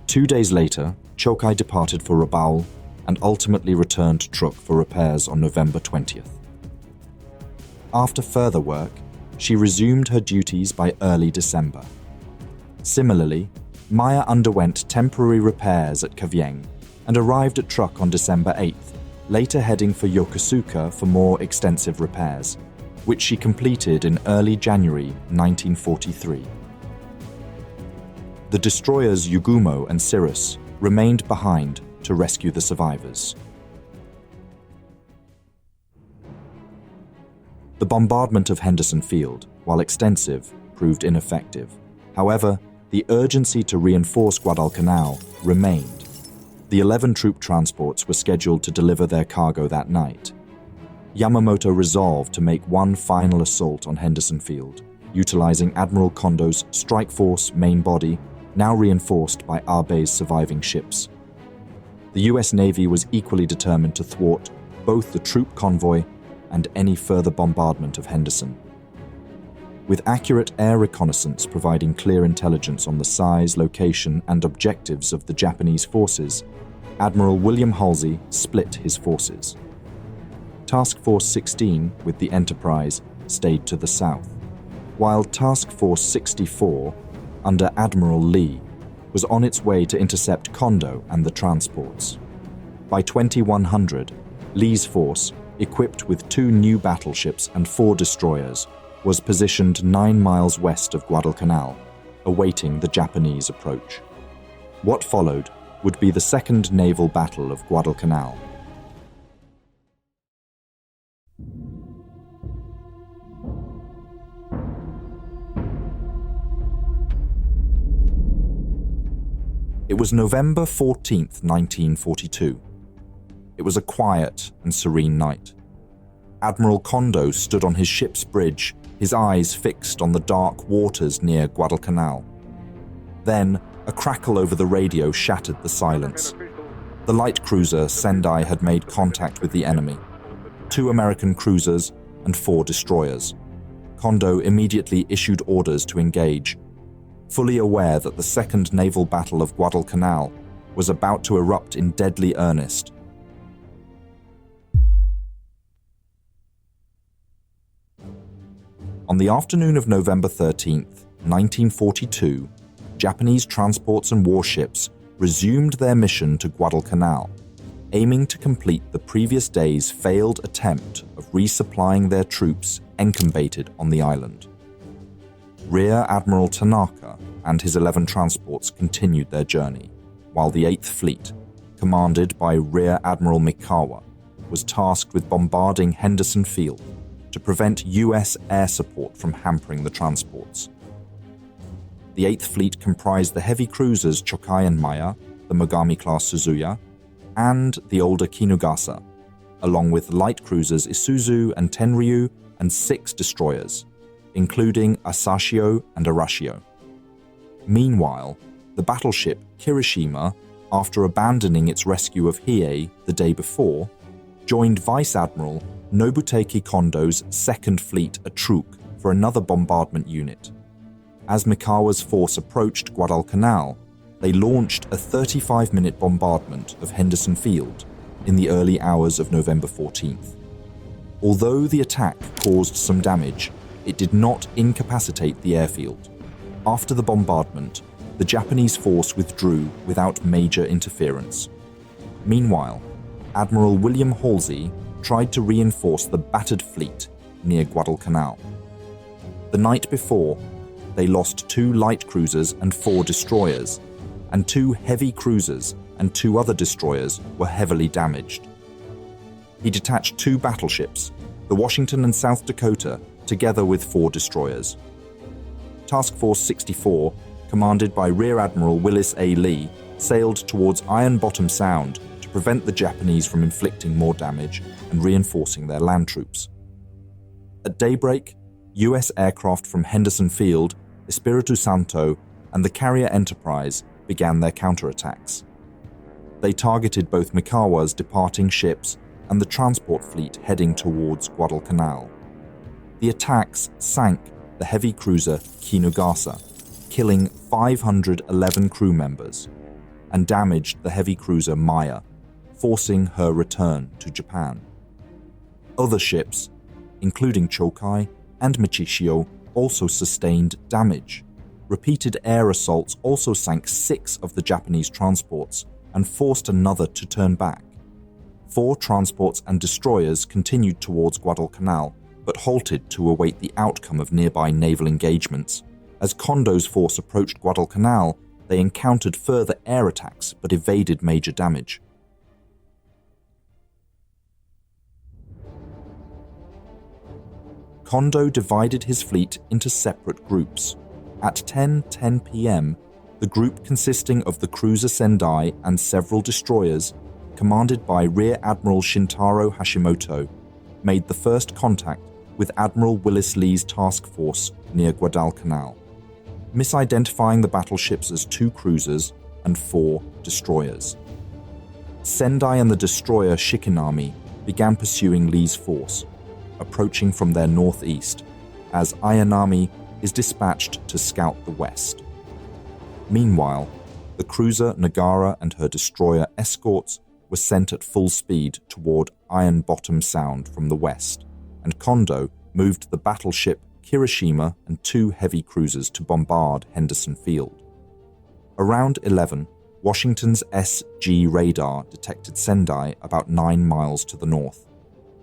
2 days later, Chokai departed for Rabaul and ultimately returned to Truk for repairs on November 20th. After further work, she resumed her duties by early December. Similarly, Maya underwent temporary repairs at Kavieng and arrived at Truk on December 8th, later heading for Yokosuka for more extensive repairs, which she completed in early January 1943. The destroyers Yugumo and Cirrus remained behind to rescue the survivors. The bombardment of Henderson Field, while extensive, proved ineffective. However, the urgency to reinforce Guadalcanal remained. The 11 troop transports were scheduled to deliver their cargo that night. Yamamoto resolved to make one final assault on Henderson Field, utilizing Admiral Kondo's strike force main body, now reinforced by Abe's surviving ships. The US Navy was equally determined to thwart both the troop convoy and any further bombardment of Henderson. With accurate air reconnaissance providing clear intelligence on the size, location, and objectives of the Japanese forces, Admiral William Halsey split his forces. Task Force 16, with the Enterprise, stayed to the south, while Task Force 64, under Admiral Lee, was on its way to intercept Kondo and the transports. By 2100, Lee's force, equipped with 2 new battleships and 4 destroyers, was positioned 9 miles west of Guadalcanal, awaiting the Japanese approach. What followed would be the Second Naval Battle of Guadalcanal. It was November 14th, 1942. It was a quiet and serene night. Admiral Kondo stood on his ship's bridge, his eyes fixed on the dark waters near Guadalcanal. Then, a crackle over the radio shattered the silence. The light cruiser Sendai had made contact with the enemy. 2 American cruisers and 4 destroyers. Kondo immediately issued orders to engage, fully aware that the Second Naval Battle of Guadalcanal was about to erupt in deadly earnest. On the afternoon of November 13th, 1942, Japanese transports and warships resumed their mission to Guadalcanal, aiming to complete the previous day's failed attempt of resupplying their troops encumbered on the island. Rear Admiral Tanaka and his 11 transports continued their journey, while the 8th Fleet, commanded by Rear Admiral Mikawa, was tasked with bombarding Henderson Field to prevent US air support from hampering the transports. The 8th Fleet comprised the heavy cruisers Chokai and Maya, the Mogami-class Suzuya, and the older Kinugasa, along with light cruisers Isuzu and Tenryu and 6 destroyers, including Asashio and Arashio. Meanwhile, the battleship Kirishima, after abandoning its rescue of Hiei the day before, joined Vice Admiral Nobutake Kondo's 2nd Fleet at Truk for another bombardment unit. As Mikawa's force approached Guadalcanal, they launched a 35-minute bombardment of Henderson Field in the early hours of November 14th. Although the attack caused some damage, it did not incapacitate the airfield. After the bombardment, the Japanese force withdrew without major interference. Meanwhile, Admiral William Halsey tried to reinforce the battered fleet near Guadalcanal. The night before, they lost 2 light cruisers and 4 destroyers, and 2 heavy cruisers and 2 other destroyers were heavily damaged. He detached 2 battleships, the Washington and South Dakota, together with 4 destroyers. Task Force 64, commanded by Rear Admiral Willis A. Lee, sailed towards Iron Bottom Sound to prevent the Japanese from inflicting more damage and reinforcing their land troops. At daybreak, US aircraft from Henderson Field, Espiritu Santo, and the carrier Enterprise began their counterattacks. They targeted both Mikawa's departing ships and the transport fleet heading towards Guadalcanal. The attacks sank the heavy cruiser Kinugasa, killing 511 crew members, and damaged the heavy cruiser Maya, forcing her return to Japan. Other ships, including Chokai and Michishio, also sustained damage. Repeated air assaults also sank 6 of the Japanese transports and forced another to turn back. 4 transports and destroyers continued towards Guadalcanal, but halted to await the outcome of nearby naval engagements. As Kondo's force approached Guadalcanal, they encountered further air attacks but evaded major damage. Kondo divided his fleet into separate groups. At 10:10 p.m., the group consisting of the cruiser Sendai and several destroyers, commanded by Rear Admiral Shintaro Hashimoto, made the first contact with Admiral Willis Lee's task force near Guadalcanal, misidentifying the battleships as 2 cruisers and 4 destroyers. Sendai and the destroyer Shikinami began pursuing Lee's force, approaching from their northeast, as Ayanami is dispatched to scout the west. Meanwhile, the cruiser Nagara and her destroyer escorts were sent at full speed toward Iron Bottom Sound from the west, and Kondo moved the battleship Kirishima and 2 heavy cruisers to bombard Henderson Field. Around 11, Washington's SG radar detected Sendai about 9 miles to the north.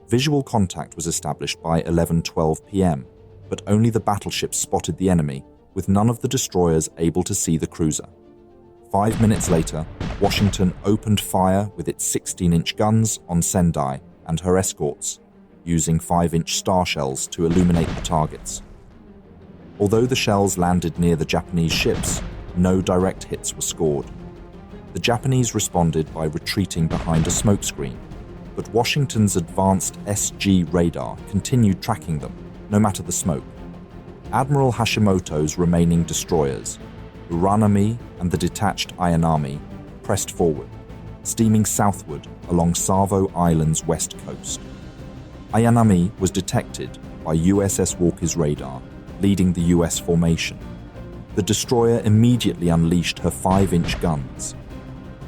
Visual contact was established by 11:12 p.m., but only the battleships spotted the enemy, with none of the destroyers able to see the cruiser. 5 minutes later, Washington opened fire with its 16-inch guns on Sendai and her escorts, using 5-inch star shells to illuminate the targets. Although the shells landed near the Japanese ships, no direct hits were scored. The Japanese responded by retreating behind a smokescreen, but Washington's advanced SG radar continued tracking them, no matter the smoke. Admiral Hashimoto's remaining destroyers, Uranami and the detached Ayanami, pressed forward, steaming southward along Savo Island's west coast. Ayanami was detected by USS Walker's radar, leading the US formation. The destroyer immediately unleashed her 5-inch guns.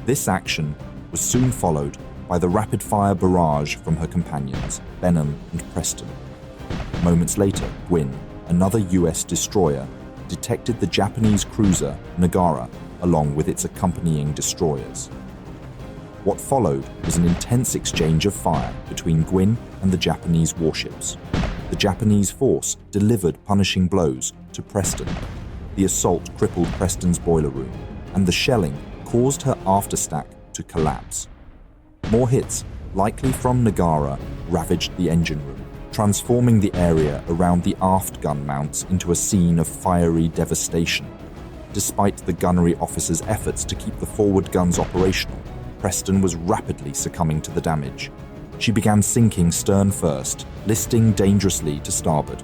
This action was soon followed by the rapid-fire barrage from her companions, Benham and Preston. Moments later, Gwin, another US destroyer, detected the Japanese cruiser Nagara along with its accompanying destroyers. What followed was an intense exchange of fire between Gwin and the Japanese warships. The Japanese force delivered punishing blows to Preston. The assault crippled Preston's boiler room, and the shelling caused her afterstack to collapse. More hits, likely from Nagara, ravaged the engine room, transforming the area around the aft gun mounts into a scene of fiery devastation. Despite the gunnery officer's efforts to keep the forward guns operational, Preston was rapidly succumbing to the damage. She began sinking stern first, listing dangerously to starboard.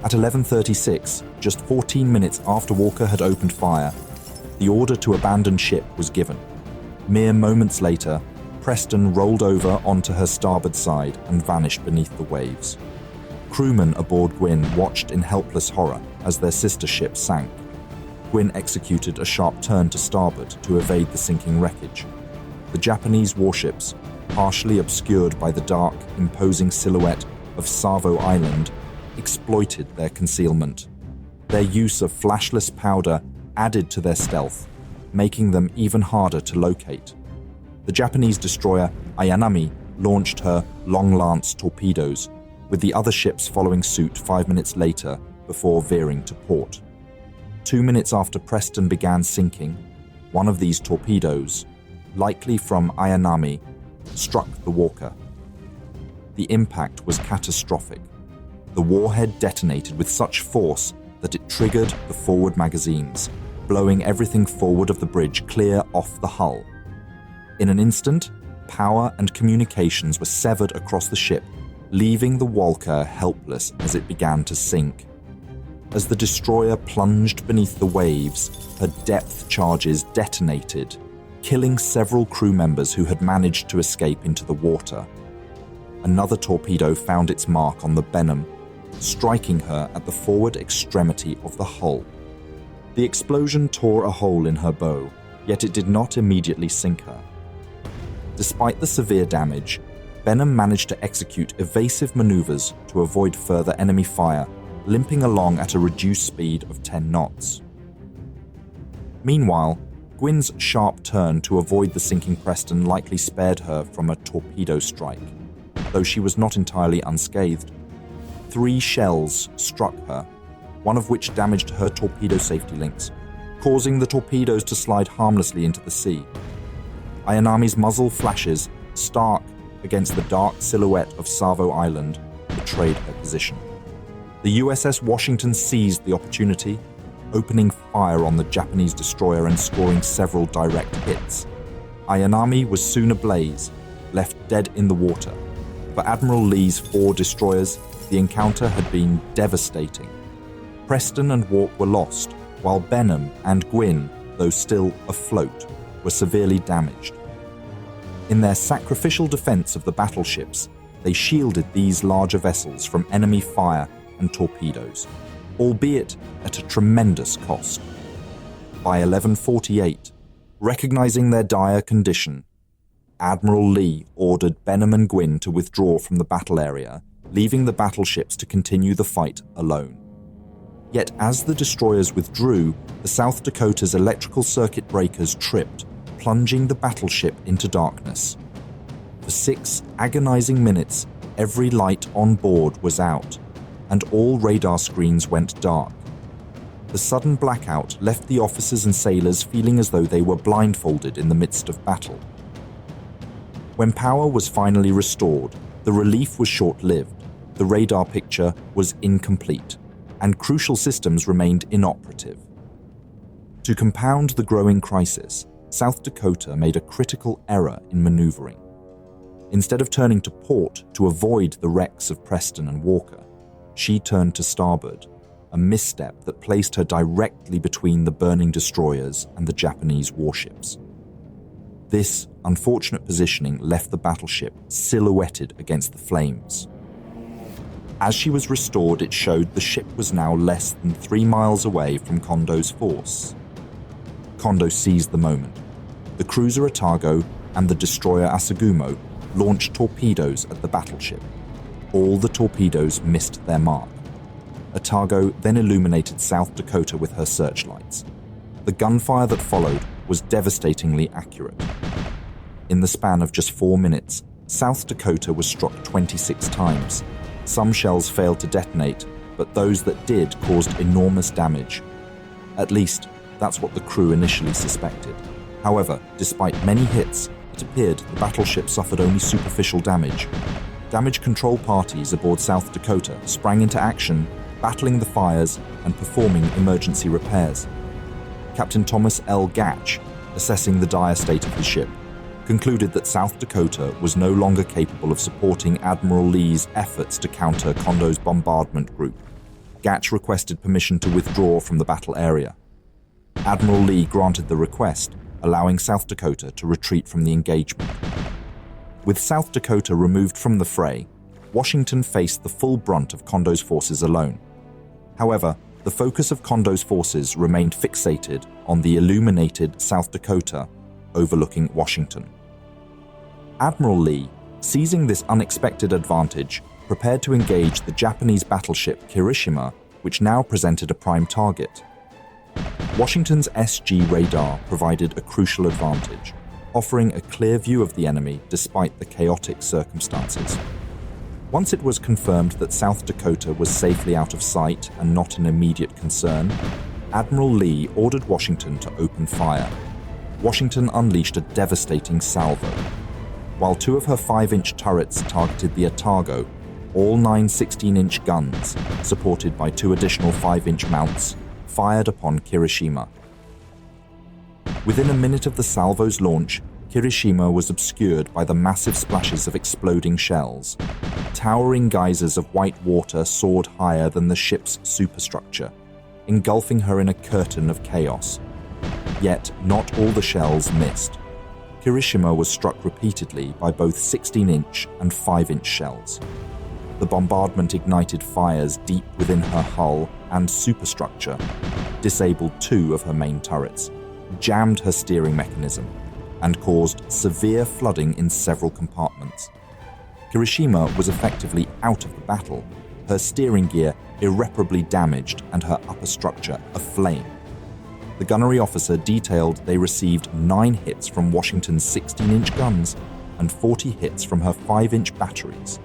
At 11:36, just 14 minutes after Walker had opened fire, the order to abandon ship was given. Mere moments later, Preston rolled over onto her starboard side and vanished beneath the waves. Crewmen aboard Gwin watched in helpless horror as their sister ship sank. Gwin executed a sharp turn to starboard to evade the sinking wreckage. The Japanese warships, partially obscured by the dark, imposing silhouette of Savo Island, exploited their concealment. Their use of flashless powder added to their stealth, making them even harder to locate. The Japanese destroyer Ayanami launched her Long Lance torpedoes, with the other ships following suit 5 minutes later before veering to port. 2 minutes after Preston began sinking, one of these torpedoes, likely from Ayanami, struck the Walker. The impact was catastrophic. The warhead detonated with such force that it triggered the forward magazines, blowing everything forward of the bridge clear off the hull. In an instant, power and communications were severed across the ship, leaving the Walker helpless as it began to sink. As the destroyer plunged beneath the waves, her depth charges detonated, killing several crew members who had managed to escape into the water. Another torpedo found its mark on the Benham, striking her at the forward extremity of the hull. The explosion tore a hole in her bow, yet it did not immediately sink her. Despite the severe damage, Benham managed to execute evasive maneuvers to avoid further enemy fire, limping along at a reduced speed of 10 knots. Meanwhile, Gwyn's sharp turn to avoid the sinking Preston likely spared her from a torpedo strike, though she was not entirely unscathed. 3 shells struck her, one of which damaged her torpedo safety links, causing the torpedoes to slide harmlessly into the sea. Ayanami's muzzle flashes, stark against the dark silhouette of Savo Island, betrayed her position. The USS Washington seized the opportunity, opening fire on the Japanese destroyer and scoring several direct hits. Ayanami was soon ablaze, left dead in the water. For Admiral Lee's 4 destroyers, the encounter had been devastating. Preston and Warp were lost, while Benham and Gwyn, though still afloat, were severely damaged. In their sacrificial defense of the battleships, they shielded these larger vessels from enemy fire and torpedoes, albeit at a tremendous cost. By 1148, recognizing their dire condition, Admiral Lee ordered Benham and Gwyn to withdraw from the battle area, leaving the battleships to continue the fight alone. Yet as the destroyers withdrew, the South Dakota's electrical circuit breakers tripped, plunging the battleship into darkness. For 6 agonizing minutes, every light on board was out, and all radar screens went dark. The sudden blackout left the officers and sailors feeling as though they were blindfolded in the midst of battle. When power was finally restored, the relief was short-lived. The radar picture was incomplete, and crucial systems remained inoperative. To compound the growing crisis, South Dakota made a critical error in maneuvering. Instead of turning to port to avoid the wrecks of Preston and Walker, she turned to starboard, a misstep that placed her directly between the burning destroyers and the Japanese warships. This unfortunate positioning left the battleship silhouetted against the flames. As she was restored, it showed the ship was now less than 3 miles away from Kondo's force. Kondo seized the moment. The cruiser Otago and the destroyer Asagumo launched torpedoes at the battleship. All the torpedoes missed their mark. Otago then illuminated South Dakota with her searchlights. The gunfire that followed was devastatingly accurate. In the span of just 4 minutes, South Dakota was struck 26 times. Some shells failed to detonate, but those that did caused enormous damage. At least, that's what the crew initially suspected. However, despite many hits, it appeared the battleship suffered only superficial damage. Damage control parties aboard South Dakota sprang into action, battling the fires and performing emergency repairs. Captain Thomas L. Gatch, assessing the dire state of his ship, concluded that South Dakota was no longer capable of supporting Admiral Lee's efforts to counter Kondo's bombardment group. Gatch requested permission to withdraw from the battle area. Admiral Lee granted the request, allowing South Dakota to retreat from the engagement. With South Dakota removed from the fray, Washington faced the full brunt of Kondo's forces alone. However, the focus of Kondo's forces remained fixated on the illuminated South Dakota overlooking Washington. Admiral Lee, seizing this unexpected advantage, prepared to engage the Japanese battleship Kirishima, which now presented a prime target. Washington's SG radar provided a crucial advantage, offering a clear view of the enemy despite the chaotic circumstances. Once it was confirmed that South Dakota was safely out of sight and not an immediate concern, Admiral Lee ordered Washington to open fire. Washington unleashed a devastating salvo. While 2 of her 5-inch turrets targeted the Otago, all 9 16-inch guns, supported by 2 additional 5-inch mounts, fired upon Kirishima. Within a minute of the salvo's launch, Kirishima was obscured by the massive splashes of exploding shells. Towering geysers of white water soared higher than the ship's superstructure, engulfing her in a curtain of chaos. Yet not all the shells missed. Kirishima was struck repeatedly by both 16-inch and 5-inch shells. The bombardment ignited fires deep within her hull and superstructure, disabled 2 of her main turrets, jammed her steering mechanism, and caused severe flooding in several compartments. Kirishima was effectively out of the battle, her steering gear irreparably damaged and her upper structure aflame. The gunnery officer detailed they received 9 hits from Washington's 16-inch guns and 40 hits from her 5-inch batteries.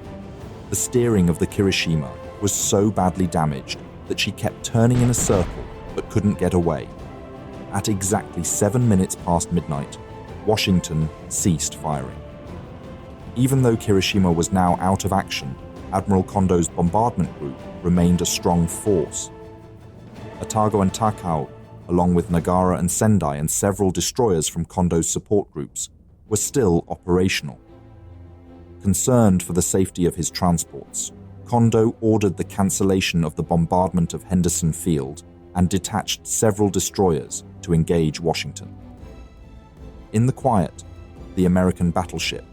The steering of the Kirishima was so badly damaged that she kept turning in a circle but couldn't get away. At exactly 7 minutes past midnight, Washington ceased firing. Even though Kirishima was now out of action, Admiral Kondo's bombardment group remained a strong force. Otago and Takao, along with Nagara and Sendai and several destroyers from Kondo's support groups, were still operational. Concerned for the safety of his transports, Kondo ordered the cancellation of the bombardment of Henderson Field and detached several destroyers to engage Washington. In the quiet, the American battleship,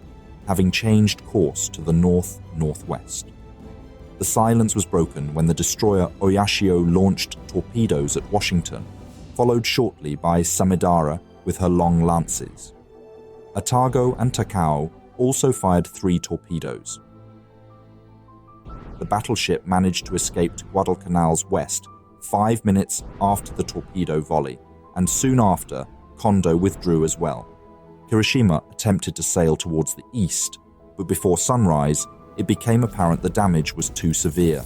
having changed course to the north-northwest. The silence was broken when the destroyer Oyashio launched torpedoes at Washington, followed shortly by Samidara with her long lances. Otago and Takao also fired 3 torpedoes. The battleship managed to escape to Guadalcanal's west 5 minutes after the torpedo volley, and soon after, Kondo withdrew as well. Kirishima attempted to sail towards the east, but before sunrise, it became apparent the damage was too severe.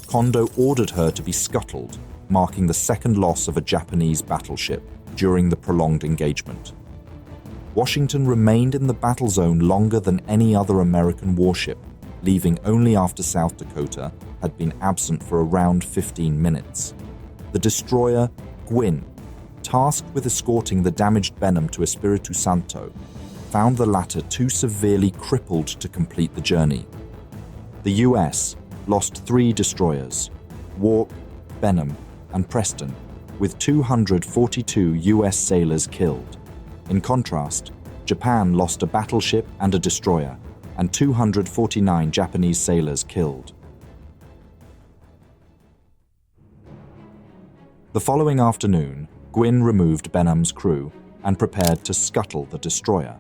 Kondo ordered her to be scuttled, marking the second loss of a Japanese battleship during the prolonged engagement. Washington remained in the battle zone longer than any other American warship, leaving only after South Dakota had been absent for around 15 minutes. The destroyer Gwyn, tasked with escorting the damaged Benham to Espiritu Santo, found the latter too severely crippled to complete the journey. The US lost 3 destroyers, Warp, Benham, and Preston, with 242 US sailors killed. In contrast, Japan lost a battleship and a destroyer, and 249 Japanese sailors killed. The following afternoon, Gwyn removed Benham's crew and prepared to scuttle the destroyer.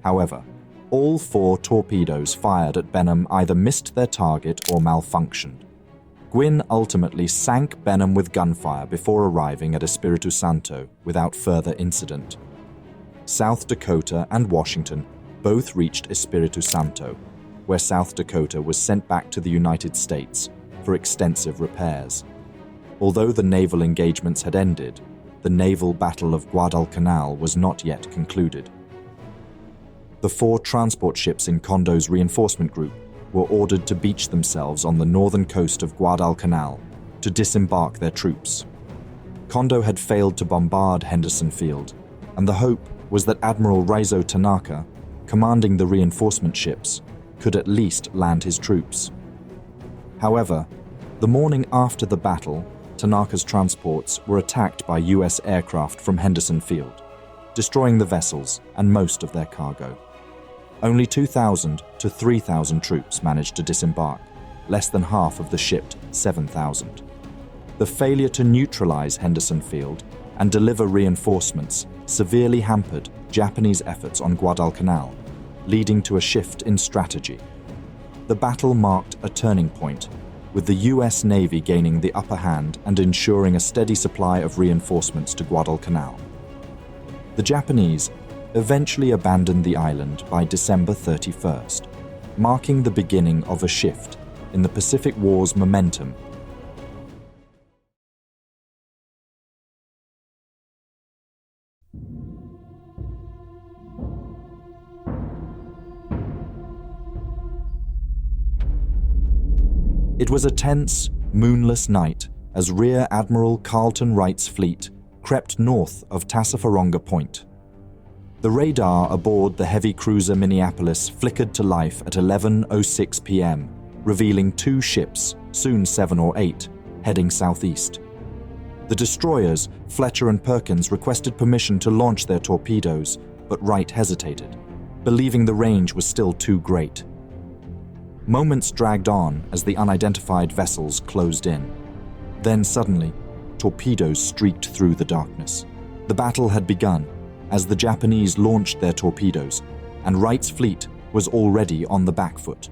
However, all 4 torpedoes fired at Benham either missed their target or malfunctioned. Gwyn ultimately sank Benham with gunfire before arriving at Espiritu Santo without further incident. South Dakota and Washington both reached Espiritu Santo, where South Dakota was sent back to the United States for extensive repairs. Although the naval engagements had ended, the naval Battle of Guadalcanal was not yet concluded. The 4 transport ships in Kondo's reinforcement group were ordered to beach themselves on the northern coast of Guadalcanal to disembark their troops. Kondo had failed to bombard Henderson Field, and the hope was that Admiral Reizo Tanaka, commanding the reinforcement ships, could at least land his troops. However, the morning after the battle, Tanaka's transports were attacked by US aircraft from Henderson Field, destroying the vessels and most of their cargo. Only 2,000 to 3,000 troops managed to disembark, less than half of the shipped 7,000. The failure to neutralize Henderson Field and deliver reinforcements severely hampered Japanese efforts on Guadalcanal, leading to a shift in strategy. The battle marked a turning point, with the US Navy gaining the upper hand and ensuring a steady supply of reinforcements to Guadalcanal. The Japanese eventually abandoned the island by December 31st, marking the beginning of a shift in the Pacific War's momentum. It was a tense, moonless night as Rear Admiral Carlton Wright's fleet crept north of Tassafaronga Point. The radar aboard the heavy cruiser Minneapolis flickered to life at 11:06 p.m., revealing 2 ships, soon 7 or 8, heading southeast. The destroyers, Fletcher and Perkins, requested permission to launch their torpedoes, but Wright hesitated, believing the range was still too great. Moments dragged on as the unidentified vessels closed in. Then suddenly, torpedoes streaked through the darkness. The battle had begun as the Japanese launched their torpedoes, and Wright's fleet was already on the back foot.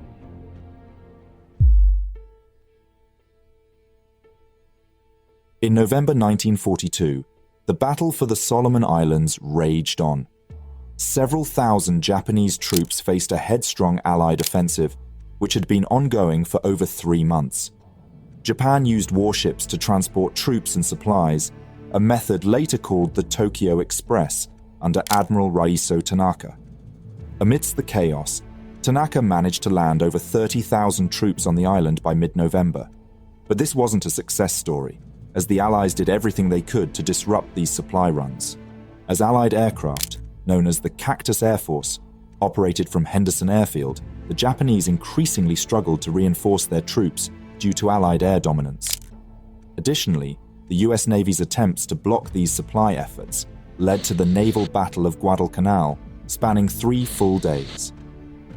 In November 1942, the battle for the Solomon Islands raged on. Several thousand Japanese troops faced a headstrong Allied offensive, which had been ongoing for over 3 months. Japan used warships to transport troops and supplies, a method later called the Tokyo Express under Admiral Raiso Tanaka. Amidst the chaos, Tanaka managed to land over 30,000 troops on the island by mid-November. But this wasn't a success story, as the Allies did everything they could to disrupt these supply runs. As Allied aircraft, known as the Cactus Air Force, operated from Henderson Airfield, the Japanese increasingly struggled to reinforce their troops due to Allied air dominance. Additionally, the US Navy's attempts to block these supply efforts led to the naval Battle of Guadalcanal, spanning 3 full days.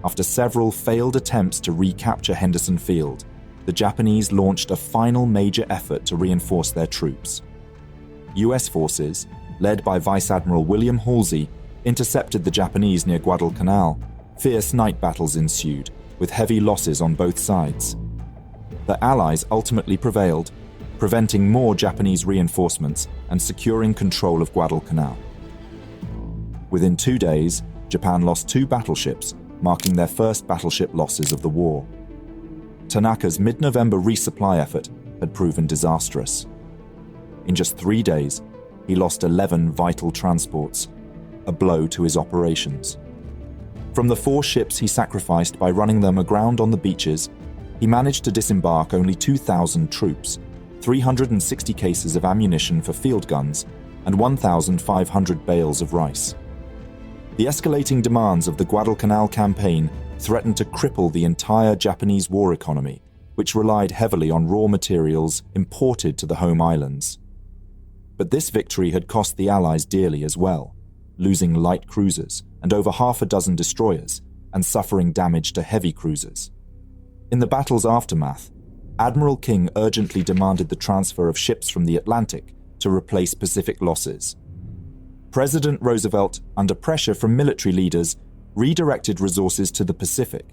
After several failed attempts to recapture Henderson Field, the Japanese launched a final major effort to reinforce their troops. US forces, led by Vice Admiral William Halsey, intercepted the Japanese near Guadalcanal. Fierce night battles ensued, with heavy losses on both sides. The Allies ultimately prevailed, preventing more Japanese reinforcements and securing control of Guadalcanal. Within 2 days, Japan lost 2 battleships, marking their first battleship losses of the war. Tanaka's mid-November resupply effort had proven disastrous. In just 3 days, he lost 11 vital transports, a blow to his operations. From the 4 ships he sacrificed by running them aground on the beaches, he managed to disembark only 2,000 troops, 360 cases of ammunition for field guns, and 1,500 bales of rice. The escalating demands of the Guadalcanal Campaign threatened to cripple the entire Japanese war economy, which relied heavily on raw materials imported to the home islands. But this victory had cost the Allies dearly as well, losing light cruisers and over half a dozen destroyers, and suffering damage to heavy cruisers. In the battle's aftermath, Admiral King urgently demanded the transfer of ships from the Atlantic to replace Pacific losses. President Roosevelt, under pressure from military leaders, redirected resources to the Pacific.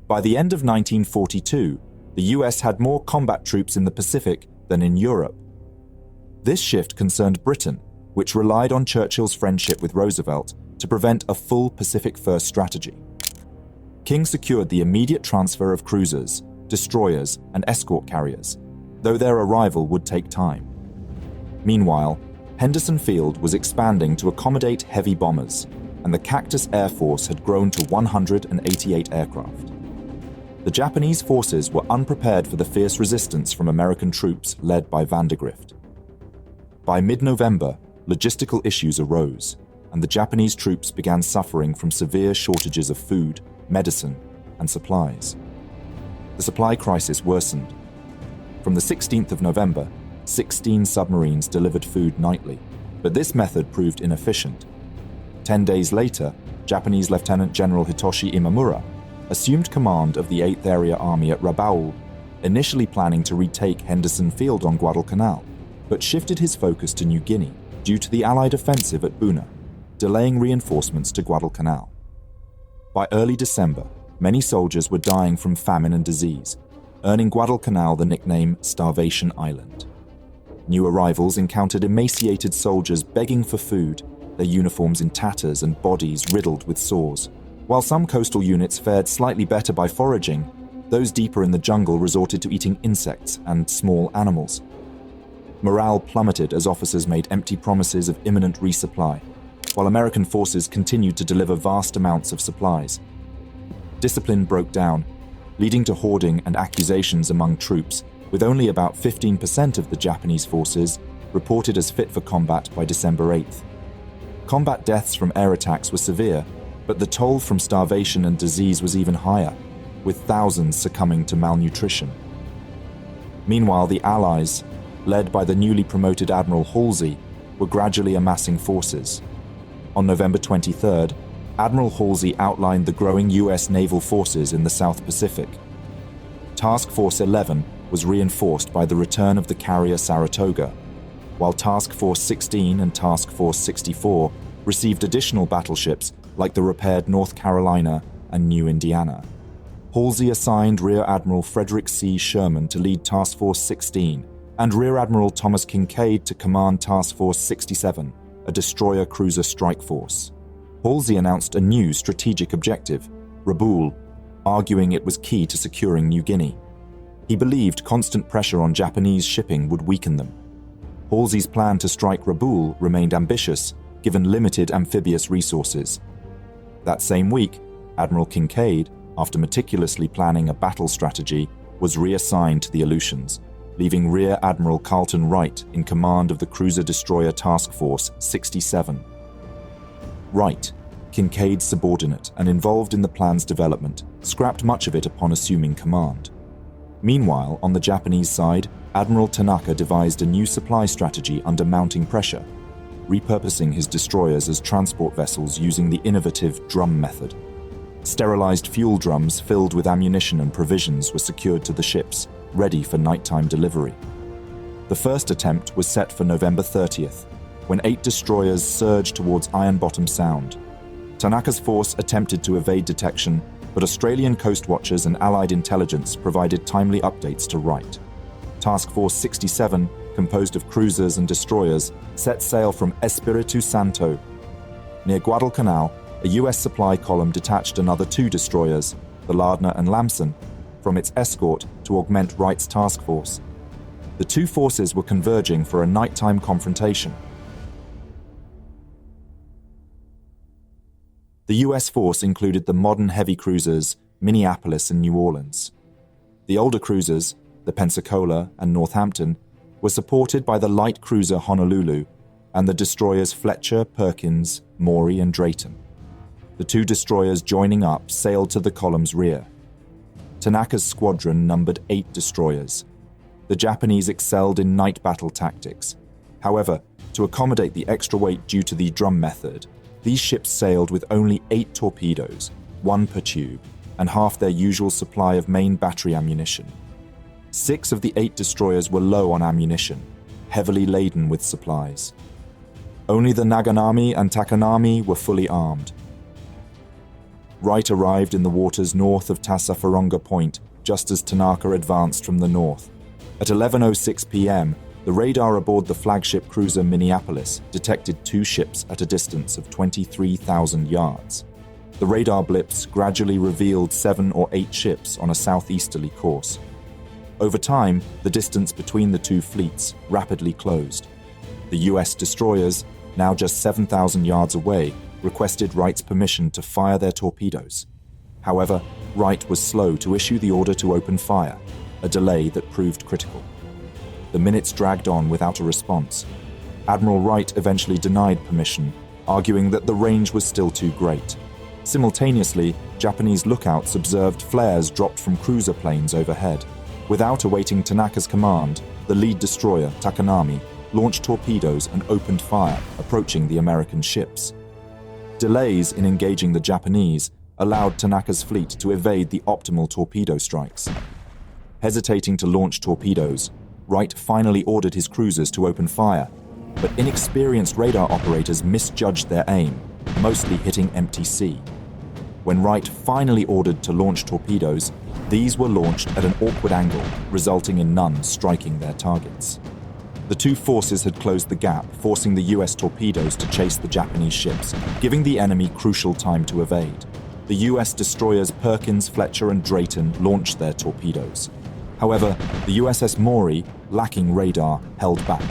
By the end of 1942, the US had more combat troops in the Pacific than in Europe. This shift concerned Britain, which relied on Churchill's friendship with Roosevelt to prevent a full Pacific-first strategy. King secured the immediate transfer of cruisers, destroyers, and escort carriers, though their arrival would take time. Meanwhile, Henderson Field was expanding to accommodate heavy bombers, and the Cactus Air Force had grown to 188 aircraft. The Japanese forces were unprepared for the fierce resistance from American troops led by Vandergrift. By mid-November, logistical issues arose, and the Japanese troops began suffering from severe shortages of food, medicine, and supplies. The supply crisis worsened. From the 16th of November, 16 submarines delivered food nightly, but this method proved inefficient. 10 days later, Japanese Lieutenant General Hitoshi Imamura assumed command of the 8th Area Army at Rabaul, initially planning to retake Henderson Field on Guadalcanal, but shifted his focus to New Guinea due to the Allied offensive at Buna, delaying reinforcements to Guadalcanal. By early December, many soldiers were dying from famine and disease, earning Guadalcanal the nickname Starvation Island. New arrivals encountered emaciated soldiers begging for food, their uniforms in tatters and bodies riddled with sores. While some coastal units fared slightly better by foraging, those deeper in the jungle resorted to eating insects and small animals. Morale plummeted as officers made empty promises of imminent resupply, while American forces continued to deliver vast amounts of supplies. Discipline broke down, leading to hoarding and accusations among troops, with only about 15% of the Japanese forces reported as fit for combat by December 8th. Combat deaths from air attacks were severe, but the toll from starvation and disease was even higher, with thousands succumbing to malnutrition. Meanwhile, the Allies, led by the newly promoted Admiral Halsey, were gradually amassing forces. On November 23rd, Admiral Halsey outlined the growing U.S. naval forces in the South Pacific. Task Force 11 was reinforced by the return of the carrier Saratoga, while Task Force 16 and Task Force 64 received additional battleships like the repaired North Carolina and New Indiana. Halsey assigned Rear Admiral Frederick C. Sherman to lead Task Force 16 and Rear Admiral Thomas Kinkaid to command Task Force 67, a destroyer-cruiser strike force. Halsey announced a new strategic objective, Rabaul, arguing it was key to securing New Guinea. He believed constant pressure on Japanese shipping would weaken them. Halsey's plan to strike Rabaul remained ambitious, given limited amphibious resources. That same week, Admiral Kinkaid, after meticulously planning a battle strategy, was reassigned to the Aleutians, leaving Rear Admiral Carlton Wright in command of the cruiser-destroyer Task Force 67. Wright, Kinkaid's subordinate and involved in the plan's development, scrapped much of it upon assuming command. Meanwhile, on the Japanese side, Admiral Tanaka devised a new supply strategy under mounting pressure, repurposing his destroyers as transport vessels using the innovative drum method. Sterilized fuel drums filled with ammunition and provisions were secured to the ships, ready for nighttime delivery. The first attempt was set for November 30th, when 8 destroyers surged towards Iron Bottom Sound. Tanaka's force attempted to evade detection, but Australian coast watchers and Allied intelligence provided timely updates to Wright. Task Force 67, composed of cruisers and destroyers, set sail from Espiritu Santo. Near Guadalcanal, a U.S. supply column detached another 2 destroyers, the Lardner and Lamson, from its escort to augment Wright's task force. The 2 forces were converging for a nighttime confrontation. The U.S. force included the modern heavy cruisers Minneapolis and New Orleans. The older cruisers, the Pensacola and Northampton, were supported by the light cruiser Honolulu and the destroyers Fletcher, Perkins, Maury and Drayton. The 2 destroyers joining up sailed to the column's rear. Tanaka's squadron numbered 8 destroyers. The Japanese excelled in night battle tactics. However, to accommodate the extra weight due to the drum method, these ships sailed with only 8 torpedoes, 1 per tube, and half their usual supply of main battery ammunition. 6 of the 8 destroyers were low on ammunition, heavily laden with supplies. Only the Naganami and Takanami were fully armed. Wright arrived in the waters north of Tassafaronga Point just as Tanaka advanced from the north. At 11:06 p.m., the radar aboard the flagship cruiser Minneapolis detected 2 ships at a distance of 23,000 yards. The radar blips gradually revealed 7 or 8 ships on a southeasterly course. Over time, the distance between the 2 fleets rapidly closed. The U.S. destroyers, now just 7,000 yards away, requested Wright's permission to fire their torpedoes. However, Wright was slow to issue the order to open fire, a delay that proved critical. The minutes dragged on without a response. Admiral Wright eventually denied permission, arguing that the range was still too great. Simultaneously, Japanese lookouts observed flares dropped from cruiser planes overhead. Without awaiting Tanaka's command, the lead destroyer, Takanami, launched torpedoes and opened fire, approaching the American ships. Delays in engaging the Japanese allowed Tanaka's fleet to evade the optimal torpedo strikes. Hesitating to launch torpedoes, Wright finally ordered his cruisers to open fire, but inexperienced radar operators misjudged their aim, mostly hitting empty sea. When Wright finally ordered to launch torpedoes, these were launched at an awkward angle, resulting in none striking their targets. The 2 forces had closed the gap, forcing the US torpedoes to chase the Japanese ships, giving the enemy crucial time to evade. The US destroyers Perkins, Fletcher and Drayton launched their torpedoes. However, the USS Maury, lacking radar, held back,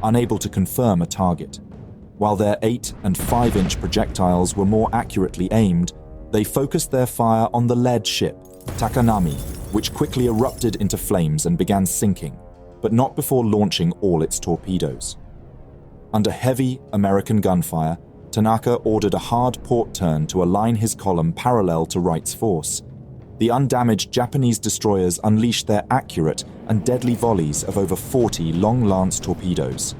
unable to confirm a target. While their 8- and 5-inch projectiles were more accurately aimed, they focused their fire on the lead ship, Takanami, which quickly erupted into flames and began sinking, but not before launching all its torpedoes. Under heavy American gunfire, Tanaka ordered a hard port turn to align his column parallel to Wright's force. The undamaged Japanese destroyers unleashed their accurate and deadly volleys of over 40 long-lance torpedoes.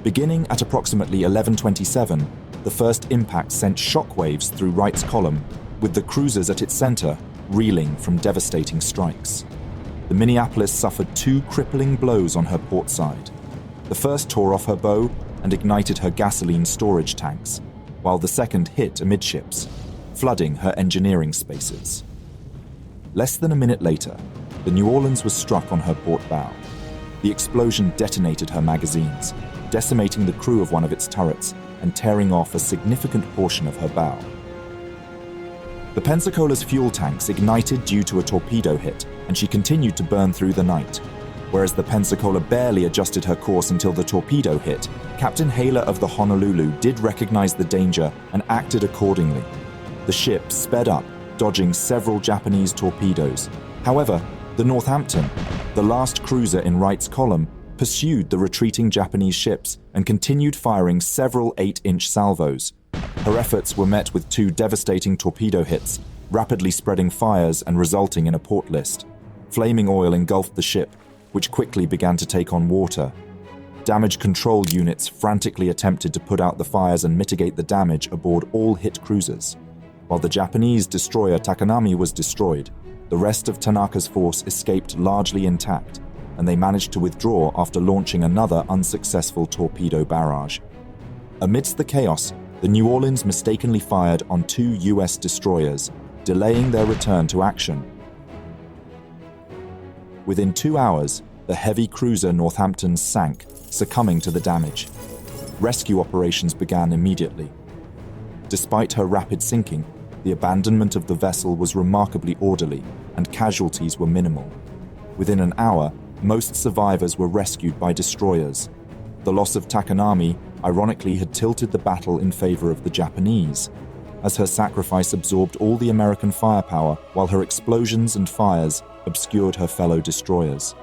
Beginning at approximately 11:27, The first impact sent shockwaves through Wright's column, with the cruisers at its center reeling from devastating strikes. The Minneapolis suffered 2 crippling blows on her port side. The first tore off her bow and ignited her gasoline storage tanks, while the second hit amidships, flooding her engineering spaces. Less than a minute later, the New Orleans was struck on her port bow. The explosion detonated her magazines, decimating the crew of one of its turrets and tearing off a significant portion of her bow. The Pensacola's fuel tanks ignited due to a torpedo hit, and she continued to burn through the night. Whereas the Pensacola barely adjusted her course until the torpedo hit, Captain Haler of the Honolulu did recognize the danger and acted accordingly. The ship sped up, dodging several Japanese torpedoes. However, the Northampton, the last cruiser in Wright's column, pursued the retreating Japanese ships and continued firing several 8-inch salvos. Her efforts were met with 2 devastating torpedo hits, rapidly spreading fires and resulting in a port list. Flaming oil engulfed the ship, which quickly began to take on water. Damage control units frantically attempted to put out the fires and mitigate the damage aboard all hit cruisers. While the Japanese destroyer Takanami was destroyed, the rest of Tanaka's force escaped largely intact, and they managed to withdraw after launching another unsuccessful torpedo barrage. Amidst the chaos, the New Orleans mistakenly fired on 2 US destroyers, delaying their return to action. Within 2 hours, the heavy cruiser Northampton sank, succumbing to the damage. Rescue operations began immediately. Despite her rapid sinking, the abandonment of the vessel was remarkably orderly, and casualties were minimal. Within an hour, most survivors were rescued by destroyers. The loss of Takanami, ironically, had tilted the battle in favor of the Japanese, as her sacrifice absorbed all the American firepower while her explosions and fires obscured her fellow destroyers.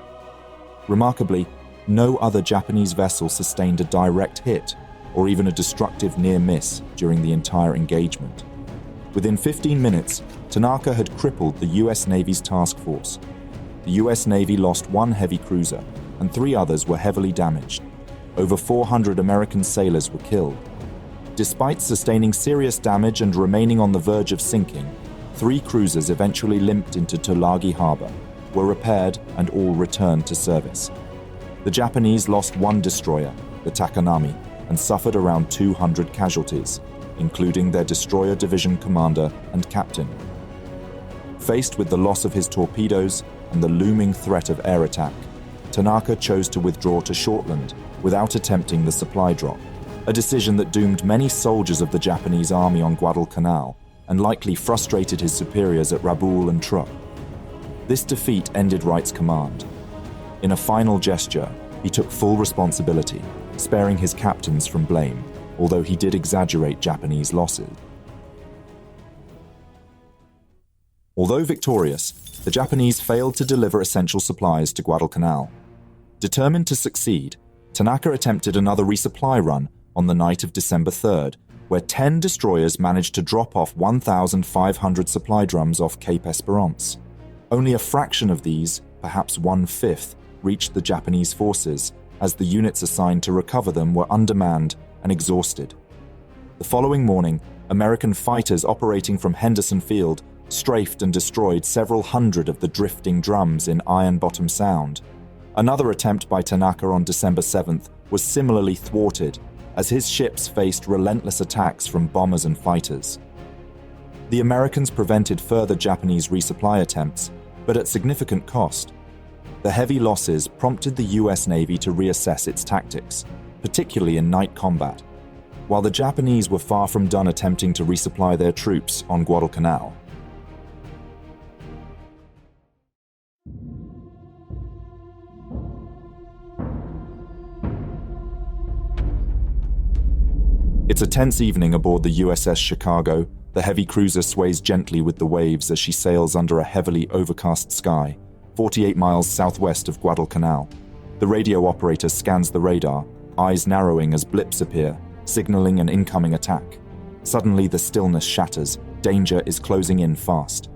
Remarkably, no other Japanese vessel sustained a direct hit or even a destructive near miss during the entire engagement. Within 15 minutes, Tanaka had crippled the US Navy's task force. The US Navy lost 1 heavy cruiser, and 3 others were heavily damaged. Over 400 American sailors were killed. Despite sustaining serious damage and remaining on the verge of sinking, 3 cruisers eventually limped into Tulagi Harbor, were repaired, and all returned to service. The Japanese lost 1 destroyer, the Takanami, and suffered around 200 casualties, including their destroyer division commander and captain. Faced with the loss of his torpedoes and the looming threat of air attack, Tanaka chose to withdraw to Shortland without attempting the supply drop, a decision that doomed many soldiers of the Japanese army on Guadalcanal and likely frustrated his superiors at Rabaul and Truk. This defeat ended Wright's command. In a final gesture, he took full responsibility, sparing his captains from blame, although he did exaggerate Japanese losses. Although victorious, the Japanese failed to deliver essential supplies to Guadalcanal. Determined to succeed, Tanaka attempted another resupply run on the night of December 3rd, where 10 destroyers managed to drop off 1,500 supply drums off Cape Esperance. Only a fraction of these, perhaps 1/5, reached the Japanese forces, as the units assigned to recover them were undermanned and exhausted. The following morning, American fighters operating from Henderson Field strafed and destroyed several hundred of the drifting drums in Iron Bottom Sound. Another attempt by Tanaka on December 7th was similarly thwarted, as his ships faced relentless attacks from bombers and fighters. The Americans prevented further Japanese resupply attempts, but at significant cost. The heavy losses prompted the US Navy to reassess its tactics, particularly in night combat, while the Japanese were far from done attempting to resupply their troops on Guadalcanal. It's a tense evening aboard the USS Chicago. The heavy cruiser sways gently with the waves as she sails under a heavily overcast sky, 48 miles southwest of Guadalcanal. The radio operator scans the radar, eyes narrowing as blips appear, signaling an incoming attack. Suddenly, the stillness shatters. Danger is closing in fast.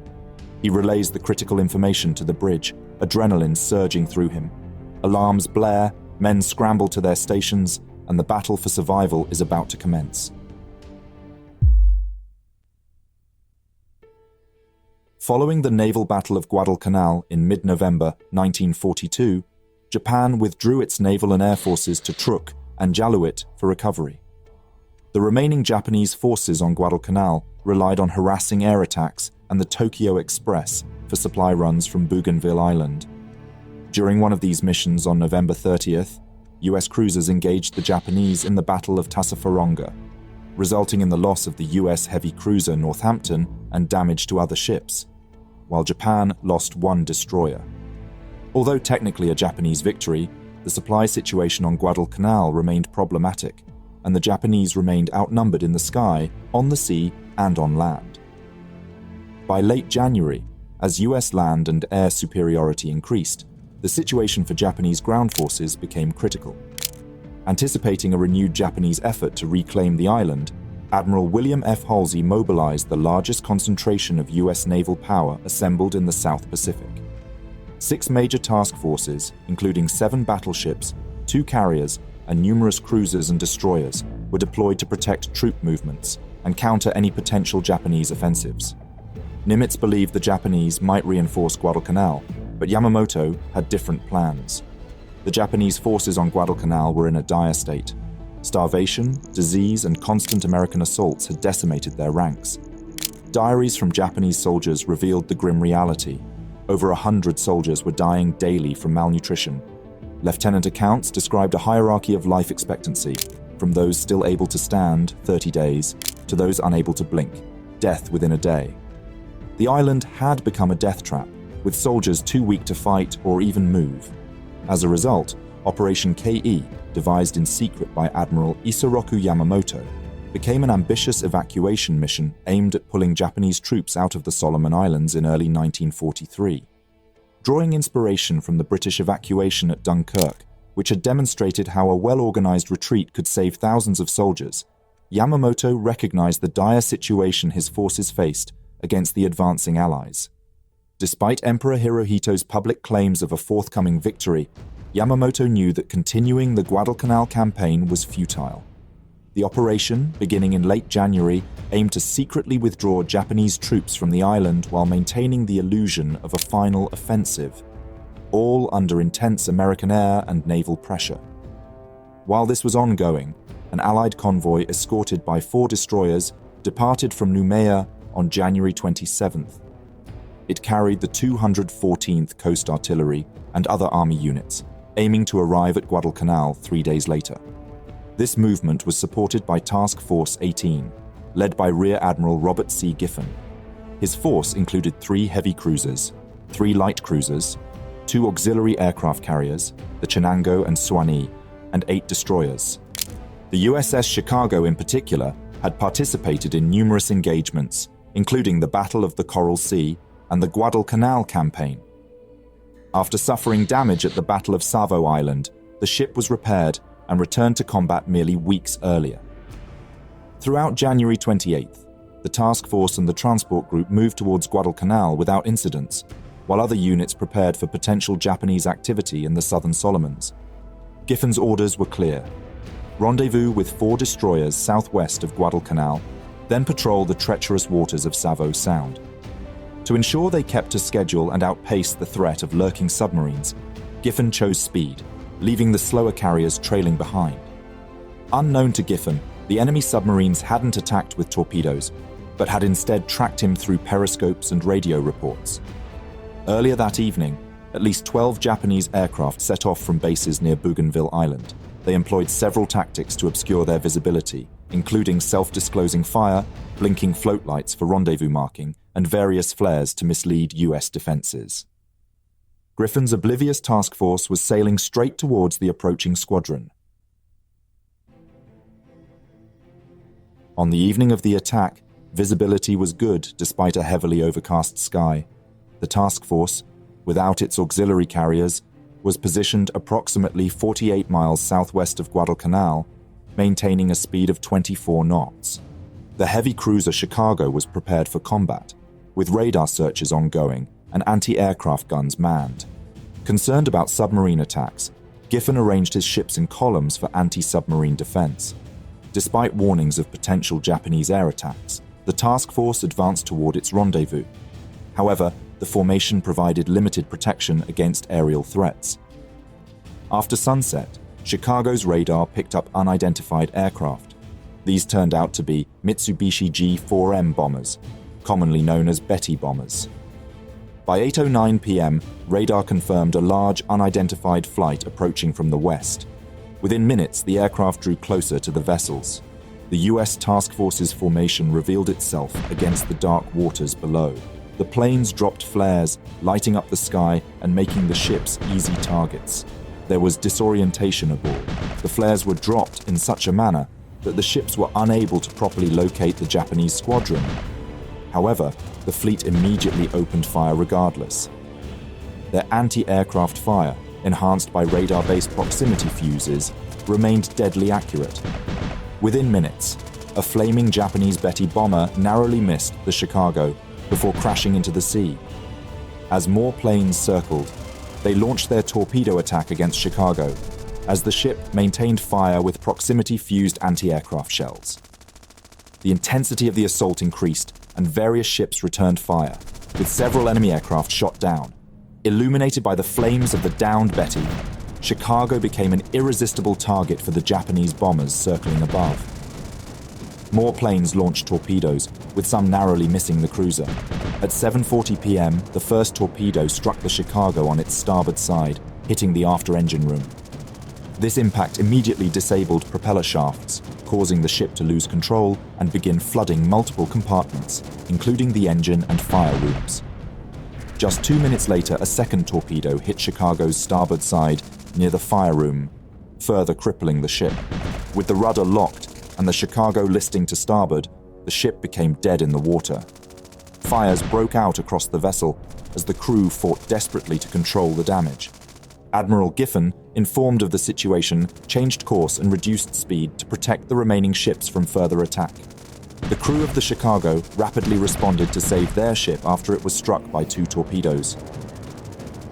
He relays the critical information to the bridge, adrenaline surging through him. Alarms blare, men scramble to their stations, and the battle for survival is about to commence. Following the naval Battle of Guadalcanal in mid-November 1942, Japan withdrew its naval and air forces to Truk and Jaluit for recovery. The remaining Japanese forces on Guadalcanal relied on harassing air attacks and the Tokyo Express for supply runs from Bougainville Island. During one of these missions on November 30th, US cruisers engaged the Japanese in the Battle of Tassafaronga, resulting in the loss of the US heavy cruiser Northampton and damage to other ships, while Japan lost one destroyer. Although technically a Japanese victory, the supply situation on Guadalcanal remained problematic, and the Japanese remained outnumbered in the sky, on the sea, and on land. By late January, as US land and air superiority increased, the situation for Japanese ground forces became critical. Anticipating a renewed Japanese effort to reclaim the island, Admiral William F. Halsey mobilized the largest concentration of US naval power assembled in the South Pacific. 6 major task forces, including 7 battleships, 2 carriers, and numerous cruisers and destroyers, were deployed to protect troop movements and counter any potential Japanese offensives. Nimitz believed the Japanese might reinforce Guadalcanal, but Yamamoto had different plans. The Japanese forces on Guadalcanal were in a dire state. Starvation, disease, and constant American assaults had decimated their ranks. Diaries from Japanese soldiers revealed the grim reality. Over 100 soldiers were dying daily from malnutrition. Lieutenant accounts described a hierarchy of life expectancy, from those still able to stand, 30 days, to those unable to blink, death within a day. The island had become a death trap, with soldiers too weak to fight or even move. As a result, Operation KE, devised in secret by Admiral Isoroku Yamamoto, became an ambitious evacuation mission aimed at pulling Japanese troops out of the Solomon Islands in early 1943. Drawing inspiration from the British evacuation at Dunkirk, which had demonstrated how a well-organized retreat could save thousands of soldiers, Yamamoto recognized the dire situation his forces faced against the advancing Allies. Despite Emperor Hirohito's public claims of a forthcoming victory, Yamamoto knew that continuing the Guadalcanal campaign was futile. The operation, beginning in late January, aimed to secretly withdraw Japanese troops from the island while maintaining the illusion of a final offensive, all under intense American air and naval pressure. While this was ongoing, an Allied convoy escorted by 4 destroyers departed from Noumea on January 27th. It carried the 214th Coast Artillery and other Army units, aiming to arrive at Guadalcanal 3 days later. This movement was supported by Task Force 18, led by Rear Admiral Robert C. Giffen. His force included 3 heavy cruisers, 3 light cruisers, 2 auxiliary aircraft carriers, the Chenango and Suwannee, and 8 destroyers. The USS Chicago in particular had participated in numerous engagements, including the Battle of the Coral Sea and the Guadalcanal Campaign. After suffering damage at the Battle of Savo Island, the ship was repaired and returned to combat merely weeks earlier. Throughout January 28th, the task force and the transport group moved towards Guadalcanal without incidents, while other units prepared for potential Japanese activity in the southern Solomons. Giffen's orders were clear. Rendezvous with 4 destroyers southwest of Guadalcanal, then patrol the treacherous waters of Savo Sound. To ensure they kept to schedule and outpaced the threat of lurking submarines, Giffen chose speed, leaving the slower carriers trailing behind. Unknown to Giffen, the enemy submarines hadn't attacked with torpedoes, but had instead tracked him through periscopes and radio reports. Earlier that evening, at least 12 Japanese aircraft set off from bases near Bougainville Island. They employed several tactics to obscure their visibility, including self-disclosing fire, blinking float lights for rendezvous marking, and various flares to mislead US defenses. Griffin's oblivious task force was sailing straight towards the approaching squadron. On the evening of the attack, visibility was good despite a heavily overcast sky. The task force, without its auxiliary carriers, was positioned approximately 48 miles southwest of Guadalcanal, maintaining a speed of 24 knots. The heavy cruiser Chicago was prepared for combat, with radar searches ongoing and anti-aircraft guns manned. Concerned about submarine attacks, Giffen arranged his ships in columns for anti-submarine defense. Despite warnings of potential Japanese air attacks, the task force advanced toward its rendezvous. However, the formation provided limited protection against aerial threats. After sunset, Chicago's radar picked up unidentified aircraft. These turned out to be Mitsubishi G-4M bombers, commonly known as Betty bombers. By 8:09 p.m., radar confirmed a large unidentified flight approaching from the west. Within minutes, the aircraft drew closer to the vessels. The U.S. Task Force's formation revealed itself against the dark waters below. The planes dropped flares, lighting up the sky and making the ships easy targets. There was disorientation aboard. The flares were dropped in such a manner that the ships were unable to properly locate the Japanese squadron. However, the fleet immediately opened fire regardless. Their anti-aircraft fire, enhanced by radar-based proximity fuses, remained deadly accurate. Within minutes, a flaming Japanese Betty bomber narrowly missed the Chicago before crashing into the sea. As more planes circled, they launched their torpedo attack against Chicago, as the ship maintained fire with proximity-fused anti-aircraft shells. The intensity of the assault increased, and various ships returned fire, with several enemy aircraft shot down. Illuminated by the flames of the downed Betty, Chicago became an irresistible target for the Japanese bombers circling above. More planes launched torpedoes, with some narrowly missing the cruiser. At 7:40 p.m., the first torpedo struck the Chicago on its starboard side, hitting the after engine room. This impact immediately disabled propeller shafts, causing the ship to lose control and begin flooding multiple compartments, including the engine and fire rooms. Just 2 minutes later, a second torpedo hit Chicago's starboard side near the fire room, further crippling the ship. With the rudder locked and the Chicago listing to starboard, the ship became dead in the water. Fires broke out across the vessel as the crew fought desperately to control the damage. Admiral Giffen, informed of the situation, changed course and reduced speed to protect the remaining ships from further attack. The crew of the Chicago rapidly responded to save their ship after it was struck by 2 torpedoes.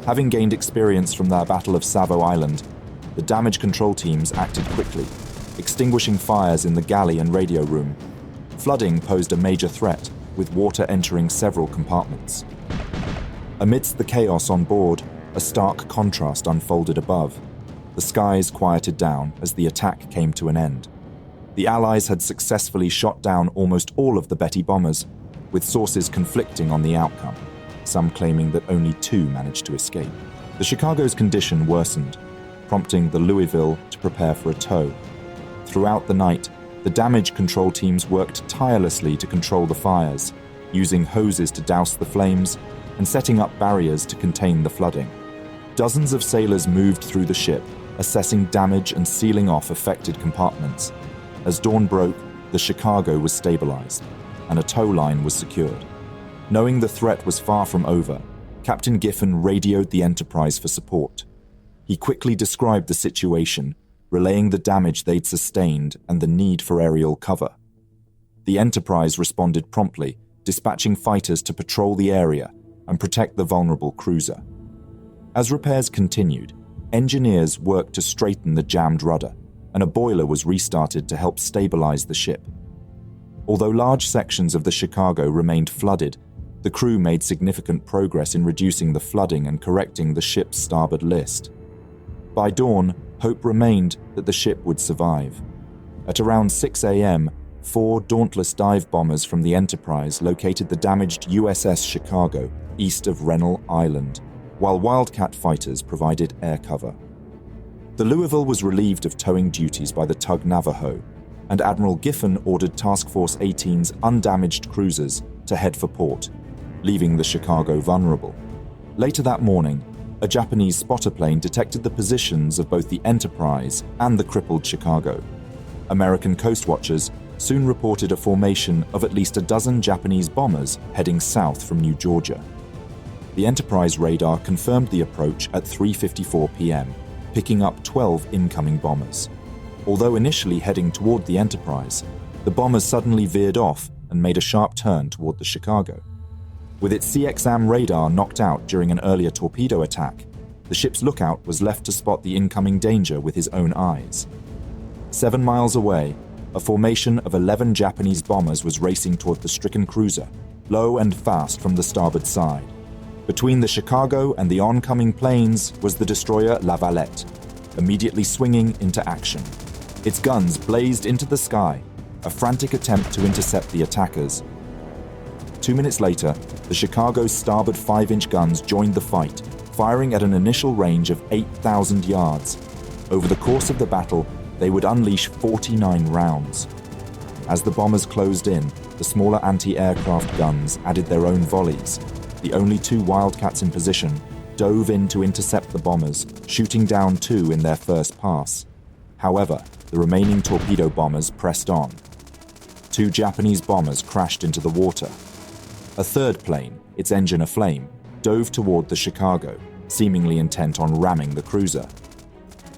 Having gained experience from their Battle of Savo Island, the damage control teams acted quickly, extinguishing fires in the galley and radio room. Flooding posed a major threat, with water entering several compartments. Amidst the chaos on board, a stark contrast unfolded above. The skies quieted down as the attack came to an end. The Allies had successfully shot down almost all of the Betty bombers, with sources conflicting on the outcome, some claiming that only 2 managed to escape. The Chicago's condition worsened, prompting the Louisville to prepare for a tow. Throughout the night, the damage control teams worked tirelessly to control the fires, using hoses to douse the flames and setting up barriers to contain the flooding. Dozens of sailors moved through the ship, assessing damage and sealing off affected compartments. As dawn broke, the Chicago was stabilized, and a tow line was secured. Knowing the threat was far from over, Captain Giffen radioed the Enterprise for support. He quickly described the situation, relaying the damage they'd sustained and the need for aerial cover. The Enterprise responded promptly, dispatching fighters to patrol the area and protect the vulnerable cruiser. As repairs continued, engineers worked to straighten the jammed rudder, and a boiler was restarted to help stabilize the ship. Although large sections of the Chicago remained flooded, the crew made significant progress in reducing the flooding and correcting the ship's starboard list. By dawn, hope remained that the ship would survive. At around 6 a.m., 4 Dauntless dive bombers from the Enterprise located the damaged USS Chicago east of Rennell Island, while Wildcat fighters provided air cover. The Louisville was relieved of towing duties by the tug Navajo, and Admiral Giffen ordered Task Force 18's undamaged cruisers to head for port, leaving the Chicago vulnerable. Later that morning, a Japanese spotter plane detected the positions of both the Enterprise and the crippled Chicago. American coast watchers soon reported a formation of at least a dozen Japanese bombers heading south from New Georgia. The Enterprise radar confirmed the approach at 3:54 p.m., picking up 12 incoming bombers. Although initially heading toward the Enterprise, the bombers suddenly veered off and made a sharp turn toward the Chicago. With its CXM radar knocked out during an earlier torpedo attack, the ship's lookout was left to spot the incoming danger with his own eyes. 7 miles away, a formation of 11 Japanese bombers was racing toward the stricken cruiser, low and fast from the starboard side. Between the Chicago and the oncoming planes was the destroyer La Valette, immediately swinging into action. Its guns blazed into the sky, a frantic attempt to intercept the attackers. 2 minutes later, the Chicago's starboard 5-inch guns joined the fight, firing at an initial range of 8,000 yards. Over the course of the battle, they would unleash 49 rounds. As the bombers closed in, the smaller anti-aircraft guns added their own volleys. The only 2 Wildcats in position dove in to intercept the bombers, shooting down 2 in their first pass. However, the remaining torpedo bombers pressed on. 2 Japanese bombers crashed into the water. A third plane, its engine aflame, dove toward the Chicago, seemingly intent on ramming the cruiser.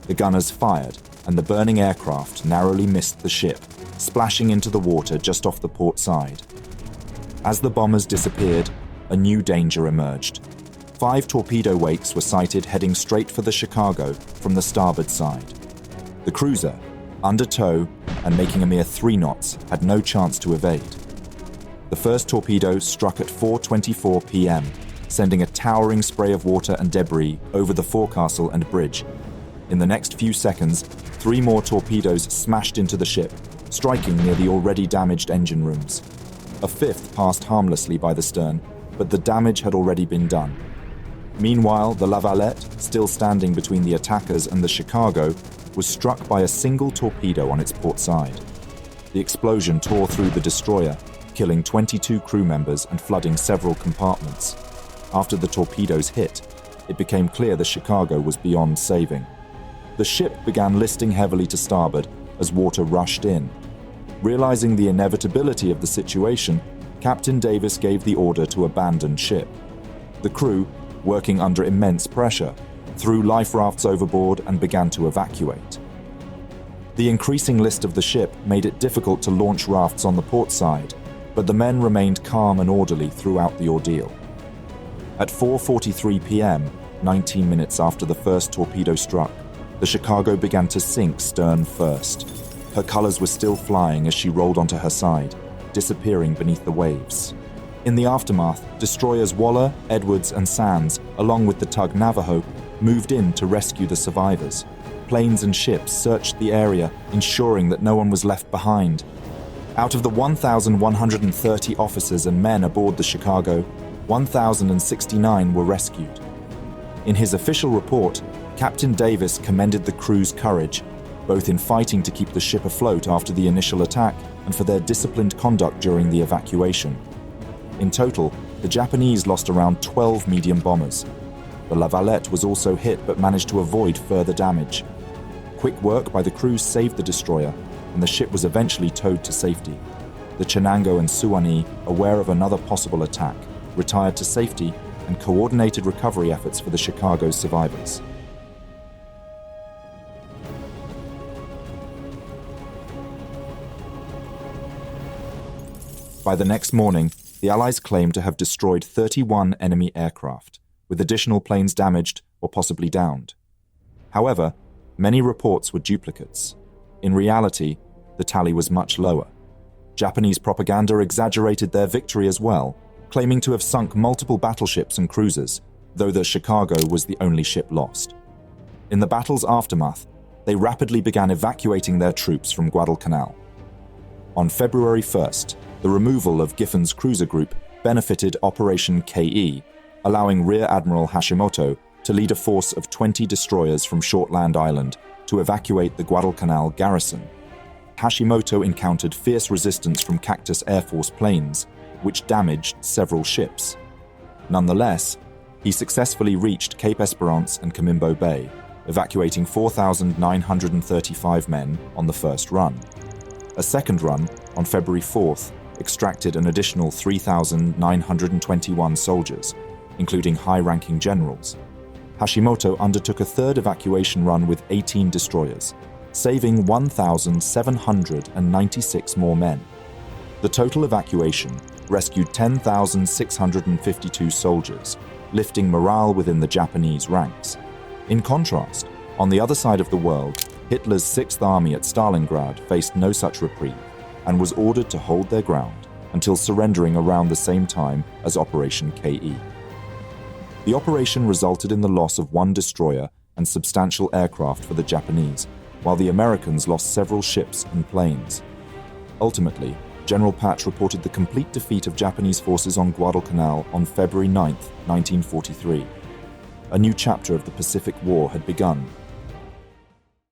The gunners fired, and the burning aircraft narrowly missed the ship, splashing into the water just off the port side. As the bombers disappeared, a new danger emerged. 5 torpedo wakes were sighted heading straight for the Chicago from the starboard side. The cruiser, under tow and making a mere 3 knots, had no chance to evade. The first torpedo struck at 4:24 p.m., sending a towering spray of water and debris over the forecastle and bridge. In the next few seconds, 3 more torpedoes smashed into the ship, striking near the already damaged engine rooms. A 5th passed harmlessly by the stern, but the damage had already been done. Meanwhile, the La Valette, still standing between the attackers and the Chicago, was struck by a single torpedo on its port side. The explosion tore through the destroyer, killing 22 crew members and flooding several compartments. After the torpedoes hit, it became clear the Chicago was beyond saving. The ship began listing heavily to starboard as water rushed in. Realizing the inevitability of the situation, Captain Davis gave the order to abandon ship. The crew, working under immense pressure, threw life rafts overboard and began to evacuate. The increasing list of the ship made it difficult to launch rafts on the port side, but the men remained calm and orderly throughout the ordeal. At 4:43 p.m., 19 minutes after the first torpedo struck, the Chicago began to sink stern first. Her colors were still flying as she rolled onto her side, disappearing beneath the waves. In the aftermath, destroyers Waller, Edwards, and Sands, along with the tug Navajo, moved in to rescue the survivors. Planes and ships searched the area, ensuring that no one was left behind. Out of the 1,130 officers and men aboard the Chicago, 1,069 were rescued. In his official report, Captain Davis commended the crew's courage, both in fighting to keep the ship afloat after the initial attack and for their disciplined conduct during the evacuation. In total, the Japanese lost around 12 medium bombers. The La Valette was also hit but managed to avoid further damage. Quick work by the crew saved the destroyer, and the ship was eventually towed to safety. The Chenango and Suwannee, aware of another possible attack, retired to safety and coordinated recovery efforts for the Chicago survivors. By the next morning, the Allies claimed to have destroyed 31 enemy aircraft, with additional planes damaged or possibly downed. However, many reports were duplicates. In reality, the tally was much lower. Japanese propaganda exaggerated their victory as well, claiming to have sunk multiple battleships and cruisers, though the Chicago was the only ship lost. In the battle's aftermath, they rapidly began evacuating their troops from Guadalcanal. On February 1st, the removal of Giffin's cruiser group benefited Operation KE, allowing Rear Admiral Hashimoto to lead a force of 20 destroyers from Shortland Island to evacuate the Guadalcanal garrison. Hashimoto encountered fierce resistance from Cactus Air Force planes, which damaged several ships. Nonetheless, he successfully reached Cape Esperance and Camimbo Bay, evacuating 4,935 men on the first run. A second run, on February 4th, extracted an additional 3,921 soldiers, including high-ranking generals. Hashimoto undertook a third evacuation run with 18 destroyers, saving 1,796 more men. The total evacuation rescued 10,652 soldiers, lifting morale within the Japanese ranks. In contrast, on the other side of the world, Hitler's Sixth Army at Stalingrad faced no such reprieve and was ordered to hold their ground. until surrendering around the same time as Operation KE. The operation resulted in the loss of one destroyer and substantial aircraft for the Japanese, while the Americans lost several ships and planes. Ultimately, General Patch reported the complete defeat of Japanese forces on Guadalcanal on February 9, 1943. A new chapter of the Pacific War had begun,